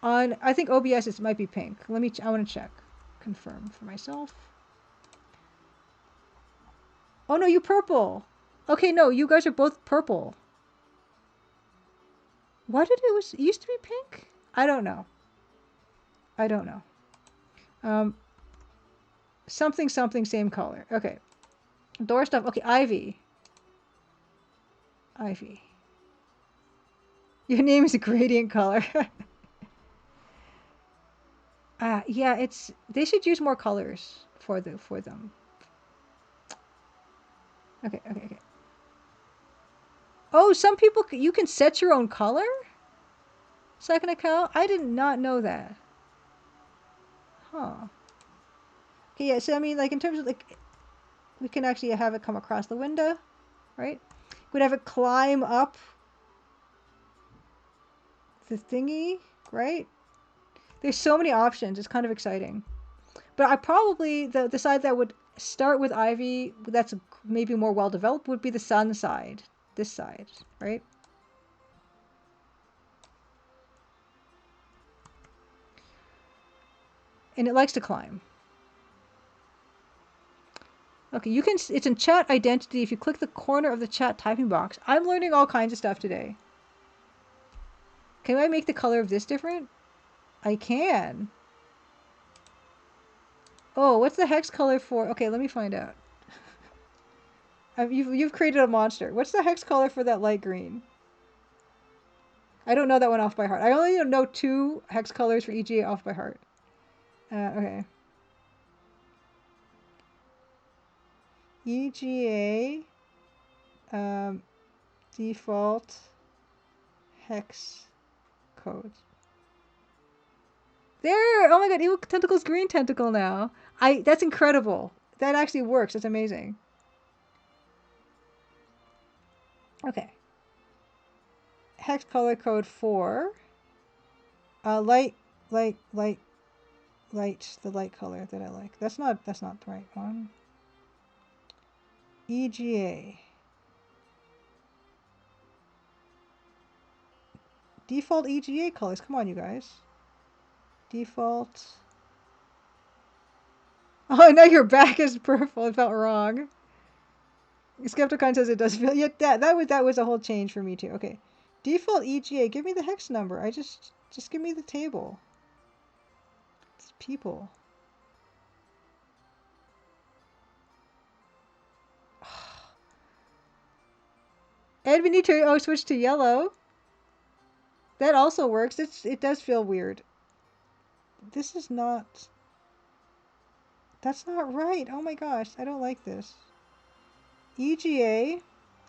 On I think OBS it might be pink. I want to check. Confirm for myself. Oh no, you purple. Okay, no, you guys are both purple. What did it used to be pink? I don't know. Something same color. Okay. Door stuff. Okay, Ivy. Your name is a gradient color. Yeah, they should use more colors for them. Okay. Oh, some people you can set your own color? Second account? I did not know that. Huh. Okay, yeah, so I mean like in terms of like we can actually have it come across the window, right? We'd have it climb up the thingy, right? There's so many options. It's kind of exciting. But I probably, the side that would start with Ivy, that's maybe more well developed, would be the sun side. This side, right? And it likes to climb. Okay, it's in chat identity. If you click the corner of the chat typing box, I'm learning all kinds of stuff today. Can I make the color of this different? I can. Oh, what's the hex color for? Okay, let me find out. You've created a monster. What's the hex color for that light green? I don't know that one off by heart. I only know 2 hex colors for EGA off by heart. Okay. EGA default hex codes. There! Oh my god, Evil Tentacle's green tentacle now. That's incredible. That actually works. That's amazing. Okay. Hex color code 4. Light, the light color that I like. That's not the right one. EGA. Default EGA colors. Come on, you guys. Default. Oh, now your back is purple. It felt wrong. Skepticon says it does feel. Yeah, that was a whole change for me too. Okay. Default EGA. Give me the hex number. Just give me the table. It's people. And we need to switch to yellow. That also works. It does feel weird. This is not. That's not right. Oh my gosh, I don't like this. EGA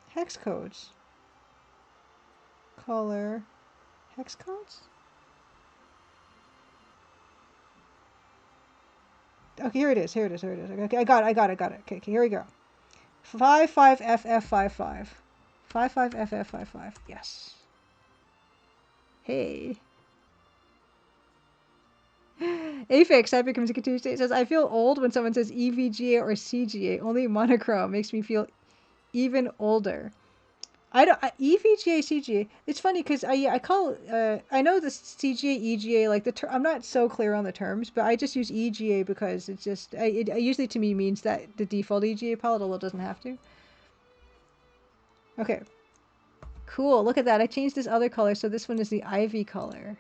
hex codes. Color hex codes? Okay, here it is. Okay, I got it. Okay, here we go. 55FF55. 55FF55. Yes. Hey. Aphex, Happy Music Tuesday says, I feel old when someone says EVGA or CGA. Only monochrome makes me feel even older. EVGA, CGA. It's funny because I call I know the CGA, EGA, like I'm not so clear on the terms, but I just use EGA because it's just it usually to me means that the default EGA palette, although it doesn't have to. Okay. Cool. Look at that. I changed this other color, so this one is the Ivy color.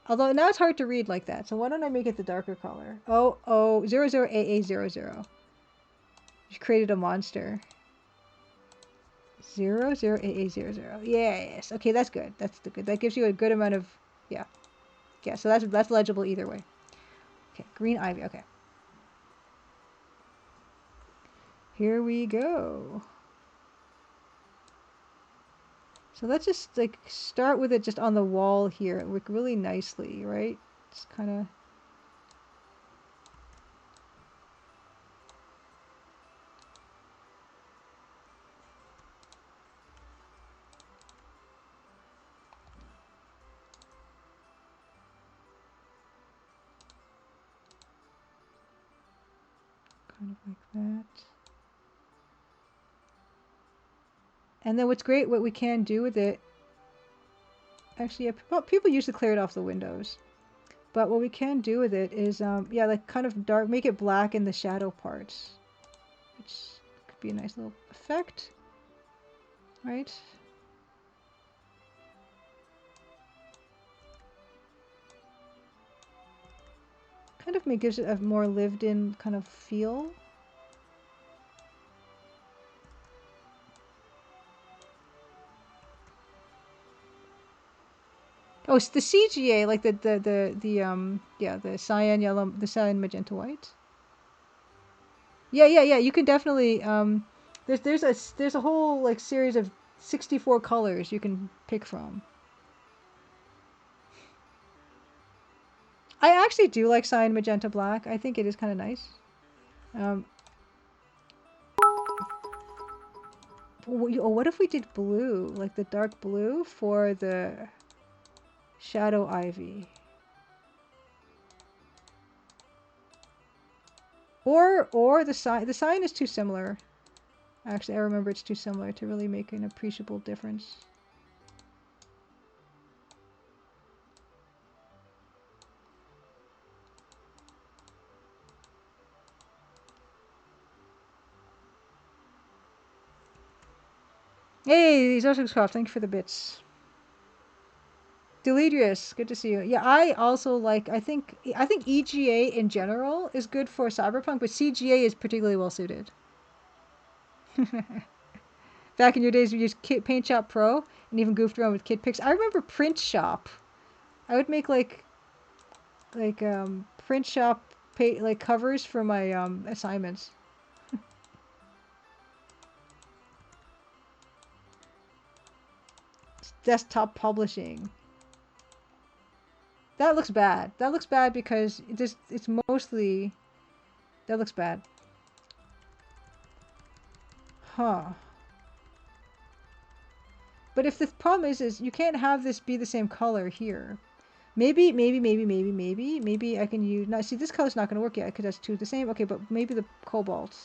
Although now it's hard to read like that, so why don't I make it the darker color? 00AA00. You created a monster. 00AA00. Yes. Okay, that's good. That's good. That gives you a good amount of, yeah. Yeah, so that's legible either way. Okay, green ivy. Okay. Here we go. So let's just like start with it just on the wall here. It work really nicely, right? Just kind of. Kind of like that. And then what's great, what we can do with it, actually, yeah, people usually clear it off the windows. But what we can do with it is, yeah, like kind of dark, make it black in the shadow parts. Which could be a nice little effect, right? Kind of gives it a more lived-in kind of feel. Oh, it's the CGA, like yeah, the cyan yellow, the cyan magenta white. Yeah. You can definitely there's a whole like series of 64 colors you can pick from. I actually do like cyan magenta black. I think it is kind of nice. What if we did blue, like the dark blue for the shadow ivy? Or the sign is too similar. Actually, I remember it's too similar to really make an appreciable difference. Hey, Zoshixcroft, thank you for the bits. Deledrius, good to see you. Yeah, I also like, I think EGA in general is good for Cyberpunk, but CGA is particularly well suited. Back in your days, we used Paint Shop Pro and even goofed around with kid pics. I remember Print Shop. I would make like Print Shop like covers for my assignments. Desktop publishing. That looks bad. That looks bad because it's mostly. That looks bad. Huh. But if the problem is you can't have this be the same color here. Maybe I can use. Now, see, this color's not going to work yet because that's two the same. Okay, but maybe the cobalt.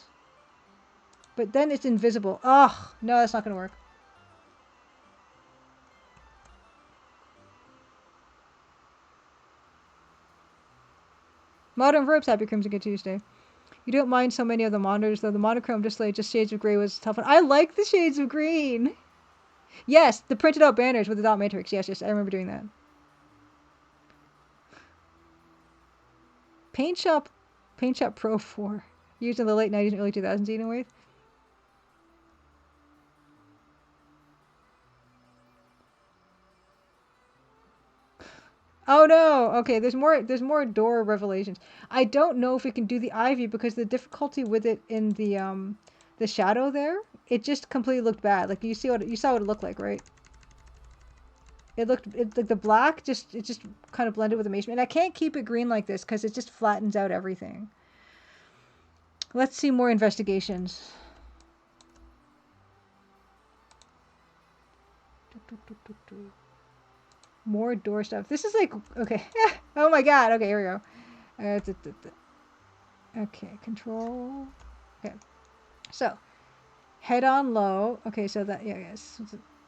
But then it's invisible. Ugh, no, that's not going to work. Modern Verbs, happy Crimson Good Tuesday. You don't mind so many of the monitors, though. The monochrome display, just shades of gray was tough. I like the shades of green. Yes, the printed out banners with the dot matrix. Yes, I remember doing that. Paint Shop Pro 4. Used in the late 90s and early 2000s, anyway. Oh no! Okay, there's more door revelations. I don't know if it can do the ivy because the difficulty with it in the shadow there, it just completely looked bad. Like you saw what it looked like, right? Like the black it just kind of blended with the masonry. And I can't keep it green like this because it just flattens out everything. Let's see more investigations. More door stuff. This is like, okay. Oh my god. Okay, here we go. Okay, control. Okay. So, head on low. Okay, so that, yeah, yes.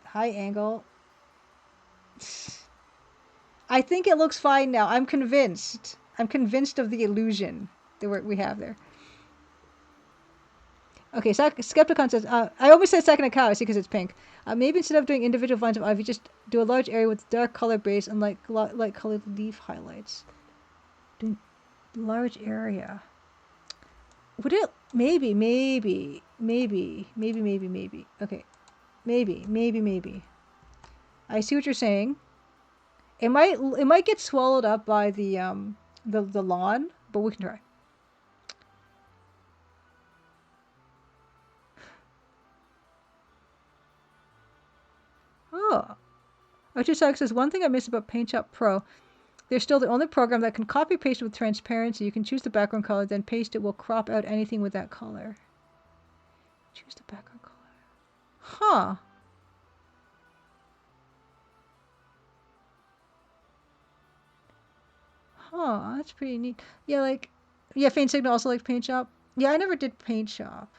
High angle. I think it looks fine now. I'm convinced. I'm convinced of the illusion that we have there. Okay, so Skepticon says, I almost said second account, I see, because it's pink. Maybe instead of doing individual vines of ivy, just do a large area with dark color base and light colored leaf highlights. Doing large area. Would it? Maybe. Okay. Maybe. I see what you're saying. It might get swallowed up by the lawn, but we can try. Oh. Ochisak says, one thing I miss about Paint Shop Pro, they're still the only program that can copy paste with transparency. You can choose the background color, then paste it will crop out anything with that color. Choose the background color. Huh. Huh, that's pretty neat. Yeah, like, yeah, Faint Signal also likes Paint Shop. Yeah, I never did Paint Shop.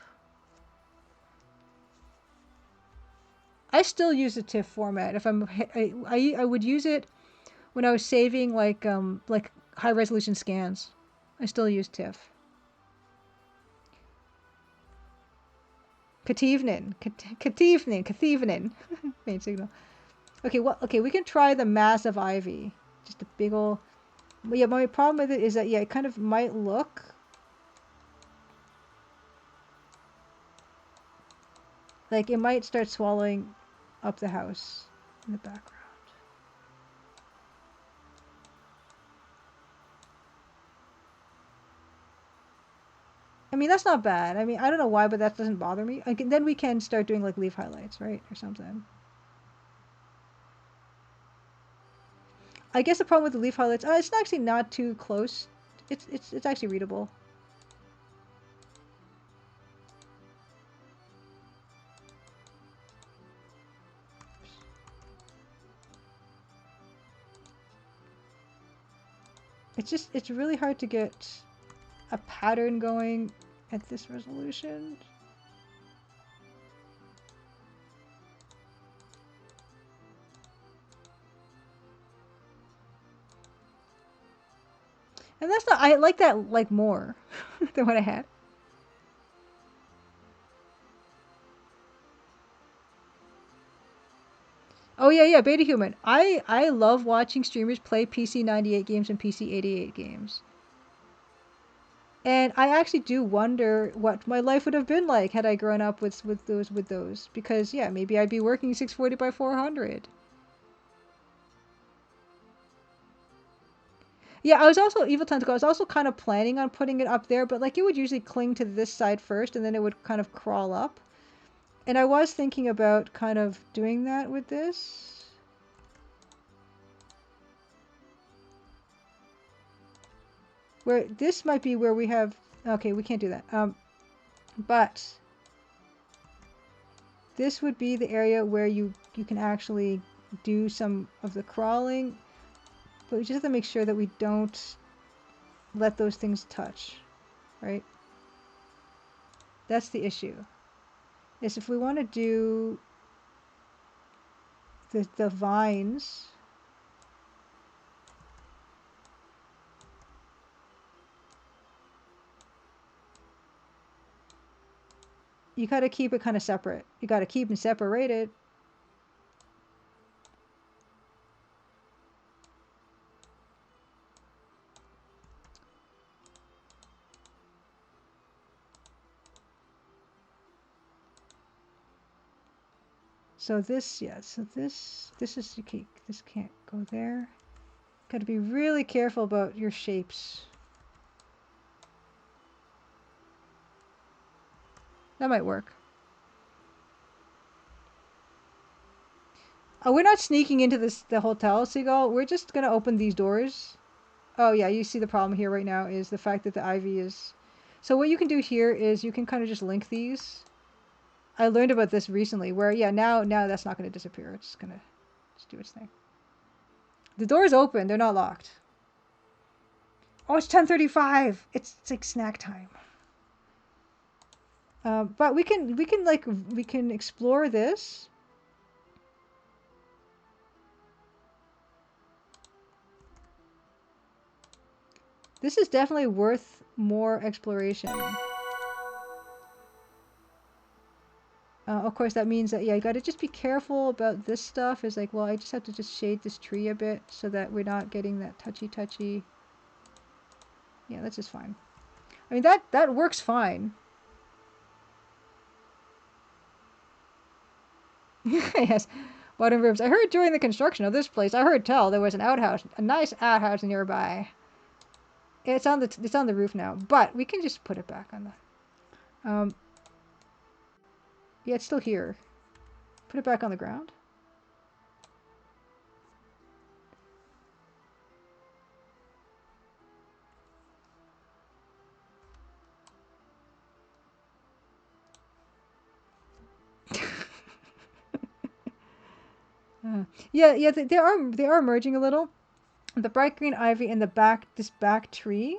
I still use the TIFF format. If I would use it when I was saving like high resolution scans. I still use TIFF. Katevenin. Faint Signal. Okay, well, okay, we can try the massive ivy. Just a big ol'. Yeah, my problem with it is that, yeah, it kind of might look like it might start swallowing up the house in the background. I mean, that's not bad. I mean, I don't know why, but that doesn't bother me. Then we can start doing like leaf highlights, right? Or something. I guess the problem with the leaf highlights, it's actually not too close. It's actually readable. It's really hard to get a pattern going at this resolution. And that's not, I like that like more than what I had. Oh yeah, Beta Human. I love watching streamers play PC 98 games and PC 88 games. And I actually do wonder what my life would have been like had I grown up with those because yeah, maybe I'd be working 640 by 400. Yeah, I was also Evil Tentacle. I was also kind of planning on putting it up there, but like it would usually cling to this side first and then it would kind of crawl up. And I was thinking about kind of doing that with this. Where this might be where we have, okay, we can't do that. But this would be the area where you can actually do some of the crawling, but we just have to make sure that we don't let those things touch, right? That's the issue. Is if we want to do the vines, you got to keep it kind of separate. You got to keep them separated. So this, yeah, so this is the key. This can't go there. Got to be really careful about your shapes. That might work. Oh, we're not sneaking into the hotel, Seagull. We're just gonna open these doors. Oh yeah, you see the problem here right now is the fact that the ivy is... So what you can do here is you can kind of just link these. I learned about this recently where, yeah, now that's not going to disappear. It's going to just do its thing. The door's open. They're not locked. Oh, it's 10:35. It's like snack time. But we can explore this. This is definitely worth more exploration. Of course, that means that, yeah, you got to just be careful about this stuff. Is like, well, I just have to just shade this tree a bit so that we're not getting that touchy. Yeah, that's just fine. I mean, that works fine. Yes. Modern rooms. I heard during the construction of this place, I heard tell there was an outhouse, a nice outhouse nearby. It's on the roof now, but we can just put it back on the. Yeah, it's still here. Put it back on the ground. Yeah, they are merging a little. The bright green ivy and this back tree,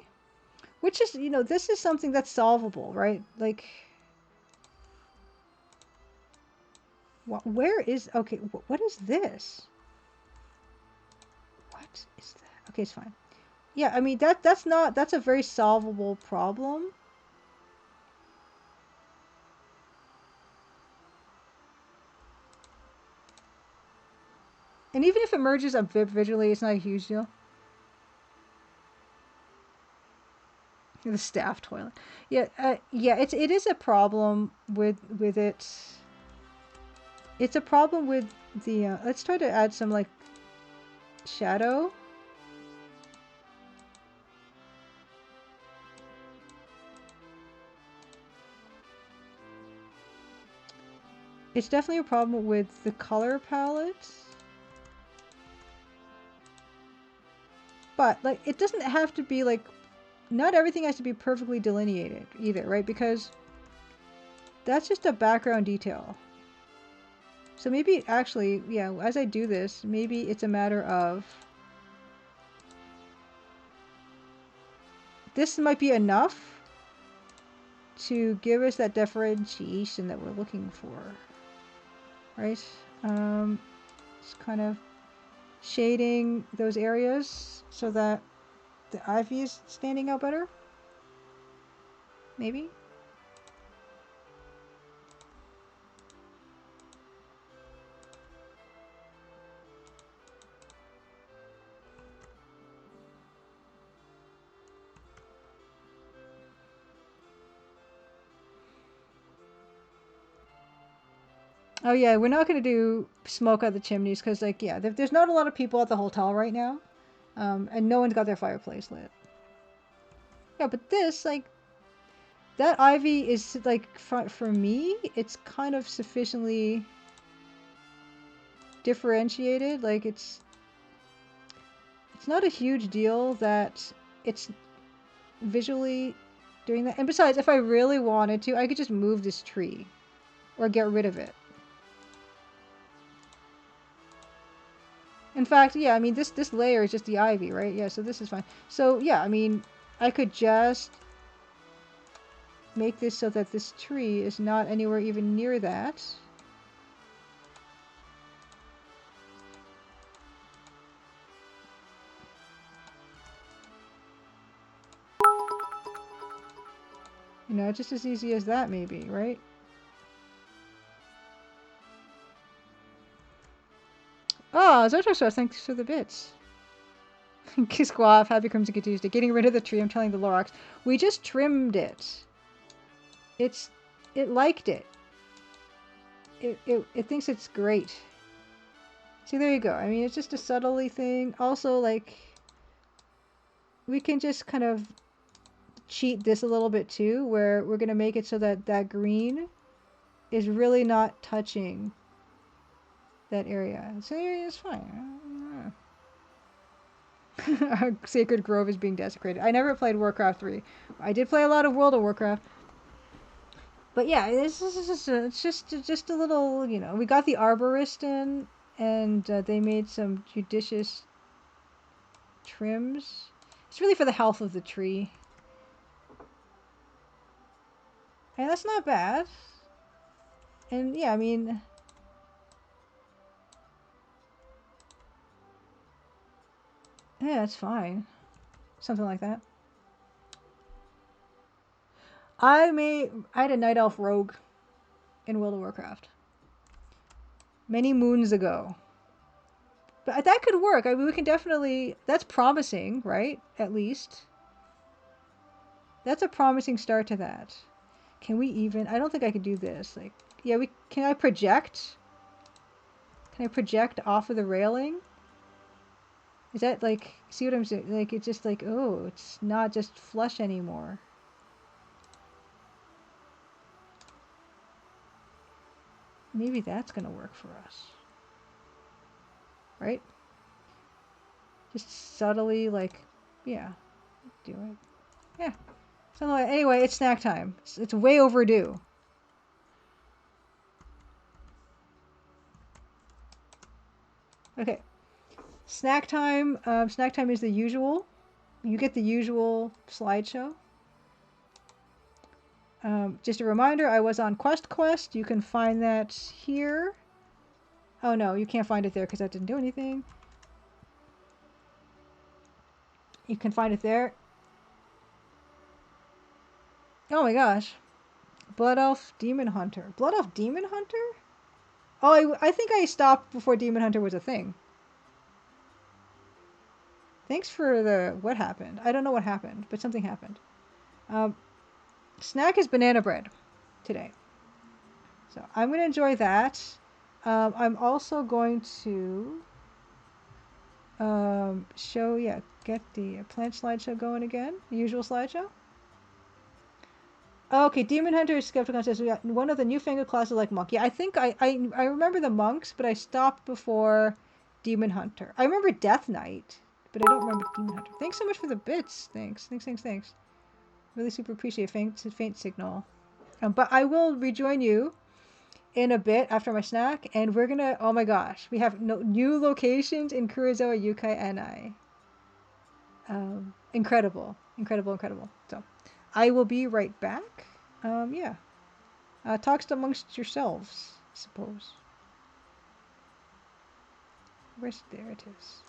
which is, you know, this is something that's solvable, right? Like, where is, okay, what is this? What is that? Okay, it's fine. Yeah, I mean, that's a very solvable problem. And even if it merges up visually, it's not a huge deal. The staff toilet. Yeah, yeah, it is a problem with it. It's a problem with the, let's try to add some, like, shadow. It's definitely a problem with the color palette. But, like, it doesn't have to be, like, not everything has to be perfectly delineated either, right? Because that's just a background detail. So maybe, actually, yeah, as I do this, maybe it's a matter of... This might be enough to give us that differentiation that we're looking for, right? Just kind of shading those areas so that the ivy is standing out better, maybe? Oh yeah, we're not going to do smoke out the chimneys because, like, yeah, there's not a lot of people at the hotel right now. And no one's got their fireplace lit. Yeah, but this, like, that ivy is, like, for me, it's kind of sufficiently differentiated. Like, it's not a huge deal that it's visually doing that. And besides, if I really wanted to, I could just move this tree or get rid of it. In fact, yeah, I mean, this layer is just the ivy, right? Yeah, so this is fine. So, yeah, I mean, I could just make this so that this tree is not anywhere even near that. You know, just as easy as that, maybe, right? Oh, Zotoso, thanks for the bits. Kisquav, happy Crimson Tuesday. Getting rid of the tree, I'm telling the Lorax. We just trimmed it. It liked it. It thinks it's great. See, there you go. I mean, it's just a subtly thing. Also, like, we can just kind of cheat this a little bit too, where we're going to make it so that that green is really not touching that area. So it's fine. Our sacred grove is being desecrated. I never played Warcraft 3. I did play a lot of World of Warcraft. But yeah, it's just a little, you know, we got the arborist in, and they made some judicious trims. It's really for the health of the tree. And that's not bad. And yeah, I mean, yeah, that's fine. Something like that. I had a night elf rogue in World of Warcraft many moons ago. But that could work. I mean, we can definitely, that's promising, right? At least. That's a promising start to that. Can we even, I don't think I could do this. Like, yeah, can I project? Can I project off of the railing? Is that like, see what I'm saying? Like, it's just like, oh, it's not just flush anymore. Maybe that's going to work for us. Right? Just subtly, like, yeah, do it. Yeah. So anyway, it's snack time. It's way overdue. Okay. Snack time. Snack time is the usual. You get the usual slideshow. Just a reminder, I was on Quest. You can find that here. Oh no, you can't find it there because that didn't do anything. You can find it there. Oh my gosh. Blood Elf Demon Hunter. Blood Elf Demon Hunter? Oh, I think I stopped before Demon Hunter was a thing. Thanks for the... What happened? I don't know what happened, but something happened. Snack is banana bread today. So I'm going to enjoy that. I'm also going to show, yeah, get the plant slideshow going again. The usual slideshow. Okay, Demon Hunter is skeptical and says we got one of the newfangled classes like monk. Yeah, I think I remember the monks, but I stopped before Demon Hunter. I remember Death Knight, but I don't remember Demon Hunter. Thanks so much for the bits. Thanks. Really super appreciate faint signal. But I will rejoin you in a bit after my snack, and we're gonna. Oh my gosh, we have new locations in Karuizawa Yūkai Annai. Incredible. So, I will be right back. Yeah. Talks amongst yourselves, I suppose. There it is.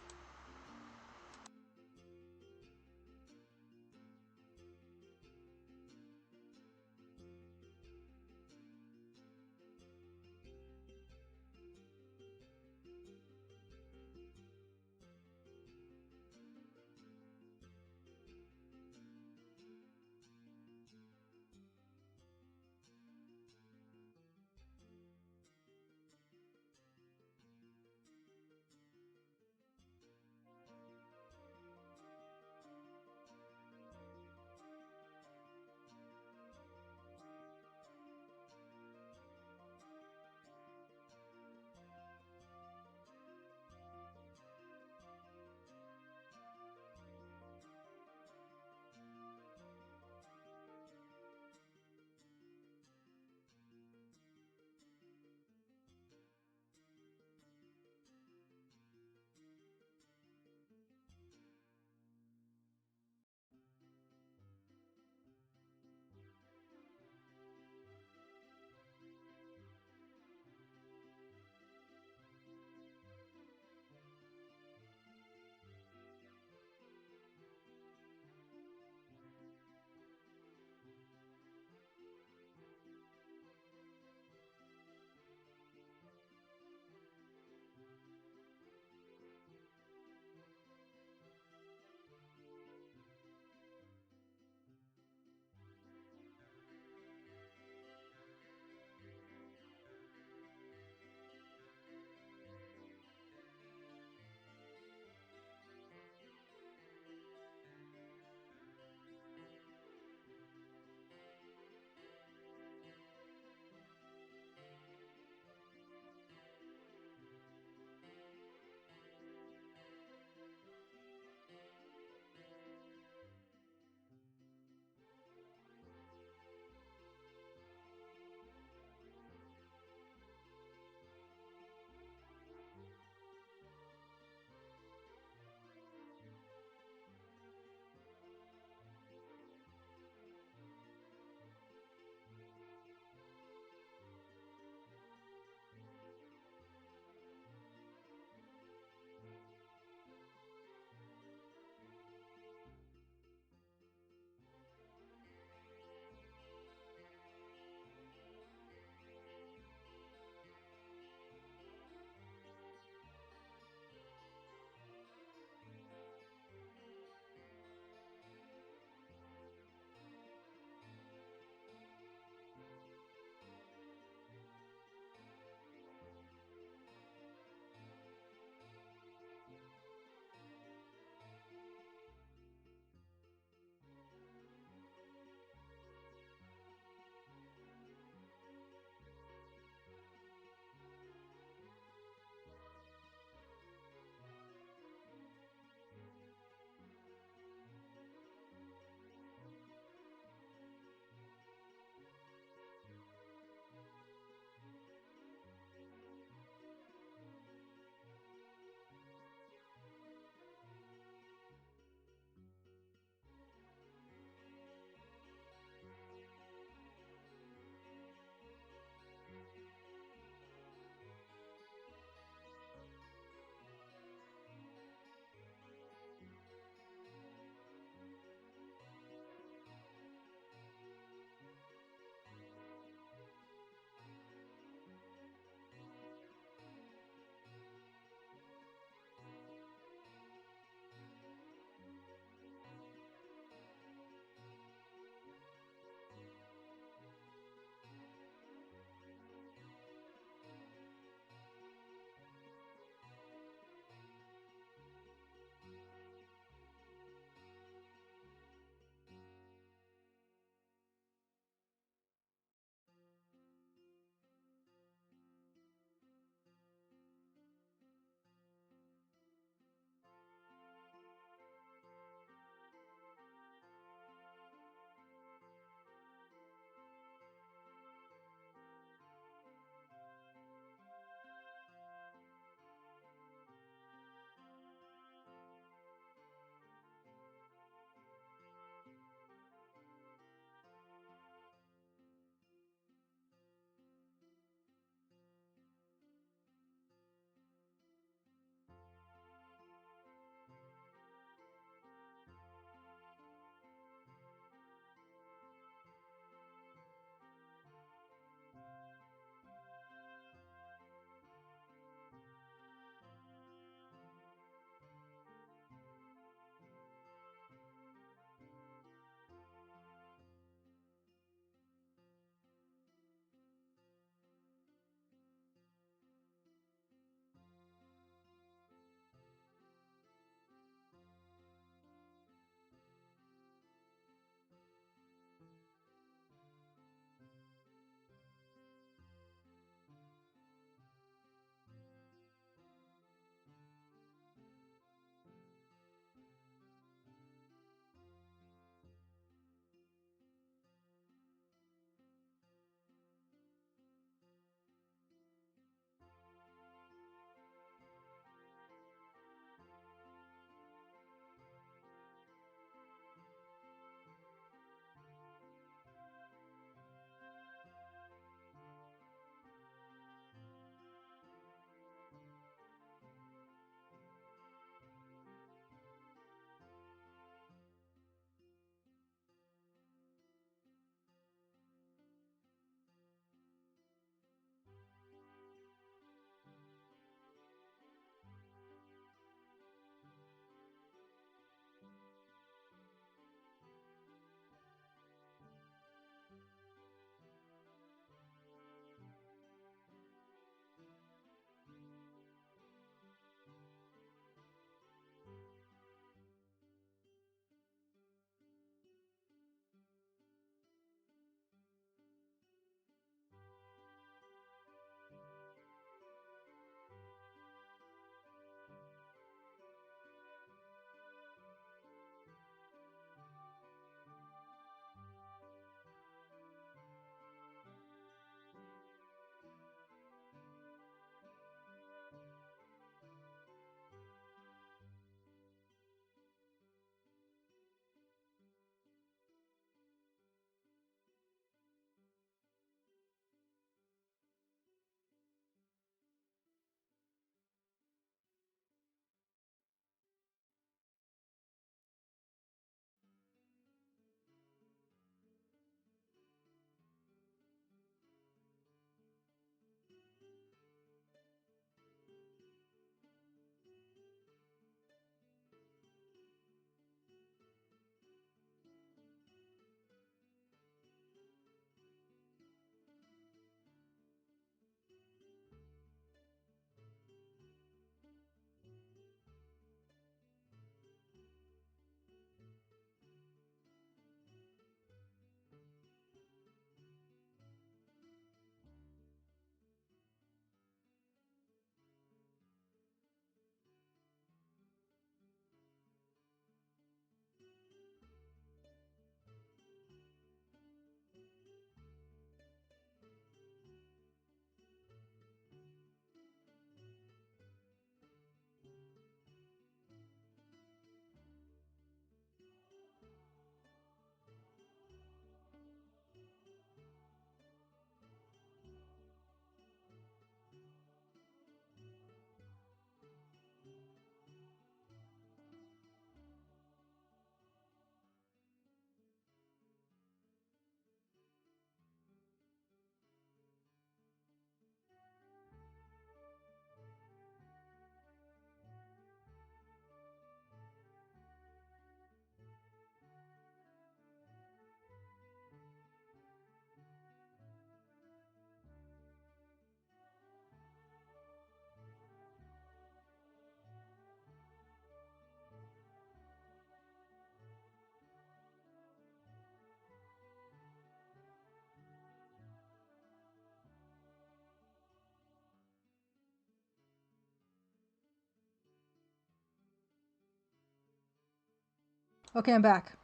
Okay, I'm back.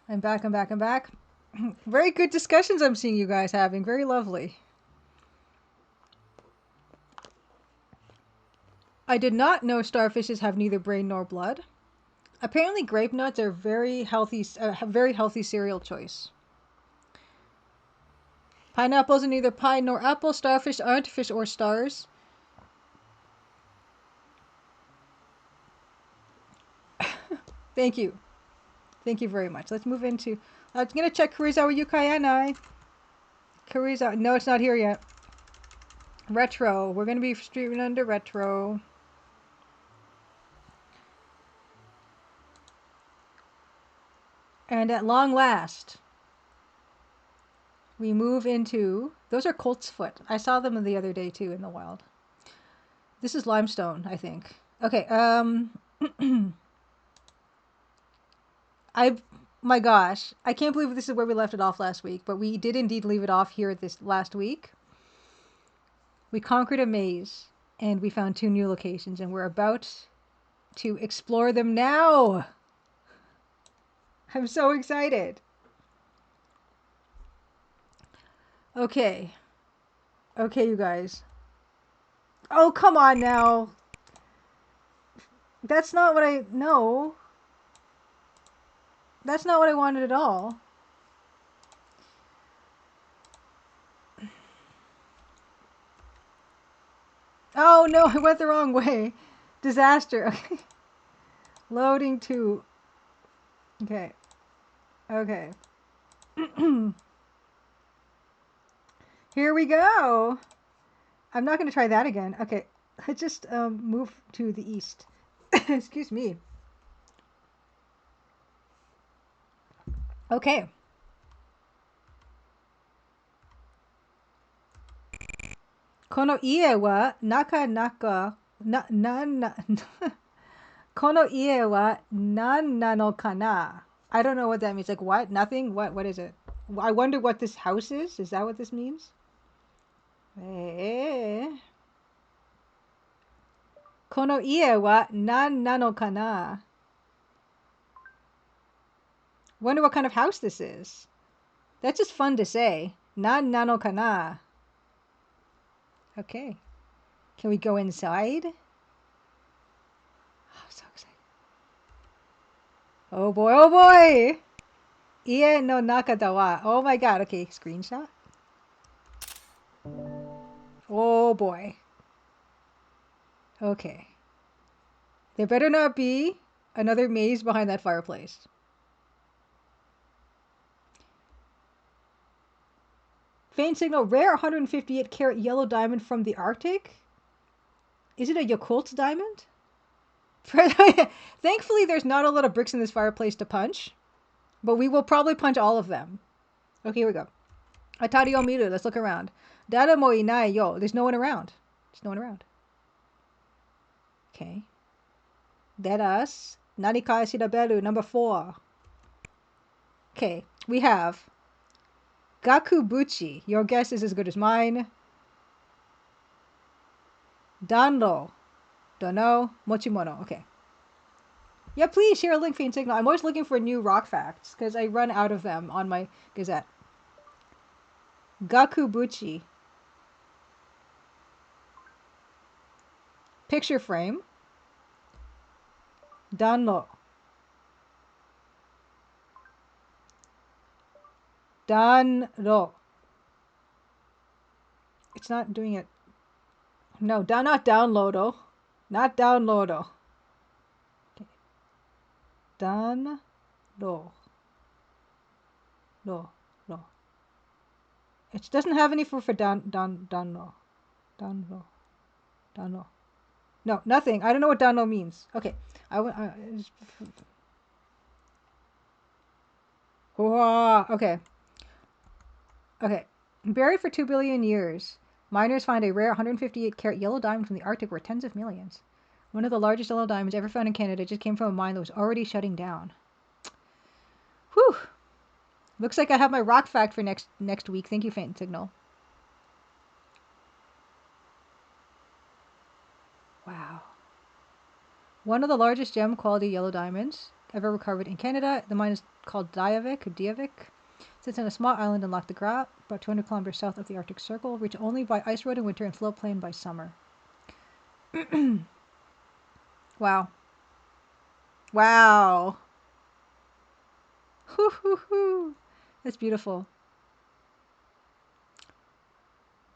I'm back. Very good discussions I'm seeing you guys having. Very lovely. I did not know starfishes have neither brain nor blood. Apparently, grape nuts are very healthy cereal choice. Pineapples are neither pine nor apple. Starfish aren't fish or stars. Thank you. Thank you very much. Let's move into... I'm going to check Karuizawa Yūkai Annai. Karuizawa... No, it's not here yet. Retro. We're going to be streaming under retro. And at long last, we move into... Those are colt's foot. I saw them the other day, too, in the wild. This is limestone, I think. Okay, my gosh, I can't believe this is where we left it off last week, but we did indeed leave it off here this last week. We conquered a maze, and we found 2 new locations, and we're about to explore them now. I'm so excited. Okay. Okay, you guys. Oh, come on now. That's not what I... No. That's not what I wanted at all. Oh, no, I went the wrong way. Disaster. Okay. Loading to... Okay. Okay. Here we go. I'm not going to try that again. Okay. I just move to the east. Excuse me. Okay. Kono ie wa nakanaka Kono ie wa nan nano kana. I don't know what that means. Like what? Nothing? What is it? I wonder what this house is. Is that what this means? Kono ie wa nan nano kana. Wonder what kind of house this is. That's just fun to say. Nan nano kana. Okay. Can we go inside? Oh, I'm so excited. Oh boy, oh boy! Ie no naka da wa. Oh my god, okay, screenshot. Oh boy. Okay. There better not be another maze behind that fireplace. Faint signal, rare 158 carat yellow diamond from the Arctic? Is it a Yakult diamond? Thankfully, there's not a lot of bricks in this fireplace to punch, but we will probably punch all of them. Okay, here we go. Atari o miru, let's look around. Dara mo inai yo, there's no one around. There's no one around. Okay. Let us nani ka shiraberu, number 4. Okay, we have Gakubuchi. Your guess is as good as mine. Danro. Don't know. Mochimono. Okay. Yeah, please share a link, Faint Signal. I'm always looking for new rock facts because I run out of them on my Gazette. Gakubuchi. Picture frame. Danro. Danro. It's not doing it. No, not downloado. Not downloado. Okay. Danro. No. It doesn't have any for danro. Danro. No, nothing. I don't know what danro means. Okay. Okay. Okay. Buried for 2 billion years, miners find a rare 158 carat yellow diamond from the Arctic worth tens of millions. One of the largest yellow diamonds ever found in Canada just came from a mine that was already shutting down. Whew. Looks like I have my rock fact for next week. Thank you, Faint Signal. Wow. One of the largest gem quality yellow diamonds ever recovered in Canada. The mine is called Diavik. Sits on a small island in Lac de Gras, about 200 kilometers south of the Arctic Circle, reached only by ice road in winter and floatplane by summer. Wow. Wow. Hoo hoo hoo. That's beautiful.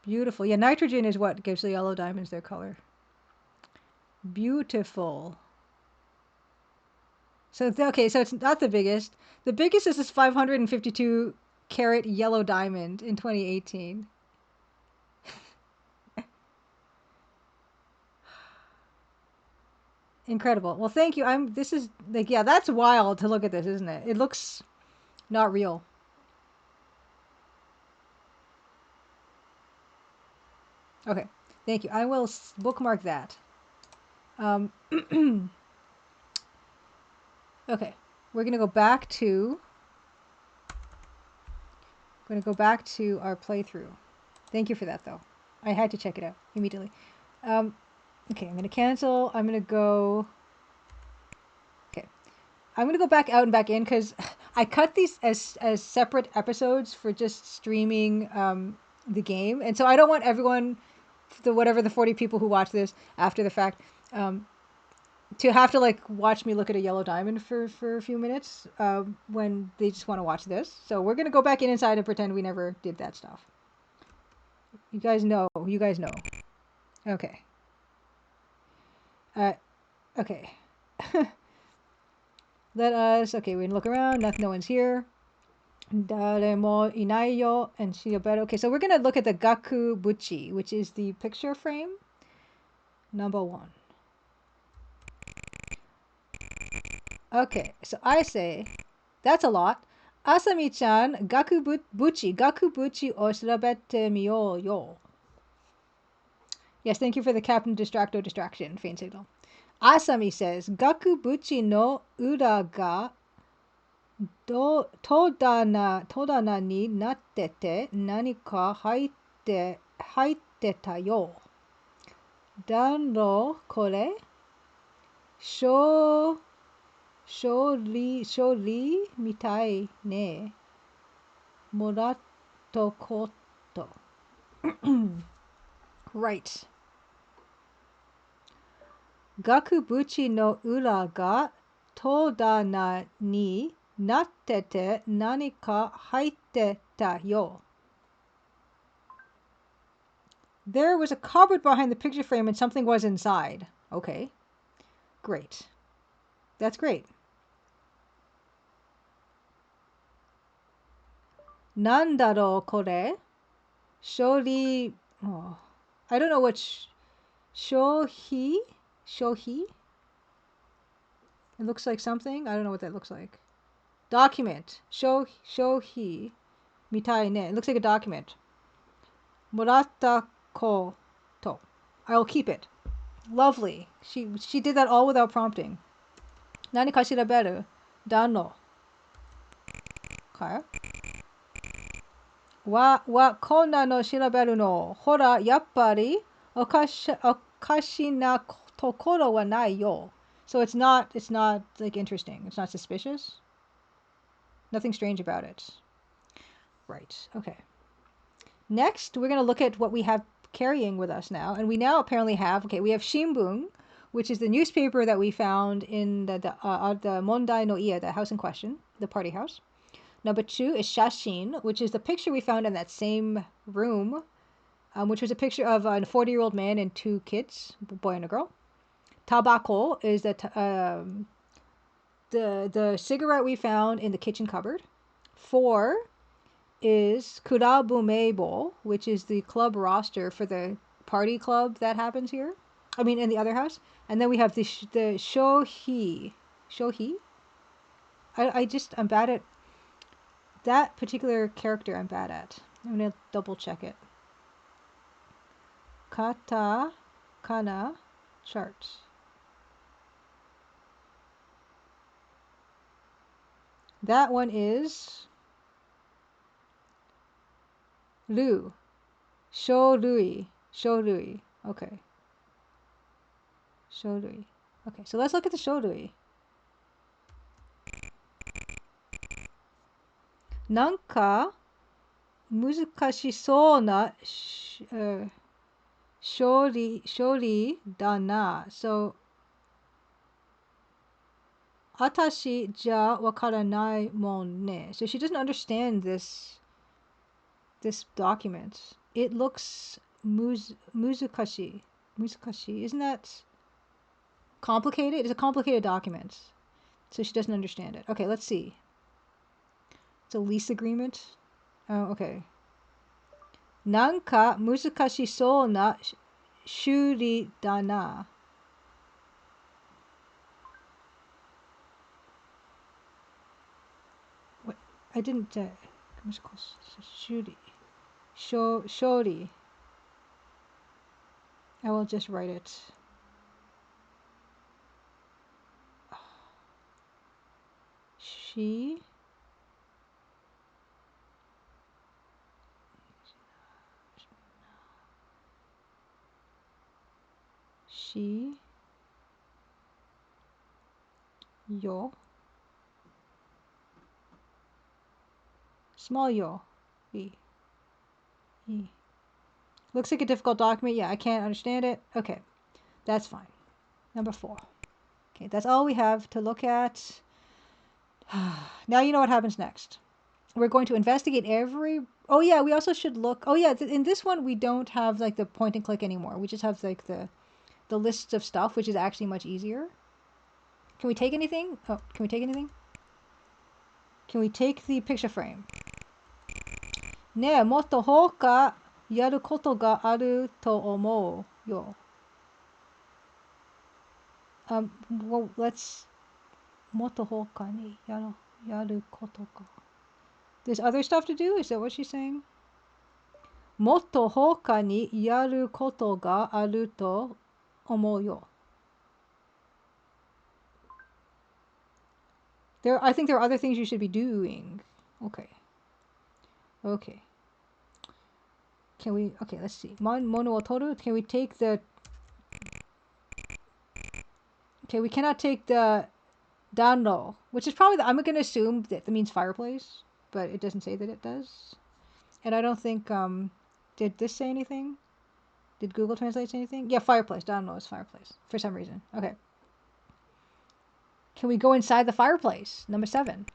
Beautiful. Yeah, nitrogen is what gives the yellow diamonds their color. Beautiful. So, okay, so it's not the biggest. The biggest is this 552 carat yellow diamond in 2018. Incredible. Well, thank you. This is like, yeah, that's wild to look at this, isn't it? It looks not real. Okay. Thank you. I will bookmark that. Okay. We're going to go back to our playthrough. Thank you for that, though. I had to check it out immediately. Okay, I'm going to cancel. I'm going to go... Okay. I'm going to go back out and back in because I cut these as separate episodes for just streaming the game. And so I don't want everyone, the 40 people who watch this after the fact, to have to like watch me look at a yellow diamond for a few minutes when they just want to watch this. So we're going to go back inside and pretend we never did that stuff. You guys know. Okay. Okay. Okay, we're gonna look around. No one's here. Dare mo inai yo and shirobero. Okay, so we're gonna look at the gaku buchi, which is the picture frame number 1. Okay, so I say, that's a lot. Asami-chan, gaku buchi o shirobete miyou yo. Yes, thank you for the Captain Distraction faint signal. Asami says, gaku buchi no ura ga todana ni nattete nanika haitte yo. Danro kore? Shori mitai ne. Moratto koto. Right. Gakubuchi no ura ga todana ni nattete nanika haitte yo. There was a cupboard behind the picture frame and something was inside. Okay. Great. That's great. Nandaro kore? Shori... Oh, I don't know what... Shohi? It looks like something. I don't know what that looks like. Document. Shohi. Mitai ne. It looks like a document. Muratta koto. I'll keep it. Lovely. She did that all without prompting. Nani ka shiraberu? Dano. Okay. Wa konna no shiraberu no. Hora, yappari okashi na tokoro wa nai yo. So it's not like interesting. It's not suspicious. Nothing strange about it. Right. Okay. Next, we're going to look at what we have carrying with us now. And we now apparently have, we have Shimbun, which is the newspaper that we found in the Mondai no Ie, the house in question, the party house. Number 2 is Shashin, which is the picture we found in that same room, which was a picture of a 40-year-old man and 2 kids, a boy and a girl. Tabako is the cigarette we found in the kitchen cupboard. 4 is Kurabumebo, which is the club roster for the party club that happens here. I mean, in the other house. And then we have the Shohi. Shohi? I'm bad at... That particular character I'm bad at. I'm going to double check it. Kata, kana, charts. That one is... Ru. Shorui. Okay. Shorui. Okay, so let's look at the Shorui. なんか難しそうな処理だな。So, 私じゃわからないもんね. So she doesn't understand this document. It looks muzukashi. Muzukashi. Isn't that complicated? It's a complicated document. So she doesn't understand it. Okay, let's see. It's a lease agreement. Oh, okay. なんか難しそうな修理だな. What? I didn't. 修理. Shori. I will just write it. She yo small yo e. Looks like a difficult document. Yeah, I can't understand it. Okay, that's fine. Number 4. Okay, that's all we have to look at. Now you know what happens next. We're going to investigate every... Oh yeah, we also should look... Oh yeah, in this one we don't have like the point and click anymore. We just have like the lists of stuff, which is actually much easier. Can we take anything? Oh, can we take anything? Can we take the picture frame? ねえ、もっと他やることがあると思うよ。Well, let's もっと他にやることが。There's other stuff to do? Is that what she's saying? もっと他にやることがあると思うよ。I think there are other things you should be doing. Okay. Okay. Can we... Okay, let's see. Mono toru. Can we take the... Okay, we cannot take the danro, which is probably... I'm going to assume that means fireplace, but it doesn't say that it does. And I don't think... Did this say anything? Did Google Translate say anything? Yeah, fireplace. Danro is fireplace for some reason. Okay. Can we go inside the fireplace? Number 7.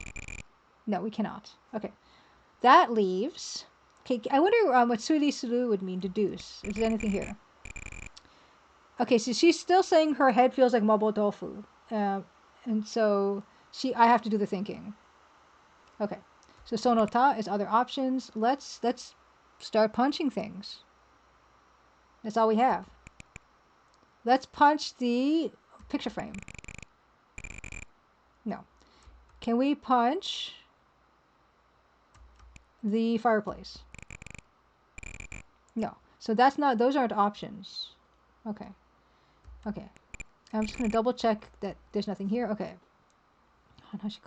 No, we cannot. Okay. That leaves... Okay, I wonder what suri suru would mean, deduce. Is there anything here? Okay, so she's still saying her head feels like mabo tofu. And so I have to do the thinking. Okay. So sonota is other options. Let's start punching things. That's all we have. Let's punch the picture frame. No. Can we punch the fireplace? No. So those aren't options. Okay. Okay. I'm just going to double check that there's nothing here. Okay. There's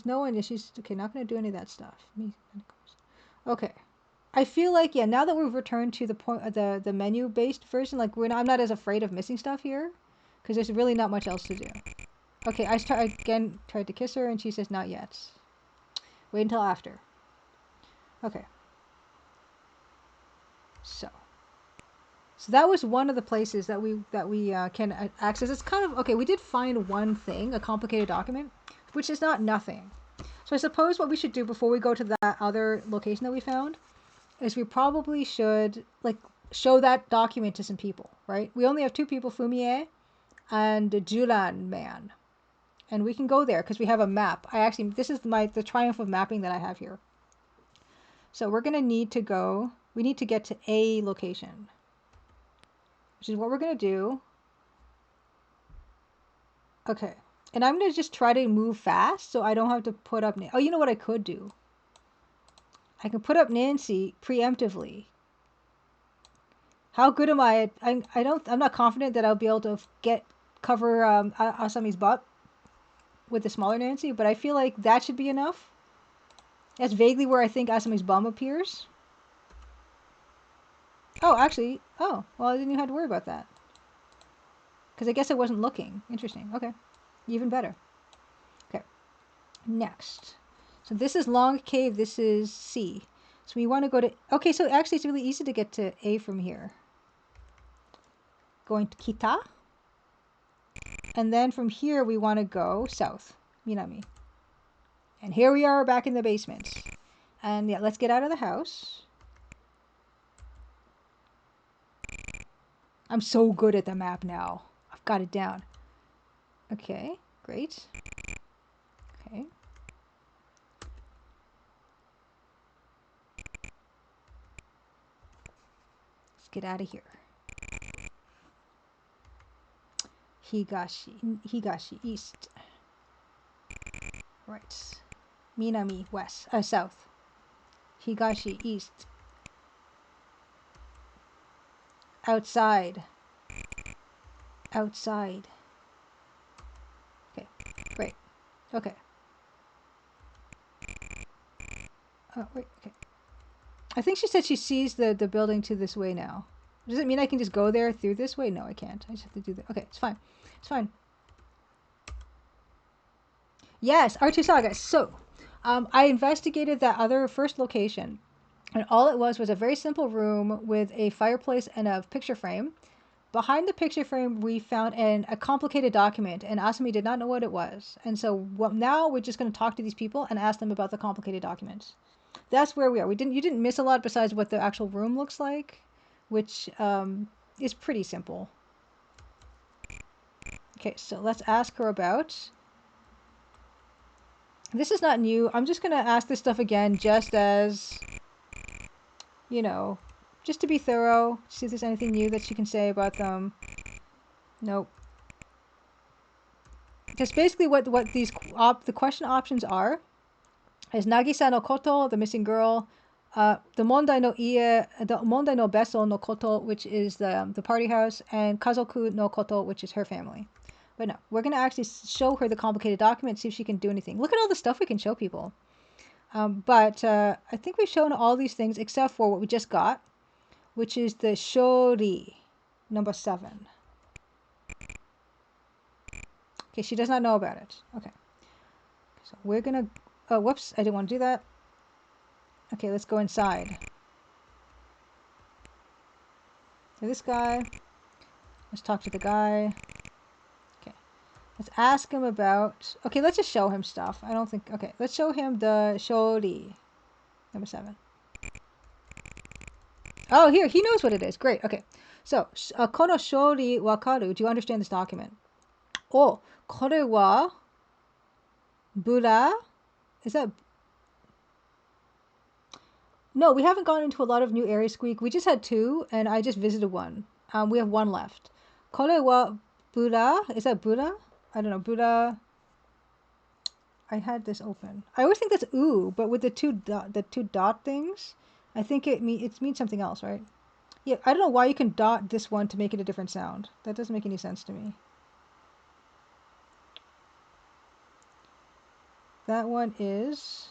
no one. She's okay. Not going to do any of that stuff. Okay. I feel like, yeah, now that we've returned to the menu based version, like I'm not as afraid of missing stuff here because there's really not much else to do. Okay. I tried to kiss her and she says not yet. Wait until after. Okay. So that was one of the places that we can access. It's kind of okay. We did find one thing, a complicated document, which is not nothing. So I suppose what we should do before we go to that other location that we found is we probably should like show that document to some people, right? We only have 2 people, Fumie and Julan Man, and we can go there because we have a map. This is the triumph of mapping that I have here. So we're gonna need to go. We need to get to a location, which is what we're going to do. Okay. And I'm going to just try to move fast so I don't have to put up... Oh, you know what I could do? I can put up Nancy preemptively. How good am I at... I'm not confident that I'll be able to cover Asami's butt with the smaller Nancy, but I feel like that should be enough. That's vaguely where I think Asami's bum appears. Oh, actually... Oh, well, I didn't even have to worry about that. Because I guess I wasn't looking. Interesting. Okay. Even better. Okay. Next. So this is Long Cave, this is C. So we want to go to, okay, so actually it's really easy to get to A from here. Going to Kita. And then from here we want to go south, Minami. And here we are back in the basement. And yeah, let's get out of the house. I'm so good at the map now. I've got it down. Okay, great. Okay. Let's get out of here. Higashi, east. Right. Minami, west, south. Higashi, east. Outside. Outside. Okay, great. Okay. Oh, wait, okay. I think she said she sees the building to this way now. Does it mean I can just go there through this way? No, I can't. I just have to do that. Okay, it's fine. It's fine. Yes, R2 Saga. So, I investigated that other first location. And all it was a very simple room with a fireplace and a picture frame. Behind the picture frame, we found a complicated document, and Asami did not know what it was. And so now we're just going to talk to these people and ask them about the complicated documents. That's where we are. You didn't miss a lot besides what the actual room looks like, which is pretty simple. Okay, so let's ask her about. This is not new. I'm just going to ask this stuff again just as, you know, just to be thorough. See if there's anything new that she can say about them. Nope. Because basically what these the question options are is Nagisa no koto, the missing girl, the mondai no ie, the mondai no beso no koto, which is the party house, and kazoku no koto, which is her family. But no, we're going to actually show her the complicated document, see if she can do anything. Look at all the stuff we can show people. But I think we've shown all these things except for what we just got, which is the shori, number 7. Okay, she does not know about it. Okay. So we're going to... Oh, whoops, I didn't want to do that. Okay, let's go inside. So this guy. Let's talk to the guy. Okay. Let's ask him about... Okay, let's just show him stuff. I don't think... Okay, let's show him the shori. Number 7. Oh, here, he knows what it is. Great, okay. So, kono shori wakaru. Do you understand this document? Oh, kore wa... Bura? Is that... No, we haven't gone into a lot of new areas, Squeak. We just had 2, and I just visited 1. We have 1 left. Kore wa Bura? Is that Bura? I don't know. Bura. I had this open. I always think that's ooh, but with the two dot things, I think it means something else, right? Yeah, I don't know why you can dot this one to make it a different sound. That doesn't make any sense to me. That one is...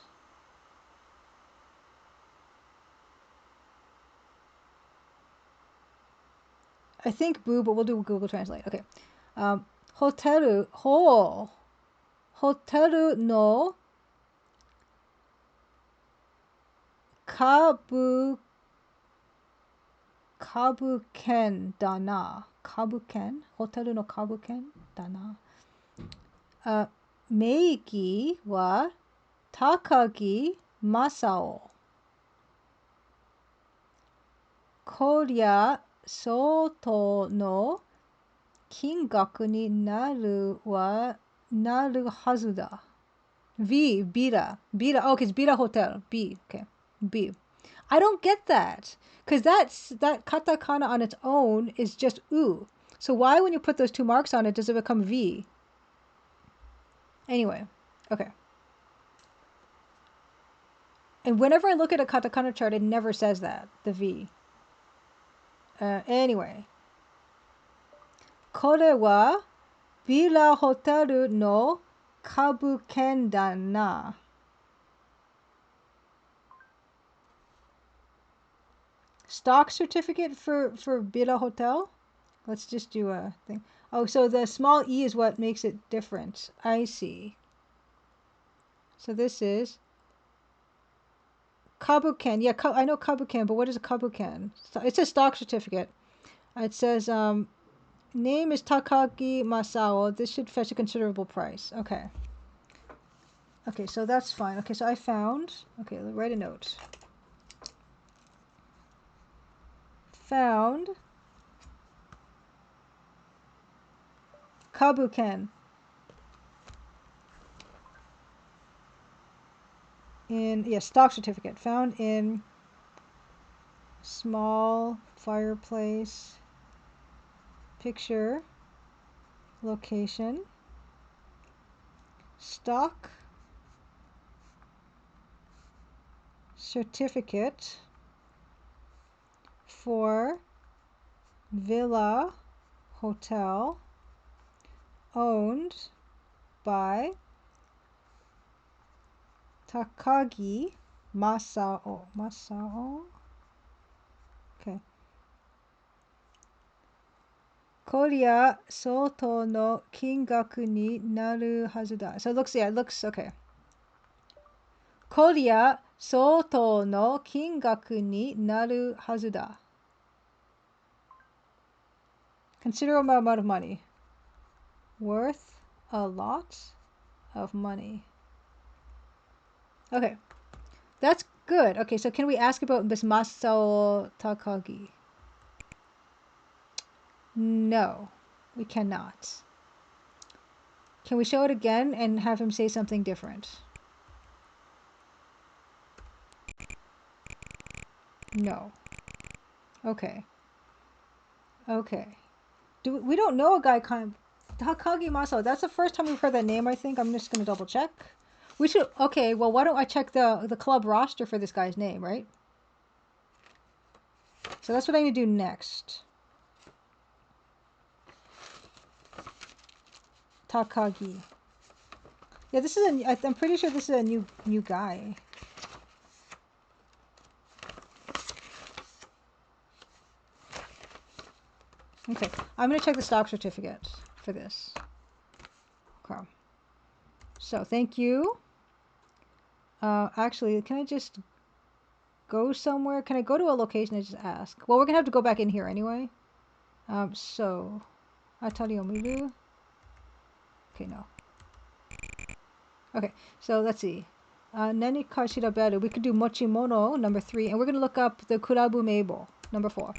I think boo, but we'll do Google Translate. Okay. Hoteru no kabuken da na. Kabuken? Hoteru no kabuken da na. Meiki wa Takagi Masao. Korea Soto no kingaku ni naru hazu da. Bira. Oh, okay, it's Bira Hotel. B. Okay. B. I don't get that. Because that katakana on its own is just U. So why, when you put those 2 marks on it, does it become V? Anyway. Okay. And whenever I look at a katakana chart, it never says that. The V. Anyway. Kore wa Bira Hotel no kabuken da na. Stock certificate for Bira Hotel? Let's just do a thing. Oh, so the small e is what makes it different. I see. So this is Kabuken. Yeah, I know Kabuken, but what is a Kabuken? It says stock certificate. It says name is Takagi Masao. This should fetch a considerable price. Okay. Okay, so that's fine. Okay, so I found. Okay, write a note. Found Kabuken in stock certificate found in small fireplace picture location stock certificate for villa hotel owned by Takagi Masao. Masao? Okay. Korea soto no kingaku ni naru hazu da. So it looks okay. Korea soto no kingaku ni naru hazu da. Considerable amount of money. Worth a lot of money. Okay. That's good. Okay, so can we ask about Miss Masao Takagi? No, we cannot. Can we show it again and have him say something different? No. Okay. Okay. We don't know a guy kind of Takagi Masao. That's the first time we've heard that name, I think. I'm just gonna double check. We should okay, well why don't I check the club roster for this guy's name, right? So that's what I'm gonna do next. Takagi. Yeah, this is I'm pretty sure this is a new guy. Okay, I'm gonna check the stock certificate for this. Okay. So thank you. Actually, can I just go somewhere? Can I go to a location and just ask? Well, we're gonna have to go back in here anyway. So Atari Omiru. Okay, no. Okay, so let's see. Nani ka shiraberu. We could do mochimono, number 3, and we're gonna look up the kurabu meibo, number 4.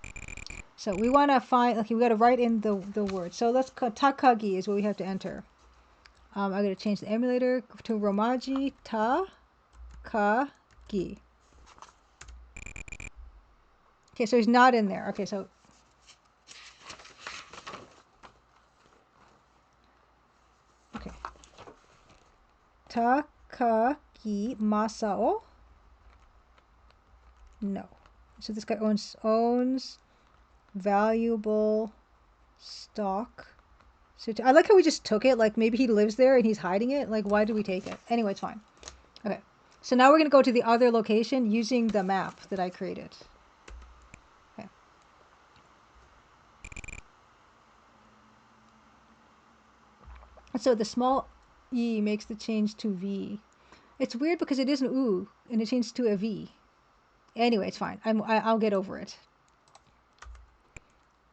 So we want to find. Okay, we got to write in the word. So let's go. Takagi is what we have to enter. I'm gonna change the emulator to Romaji Takagi. Okay, so he's not in there. Okay, so okay. Takagi Masao. No. So this guy owns valuable stock. So I like how we just took it. Like maybe he lives there and he's hiding it. Like why did we take it? Anyway, it's fine. Okay. So now we're gonna go to the other location using the map that I created. Okay. So the small e makes the change to v. It's weird because it is an u and it changed to a v. Anyway, it's fine. I'll get over it.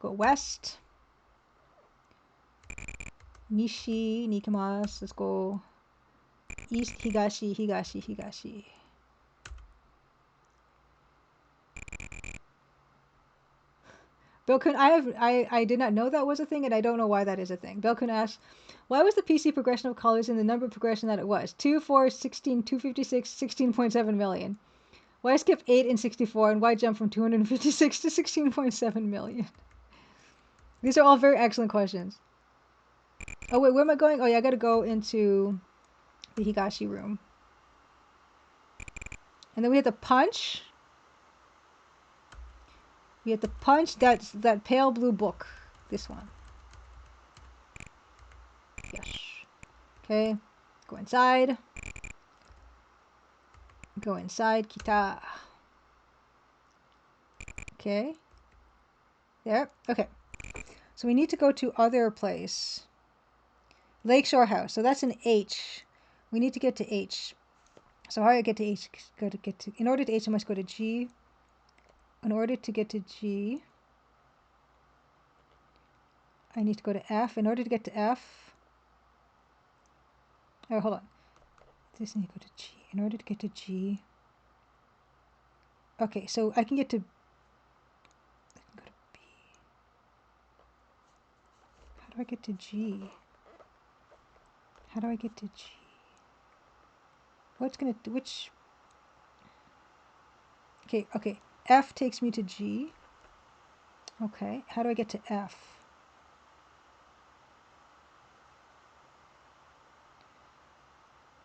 Go west. Nishi ni ikimasu. Let's go east, higashi, higashi, higashi. Bill-kun, I did not know that was a thing, and I don't know why that is a thing. Bill-kun asks, why was the PC progression of colors in the number progression that it was? 2, 4, 16, 256, 16.7 million. Why skip 8 and 64, and why jump from 256 to 16.7 million? These are all very excellent questions. Oh, wait, where am I going? Oh, yeah, I gotta go into the Higashi room. And then we have to punch. We have to punch that pale blue book. This one. Yes. Okay. Go inside. Go inside. Kita. Okay. There. Okay. So we need to go to other place. Lakeshore House. So that's an H. We need to get to H. So how do I get to H? In order to H, I must go to G. In order to get to G, I need to go to F. In order to get to F, oh, hold on. This need to go to G. In order to get to G, okay, so I can get to, I can go to B. How do I get to G? How do I get to G? What's gonna, which, okay, F takes me to G. Okay, how do I get to F?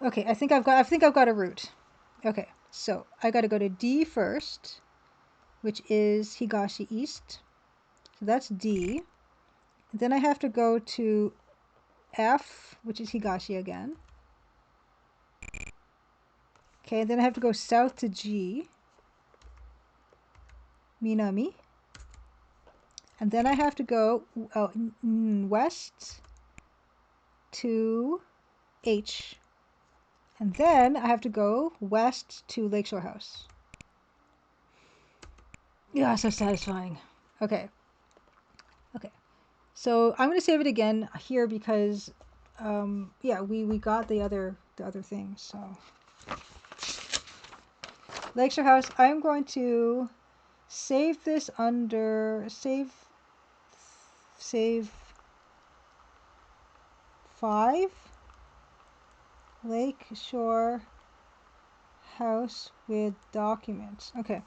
Okay, I think I've got a route. Okay, so I got to go to D first, which is Higashi East. So that's D. Then I have to go to F, which is Higashi again. Okay, then I have to go south to G, Minami. And then I have to go west to H. And then I have to go west to Lakeshore House. Yeah, so satisfying. Okay. Okay. So I'm going to save it again here because, yeah, we got the other things. So Lakeshore House. I'm going to save this under save 5. Lakeshore House with documents. Okay.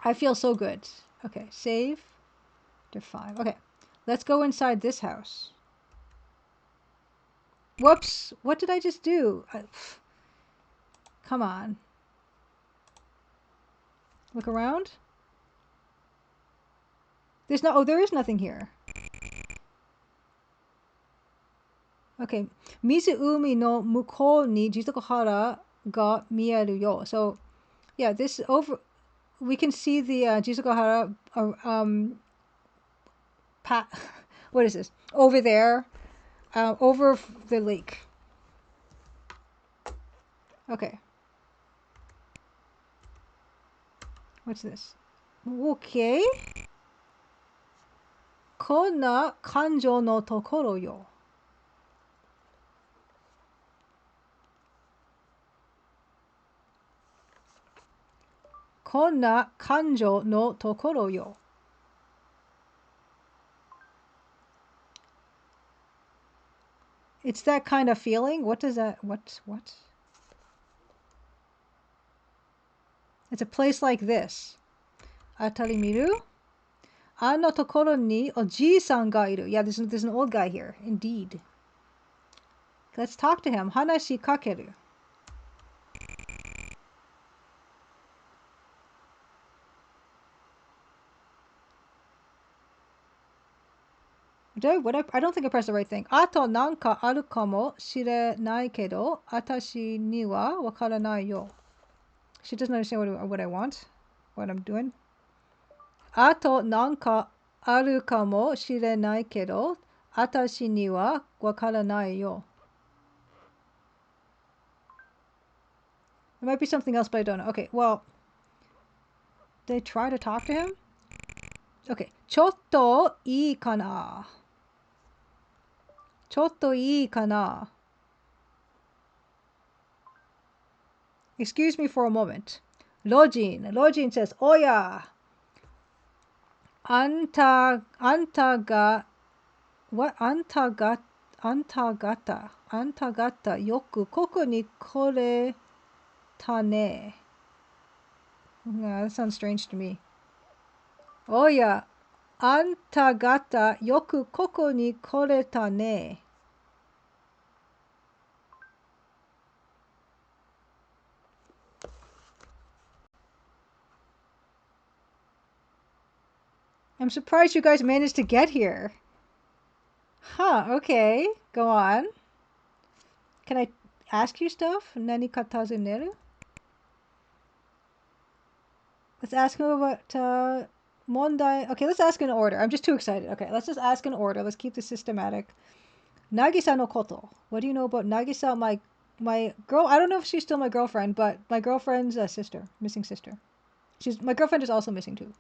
I feel so good. Okay, save to 5. Okay, let's go inside this house. Whoops! What did I just do? Come on. Look around. There's no. Oh, there is nothing here. Okay. Mizu-umi no mukou ni Jizukuhara ga mieru yo. So, yeah, this over. We can see the Jizukuhara. What is this? Over there. Over the lake. Okay. What's this? Okay. Konna kanjo no tokoro yo. Konna kanjo no tokoro yo. It's that kind of feeling. What does that? What? It's a place like this. Atari miru. Ano tokoro ni oji-san ga iru. Yeah, there's an old guy here. Indeed. Let's talk to him. Hanashi kakeru. I don't think I pressed the right thing. Ato nanka aru kamo shirenai kedo, atashi ni wa wakaranai yo. She doesn't understand what I want, what I'm doing. Ato nanka aru kamo shirenai kedo, atashi ni wa wakaranai yo. There might be something else, but I don't know. Okay, well, did I try to talk to him? Okay, chotto ii kana? Chotto ii kana? Excuse me for a moment. Lojin says, Oya! Anta gata yoku koku ni kore tane. Yeah, that sounds strange to me. Oya! Anta gata yoku koku ni kore tane. I'm surprised you guys managed to get here. Huh, okay. Go on. Can I ask you stuff? Nani katazuneru? Let's ask him about mondai. Okay, let's ask in order. I'm just too excited. Okay, let's just ask in order. Let's keep this systematic. Nagisa no koto. What do you know about Nagisa, my my girl. I don't know if she's still my girlfriend, but my girlfriend's sister, missing sister. My girlfriend is also missing too.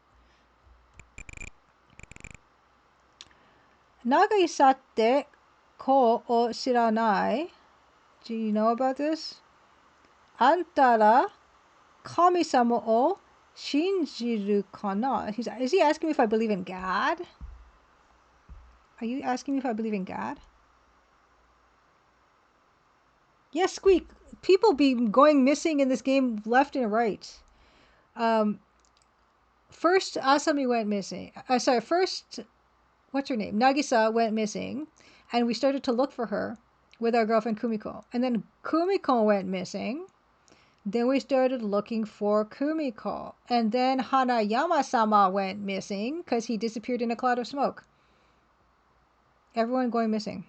Nagisa te ko o shiranai. Do you know about this? Antara kami-sama o shinjiru kana. Is he asking me if I believe in God? Are you asking me if I believe in God? Yes, Squeak. People be going missing in this game left and right. First, Asami went missing. First, what's her name? Nagisa went missing, and we started to look for her with our girlfriend Kumiko. And then Kumiko went missing. Then we started looking for Kumiko. And then Hanayama-sama went missing because he disappeared in a cloud of smoke. Everyone going missing.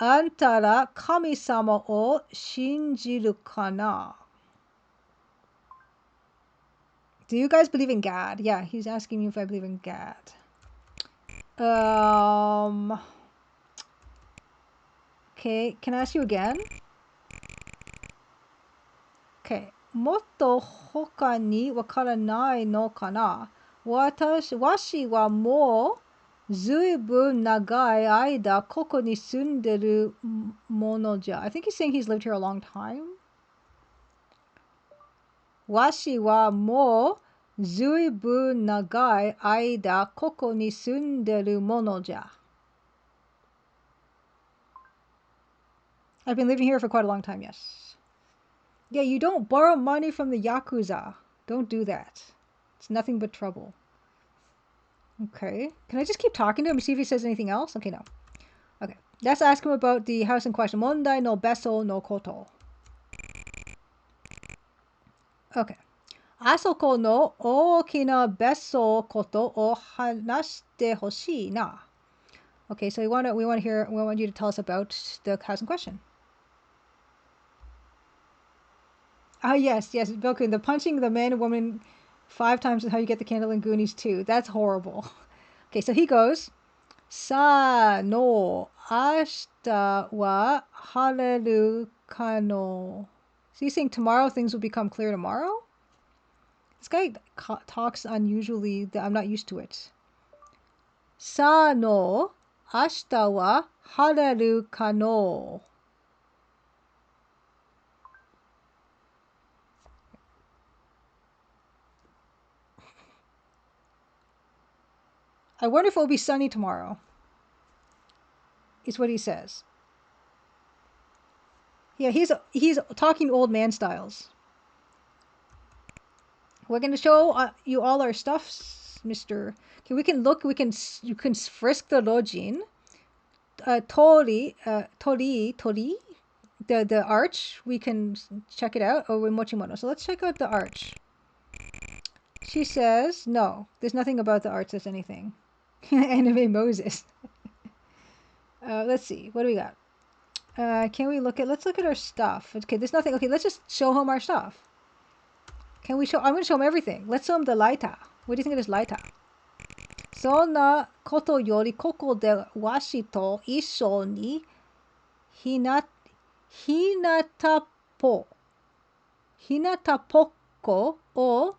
Antara kami-sama o shinjiru kana. Do you guys believe in God? Yeah, he's asking me if I believe in God. Okay, can I ask you again? Okay. Motto hoka ni wakaranai no kana? Washi wa mo zuibun nagai aida koko ni sunderu mono ja. I think he's saying he's lived here a long time. Washi wa mo zuibun nagai aida koko ni sunderu mono ja. I've been living here for quite a long time, yes. Yeah, you don't borrow money from the Yakuza. Don't do that. It's nothing but trouble. Okay. Can I just keep talking to him and see if he says anything else? Okay, no. Okay. Let's ask him about the house in question. Mondai no beso no koto. Okay. Asoko no ookina beso koto o hanashite hoshii na. Okay, so we want you to tell us about the house in question. Oh, yes, Bilkun, the punching the man and woman 5 times is how you get the candle in Goonies 2. That's horrible. Okay, so he goes, Sa no ashita wa hareru kano. So he's saying tomorrow things will become clear tomorrow? This guy talks unusually. I'm not used to it. Sa no ashita wa hareru kano. I wonder if it will be sunny tomorrow. Is what he says. Yeah, he's talking old man styles. We're gonna show you all our stuff, Mister. Okay, you can frisk the Rojin, Tori, the arch. We can check it out. Or Mochimono. So let's check out the arch. She says no. There's nothing about the arch that's anything. Anime Moses. Let's see. What do we got? Can we let's look at our stuff. Okay, there's nothing. Okay, let's just show him our stuff. I'm going to show him everything. Let's show him the lighter. What do you think of this lighter? Sonna koto yori koko de washi to issho ni hinatapoko o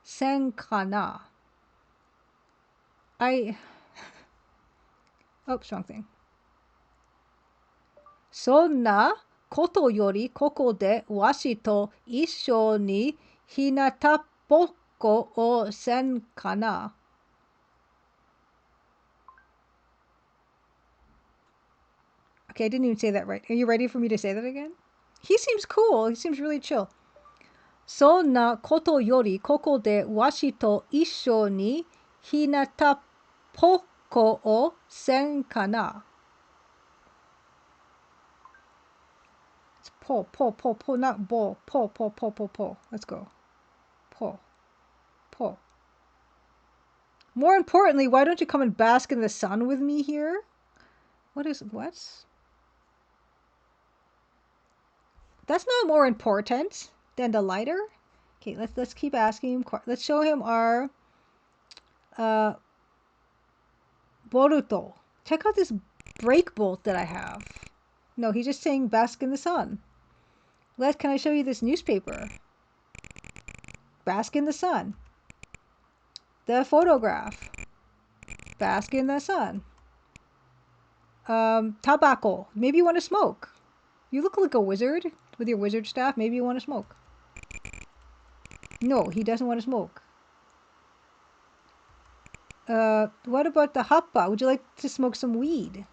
sen kana. Strong thing. Sonna koto yori koko de washi to issho ni hinatapoko o sen kana. Okay, I didn't even say that right. Are you ready for me to say that again? He seems cool. He seems really chill. Sonna koto yori koko de washi to issho ni hinatapoko o sen kana. It's po, not bo. Po. Let's go. Po. More importantly, why don't you come and bask in the sun with me here? What? That's not more important than the lighter. Okay, let's keep asking him. Let's show him our Boruto. Check out this break bolt that I have? No, he's just saying bask in the sun. Can I show you this newspaper? Bask in the sun. The photograph. Bask in the sun. Tobacco. Maybe you want to smoke. You look like a wizard with your wizard staff. Maybe you want to smoke. No, he doesn't want to smoke. What about the happa? Would you like to smoke some weed?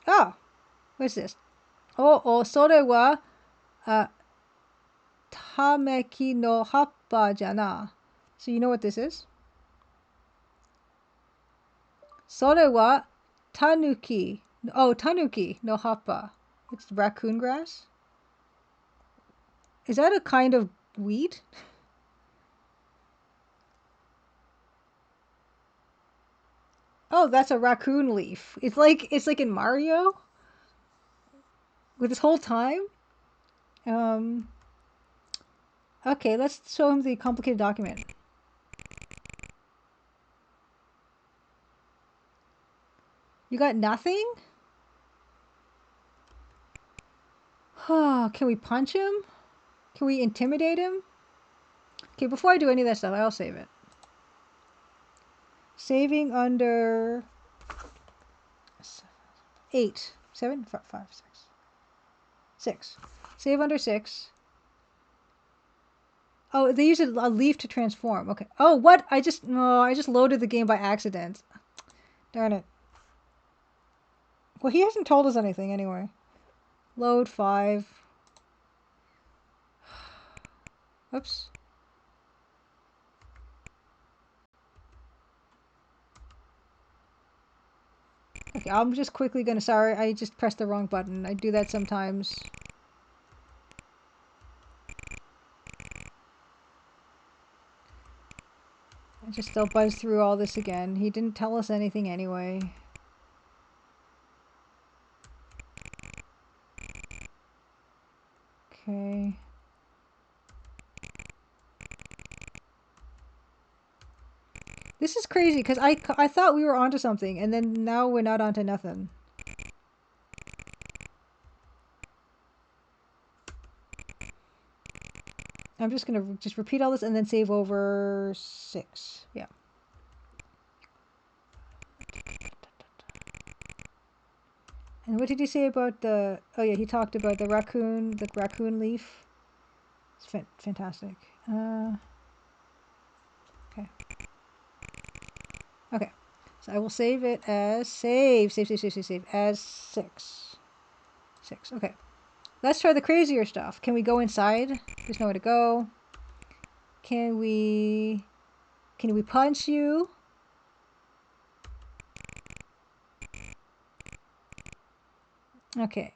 Oh, what's this? Oh, sore wa tameki no happa jana. So you know what this is? Sore wa tanuki. Oh, tanuki no happa. It's raccoon grass. Is that a kind of weed? Oh, that's a raccoon leaf. It's like in Mario with this whole time. Okay, let's show him the complicated document. You got nothing? Can we punch him? Can we intimidate him? Okay, before I do any of that stuff, I'll save it. Saving under 8, 7, 5, 6. 6. Save under 6. Oh, they use a leaf to transform. Okay. Oh, what? I just loaded the game by accident. Darn it. Well, he hasn't told us anything anyway. Load 5. Oops. Okay, I'm just quickly gonna, sorry, I just pressed the wrong button. I do that sometimes. I just still buzz through all this again. He didn't tell us anything anyway. Okay. This is crazy because I thought we were onto something and then now we're not onto nothing. I'm just gonna just repeat all this and then save over 6. Yeah. And what did he say about the? Oh yeah, he talked about the raccoon leaf. It's fantastic. Okay. Okay. So I will save it as save as 6. 6. Okay. Let's try the crazier stuff. Can we go inside? There's nowhere to go. Can we punch you? Okay.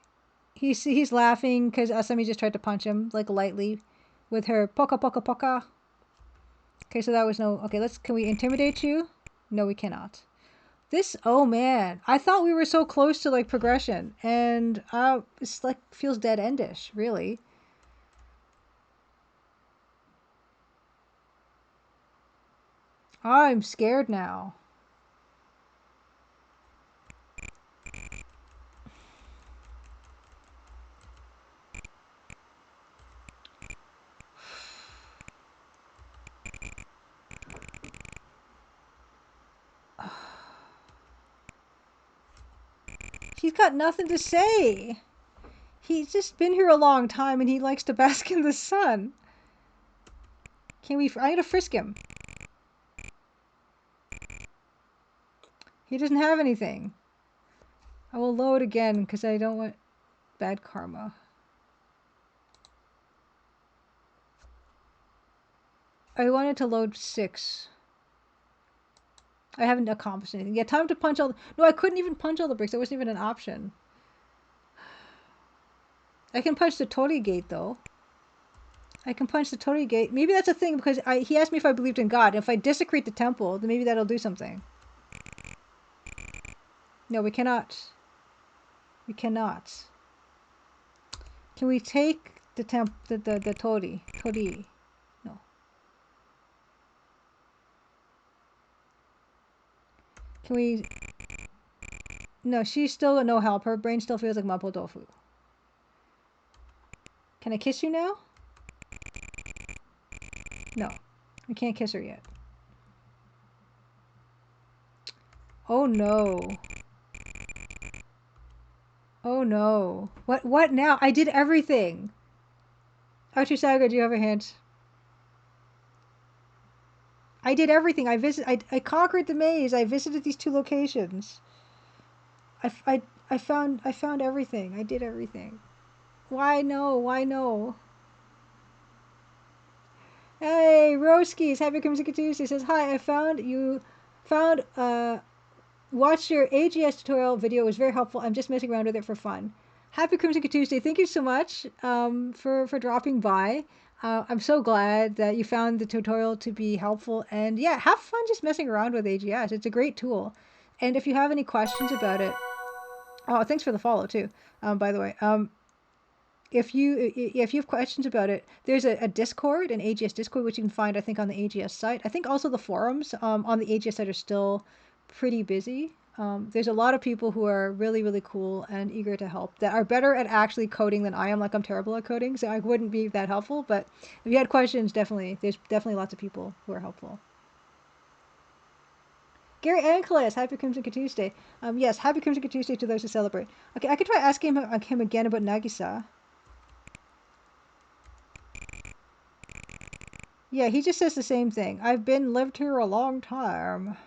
He's laughing because Asami just tried to punch him, like, lightly with her poka poka poka. Okay, so that was no... Okay, can we intimidate you? No, we cannot. This... Oh, man. I thought we were so close to, like, progression. And, it's, like, feels dead-endish, really. I'm scared now. He's got nothing to say. He's just been here a long time and he likes to bask in the sun. Can we... I'm gonna frisk him. He doesn't have anything. I will load again because I don't want bad karma. I wanted to load 6. I haven't accomplished anything. Yeah, time to punch all the... No, I couldn't even punch all the bricks. That wasn't even an option. I can punch the Tori gate, though. I can punch the Tori gate. Maybe that's a thing because he asked me if I believed in God. If I desecrate the temple, then maybe that'll do something. No, we cannot. We cannot. Can we take the Tori? Tori. No. Can we... No, she's still no help. Her brain still feels like mapo tofu. Can I kiss you now? No, I can't kiss her yet. Oh no. Oh no. What now? I did everything. Karuizawa, do you have a hint? I did everything. I conquered the maze. I visited these 2 locations. I found everything. I did everything. Why no? Why no? Hey, Roskies, happy Whimsical Tuesday says, hi, I found watched your AGS tutorial video. It was very helpful. I'm just messing around with it for fun. Happy Whimsical Tuesday. Thank you so much for dropping by. I'm so glad that you found the tutorial to be helpful. And yeah, have fun just messing around with AGS. It's a great tool. And if you have any questions about it, oh, thanks for the follow too, by the way. If you have questions about it, there's a Discord, an AGS Discord, which you can find, I think, on the AGS site. I think also the forums on the AGS site are still pretty busy. There's a lot of people who are really, really cool and eager to help that are better at actually coding than I am. Like, I'm terrible at coding, so I wouldn't be that helpful. But if you had questions, there's definitely lots of people who are helpful. Gary Ankles, happy Whimsical Tuesday. Yes, happy Whimsical Tuesday to those who celebrate. Okay, I could try asking him again about Nagisa. Yeah, he just says the same thing. I've lived here a long time.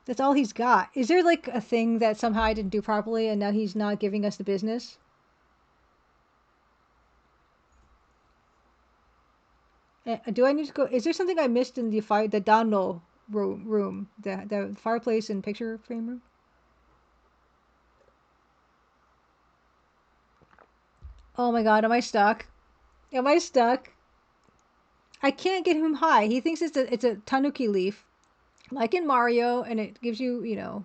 That's all he's got. Is there like a thing that somehow I didn't do properly and now he's not giving us the business? Do I need to go? Is there something I missed in the download room, the fireplace and picture frame room? Oh my god, am I stuck? Am I stuck? I can't get him high. He thinks it's a tanuki leaf, like in Mario, and it gives you, you know.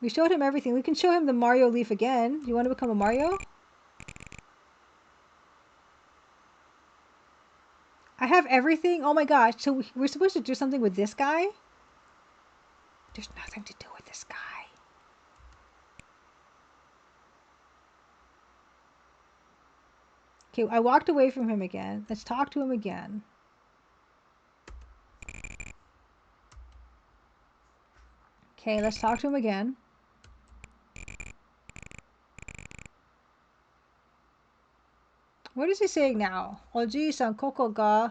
We showed him everything. We can show him the Mario leaf again. You want to become a Mario? I have everything? Oh my gosh. So we're supposed to do something with this guy? There's nothing to do with this guy. Okay, I walked away from him again. Let's talk to him again. Okay, let's talk to him again. What is he saying now? Oji-san, koko ga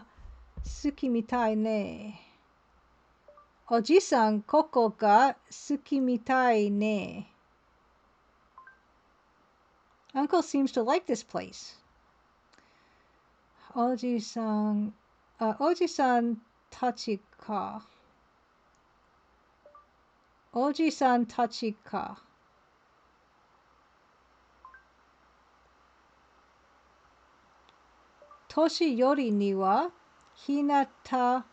suki mitai ne. Oji-san, koko ga suki mitai ne. Uncle seems to like this place. Oji-san, Oji-san tachi ka. Oji-san tachi ka. Toshi yori ni wa hinata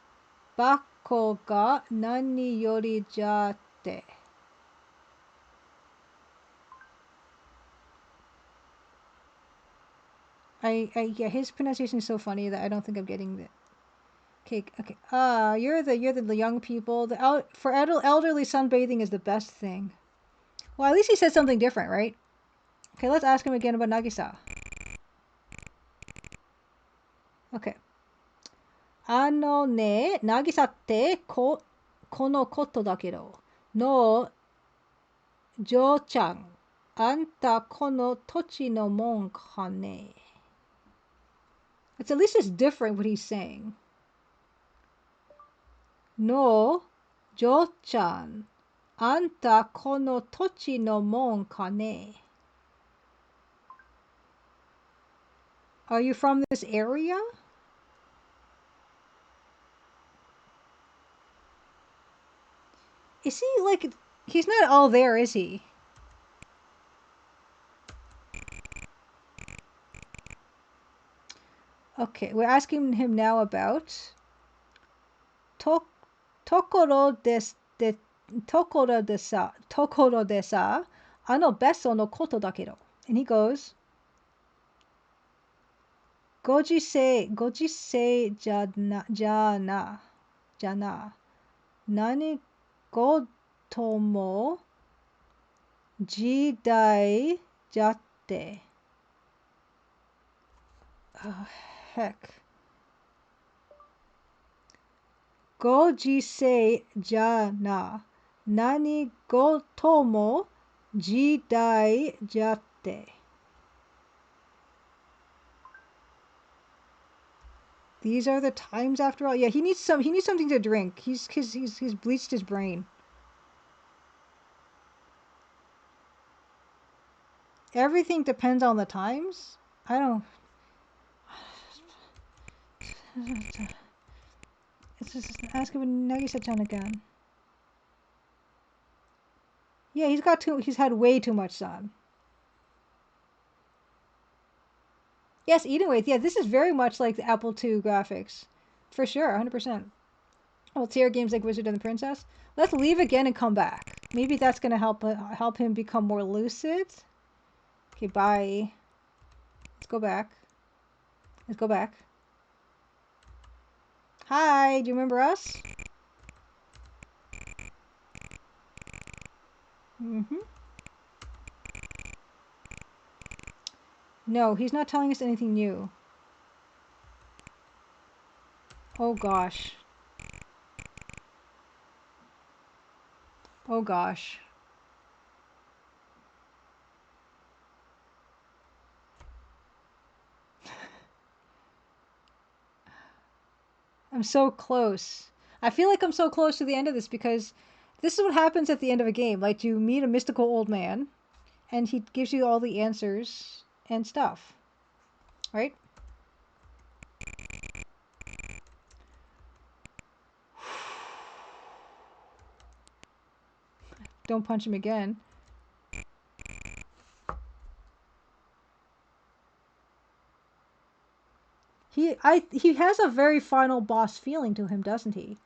bako ga nani yori jate. Yeah, his pronunciation is so funny that I don't think I'm getting it. Okay. You're the young people. For elderly, sunbathing is the best thing. Well, at least he said something different, right? Okay, let's ask him again about Nagisa. Okay. Ano ne, Nagisaってこのことだけど、の、嬢ちゃん、あんたこの土地のもんかね。At least it's different what he's saying. No, 嬢ちゃん、あんたこの土地のもんかね。Are you from this area? Is he like, he's not all there, is he? Okay, we're asking him now about Tokoro de sa, ano beso no koto da kedo. And he goes, Gojisei jana. Nani goto mo jidai jatte. Oh, heck. Gojisei jana. Nani goto mo jidai jatte. These are the times after all. Yeah, he needs something to drink. He's bleached his brain. Everything depends on the times. I don't. It's just ask him Nagisa-chan again. Yeah, he's had way too much sun. Yes, eating weight. Yeah, this is very much like the Apple II graphics. For sure, 100%. Well, tier games like Wizard and the Princess. Let's leave again and come back. Maybe that's going to help him become more lucid. Okay, bye. Let's go back. Let's go back. Hi, do you remember us? Mm-hmm. No, he's not telling us anything new. Oh gosh. Oh gosh. I'm so close. I feel like I'm so close to the end of this because this is what happens at the end of a game. Like, you meet a mystical old man and he gives you all the answers and stuff. Right? Don't punch him again. He has a very final boss feeling to him, doesn't he?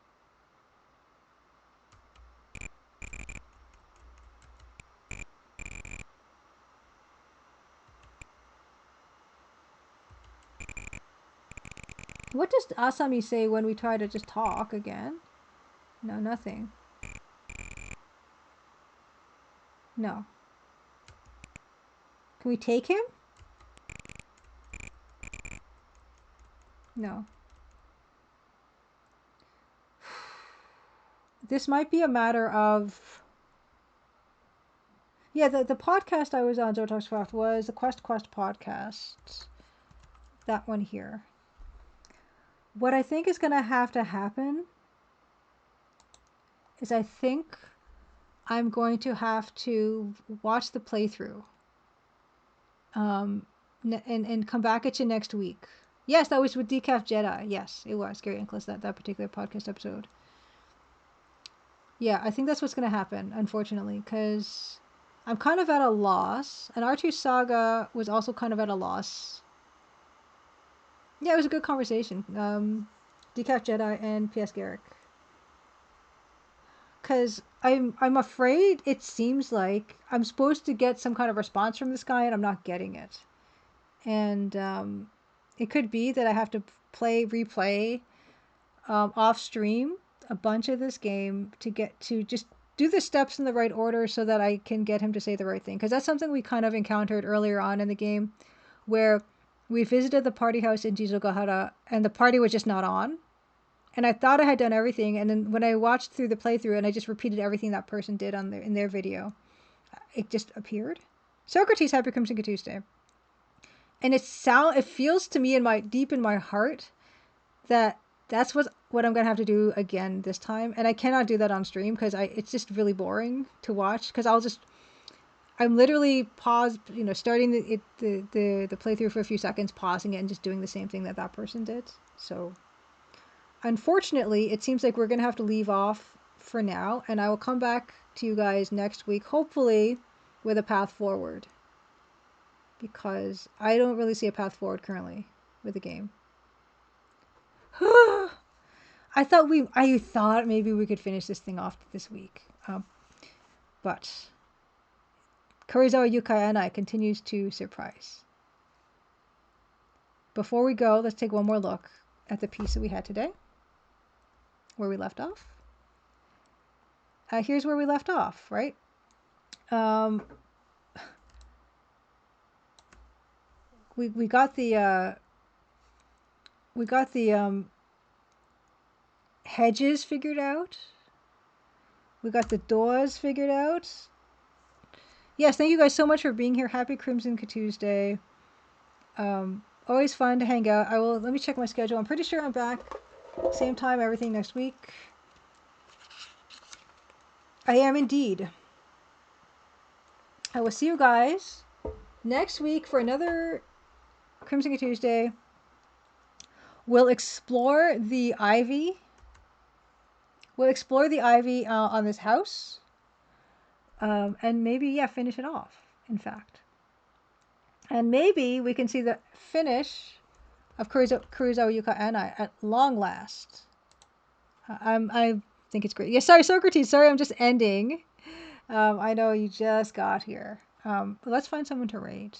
What does Asami say when we try to just talk again? No, nothing. No. Can we take him? No. This might be a matter of... Yeah, the podcast I was on, Zotoxcraft, was the Quest podcast. That one here. What I think is going to have to happen is I think I'm going to have to watch the playthrough. And come back at you next week. Yes, that was with Decaf Jedi. Yes, it was Gary Nicholas, that particular podcast episode. Yeah, I think that's what's going to happen, unfortunately, because I'm kind of at a loss. And R2 Saga was also kind of at a loss. Yeah, it was a good conversation. Decaf Jedi and P.S. Garrick. Because I'm afraid it seems like I'm supposed to get some kind of response from this guy and I'm not getting it. And it could be that I have to replay off stream a bunch of this game to get to just do the steps in the right order so that I can get him to say the right thing. Because that's something we kind of encountered earlier on in the game where we visited the party house in Jizugahara and the party was just not on. And I thought I had done everything. And then when I watched through the playthrough and I just repeated everything that person did in their video, it just appeared. Socrates Happy Crimson Tuesday. And it feels to me deep in my heart that that's what I'm gonna have to do again this time, and I cannot do that on stream because it's just really boring to watch. Because I'm literally starting the playthrough for a few seconds, pausing it, and just doing the same thing that person did. So, unfortunately, it seems like we're gonna have to leave off for now, and I will come back to you guys next week, hopefully with a path forward. Because I don't really see a path forward currently with the game. I thought maybe we could finish this thing off this week. But Karuizawa Yūkai Annai continues to surprise. before we go, let's take one more look at the piece that we had today, where we left off. Here's where we left off, right? We got the hedges figured out. We got the doors figured out. Yes, thank you guys so much for being here. Happy Crimson Tuesday. Always fun to hang out. Let me check my schedule. I'm pretty sure I'm back same time, everything next week. I am indeed. I will see you guys next week for another Crimson Tuesday. We'll explore the ivy. We'll explore the ivy on this house. And maybe, yeah, finish it off, in fact. And maybe we can see the finish of Karuizawa Yūkai Annai at long last. I think it's great. Yeah, sorry, Socrates. Sorry, I'm just ending. I know you just got here. But let's find someone to raid.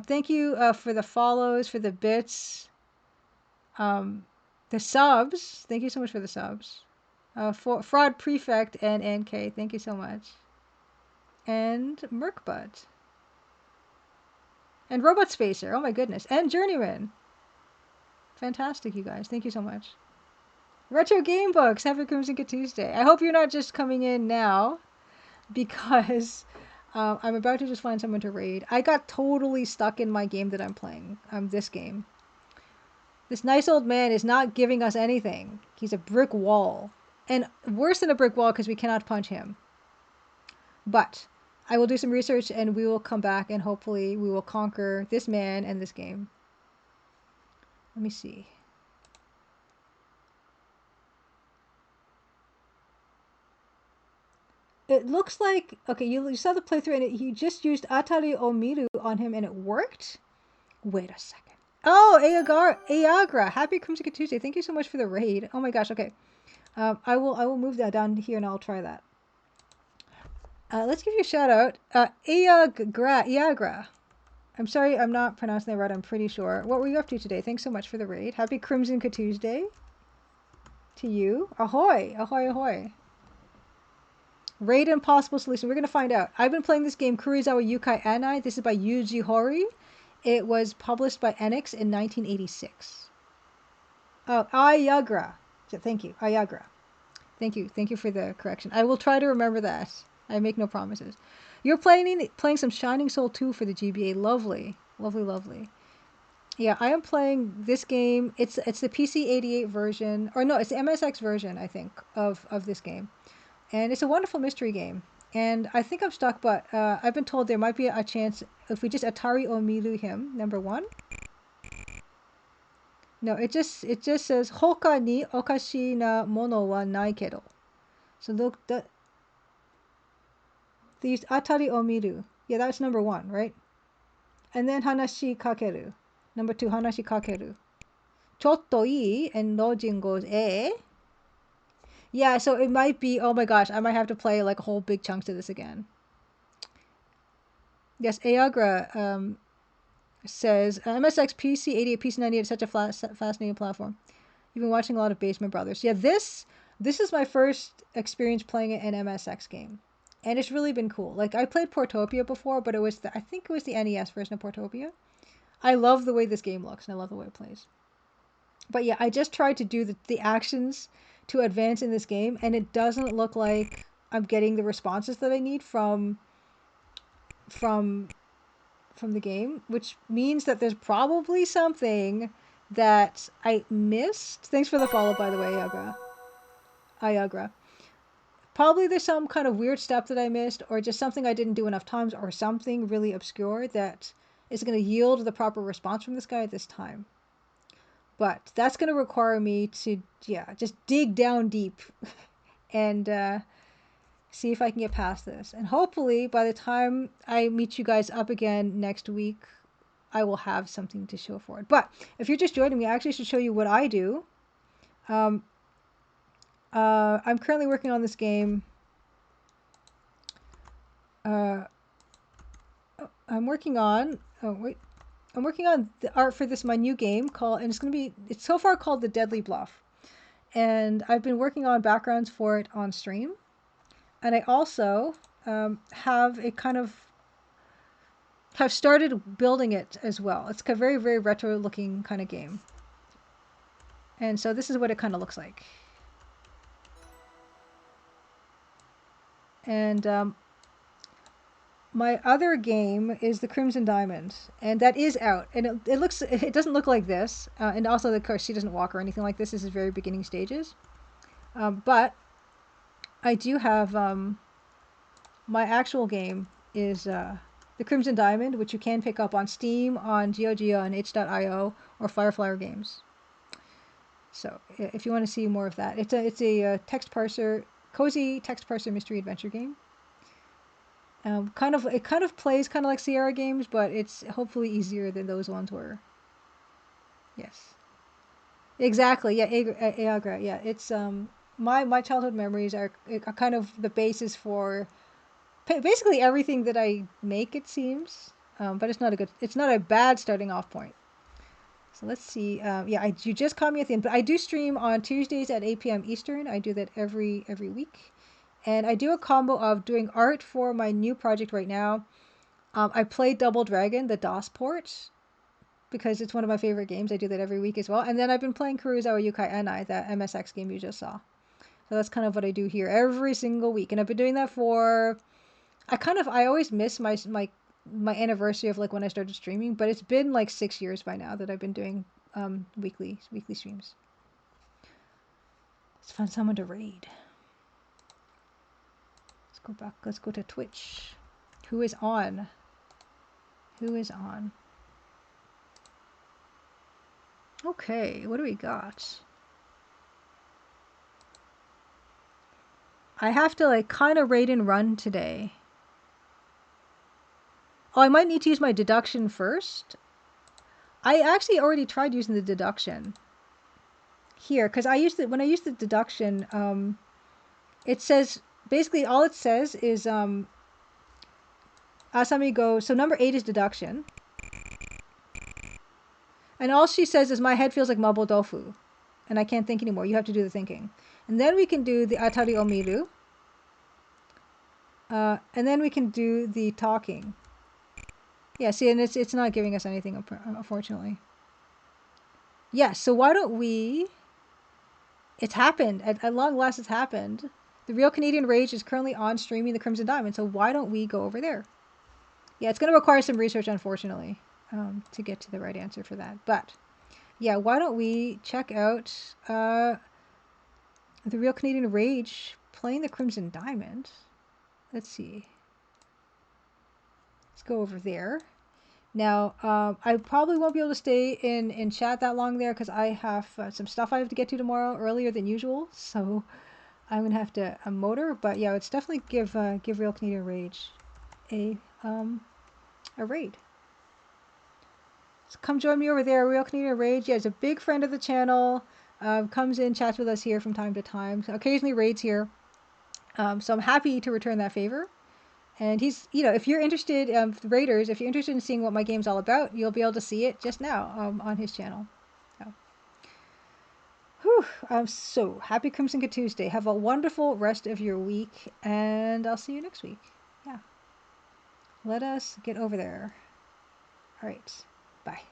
Thank you for the follows, for the bits, the subs. Thank you so much for the subs. For Fraud Prefect and NK, thank you so much. And Merkbud. And Robot Spacer, oh my goodness. And Journeyman. Fantastic, you guys. Thank you so much. Retro Game Books, happy Crimson Tuesday. I hope you're not just coming in now, because I'm about to just find someone to raid. I got totally stuck in my game that I'm playing. This game. This nice old man is not giving us anything. He's a brick wall. And worse than a brick wall, because we cannot punch him. But I will do some research and we will come back and hopefully we will conquer this man and this game. Let me see. It looks like, okay, you saw the playthrough and he just used Atari Omiru on him and it worked? Wait a second. Oh, Ayagra, happy Crimson Tuesday. Thank you so much for the raid. Oh my gosh, okay. I will move that down here and I'll try that. Let's give you a shout out. Iagra. I'm sorry I'm not pronouncing that right, I'm pretty sure. What were you up to today? Thanks so much for the raid. Happy Crimson Tuesday to you. Ahoy! Ahoy, ahoy. Raid Impossible Solution. We're going to find out. I've been playing this game, Karuizawa Yūkai Annai. This is by Yuji Horii. It was published by Enix in 1986. Oh, Ayagra. Thank you. Ayagra. Thank you. Thank you for the correction. I will try to remember that. I make no promises. You're playing some Shining Soul 2 for the GBA. Lovely. Lovely, lovely. Yeah, I am playing this game. It's the PC-88 version. Or no, it's the MSX version, I think, of this game. And it's a wonderful mystery game. And I think I'm stuck, but I've been told there might be a chance if we just Atari Omiru him, number 1. No, it just says Hoka ni okashi na mono wa nai kedo. So look, these Atari Omiru. Yeah, that's number 1, right? And then Hanashi kakeru. Number 2, Hanashi kakeru. Chotto ii, and Nojin goes, eh? Yeah, so it might be, oh my gosh, I might have to play like a whole big chunks of this again. Yes, Ayagra says, MSX, PC, 88, PC 98 is such a fascinating platform. You've been watching a lot of Basement Brothers. Yeah, this is my first experience playing an MSX game. And it's really been cool. Like, I played Portopia before, but I think it was the NES version of Portopia. I love the way this game looks, and I love the way it plays. But yeah, I just tried to do the actions to advance in this game, and it doesn't look like I'm getting the responses that I need from the game, which means that there's probably something that I missed. Thanks for the follow, by the way, Ayagra. Probably there's some kind of weird step that I missed, or just something I didn't do enough times, or something really obscure that is going to yield the proper response from this guy at this time. But that's going to require me to, yeah, just dig down deep and see if I can get past this. And hopefully, by the time I meet you guys up again next week, I will have something to show for it. But if you're just joining me, I actually should show you what I do. I'm currently working on this game. I'm working on... Oh, wait. I'm working on the art for this my new game called, and it's so far called The Deadly Bluff, and I've been working on backgrounds for it on stream, and I also have started building it as well. It's a very, very retro looking kind of game, and so this is what it kind of looks like. And my other game is the Crimson Diamond, and that is out. And it doesn't look like this, and also, of course, she doesn't walk or anything like this. This is very beginning stages. But I do have my actual game is the Crimson Diamond, which you can pick up on Steam, on GeoGeo, on itch.io, or Fireflower Games. So if you want to see more of that, it's a text parser, cozy text parser mystery adventure game. It kind of plays kind of like Sierra games, but it's hopefully easier than those ones were. Yes, exactly. Yeah, Agra. Yeah, it's my childhood memories are kind of the basis for basically everything that I make. It seems, but it's not a bad starting off point. So let's see. Yeah, you just caught me at the end, but I do stream on Tuesdays at 8 p.m. Eastern. I do that every week. And I do a combo of doing art for my new project right now. I play Double Dragon, the DOS port, because it's one of my favorite games. I do that every week as well. And then I've been playing Karuizawa Yūkai Annai, that MSX game you just saw. So that's kind of what I do here every single week. And I've been doing that for... I always miss my anniversary of like when I started streaming, but it's been like 6 years by now that I've been doing weekly streams. Let's find someone to raid. Let's go back. Let's go to Twitch. Who is on? Who is on? Okay, what do we got? I have to like kind of raid and run today. Oh, I might need to use my deduction first. I actually already tried using the deduction here, because when I used the deduction, it says basically all it says is Asami goes, so number 8 is deduction. And all she says is, my head feels like mabo tofu. And I can't think anymore. You have to do the thinking. And then we can do the atari omiru. And then we can do the talking. Yeah, see, and it's not giving us anything, unfortunately. Yes, yeah, so why don't we... It's happened. At long last, it's happened. The Real Canadian Rage is currently on streaming the Crimson Diamond, so why don't we go over there? Yeah, it's going to require some research, unfortunately, to get to the right answer for that. But, yeah, why don't we check out the Real Canadian Rage playing the Crimson Diamond. Let's see. Let's go over there. Now, I probably won't be able to stay in chat that long there because I have some stuff I have to get to tomorrow earlier than usual. So I'm going to have to motor. But, yeah, it's definitely give Real Canadian Rage a raid. So come join me over there, Real Canadian Rage. Yeah, he's a big friend of the channel. Comes in, chats with us here from time to time. Occasionally raids here. So I'm happy to return that favor. And he's, if you're interested, raiders, if you're interested in seeing what my game's all about, you'll be able to see it just now on his channel. So. Whew, I'm so happy Crimson Tuesday. Have a wonderful rest of your week, and I'll see you next week. Yeah. Let us get over there. All right. Bye.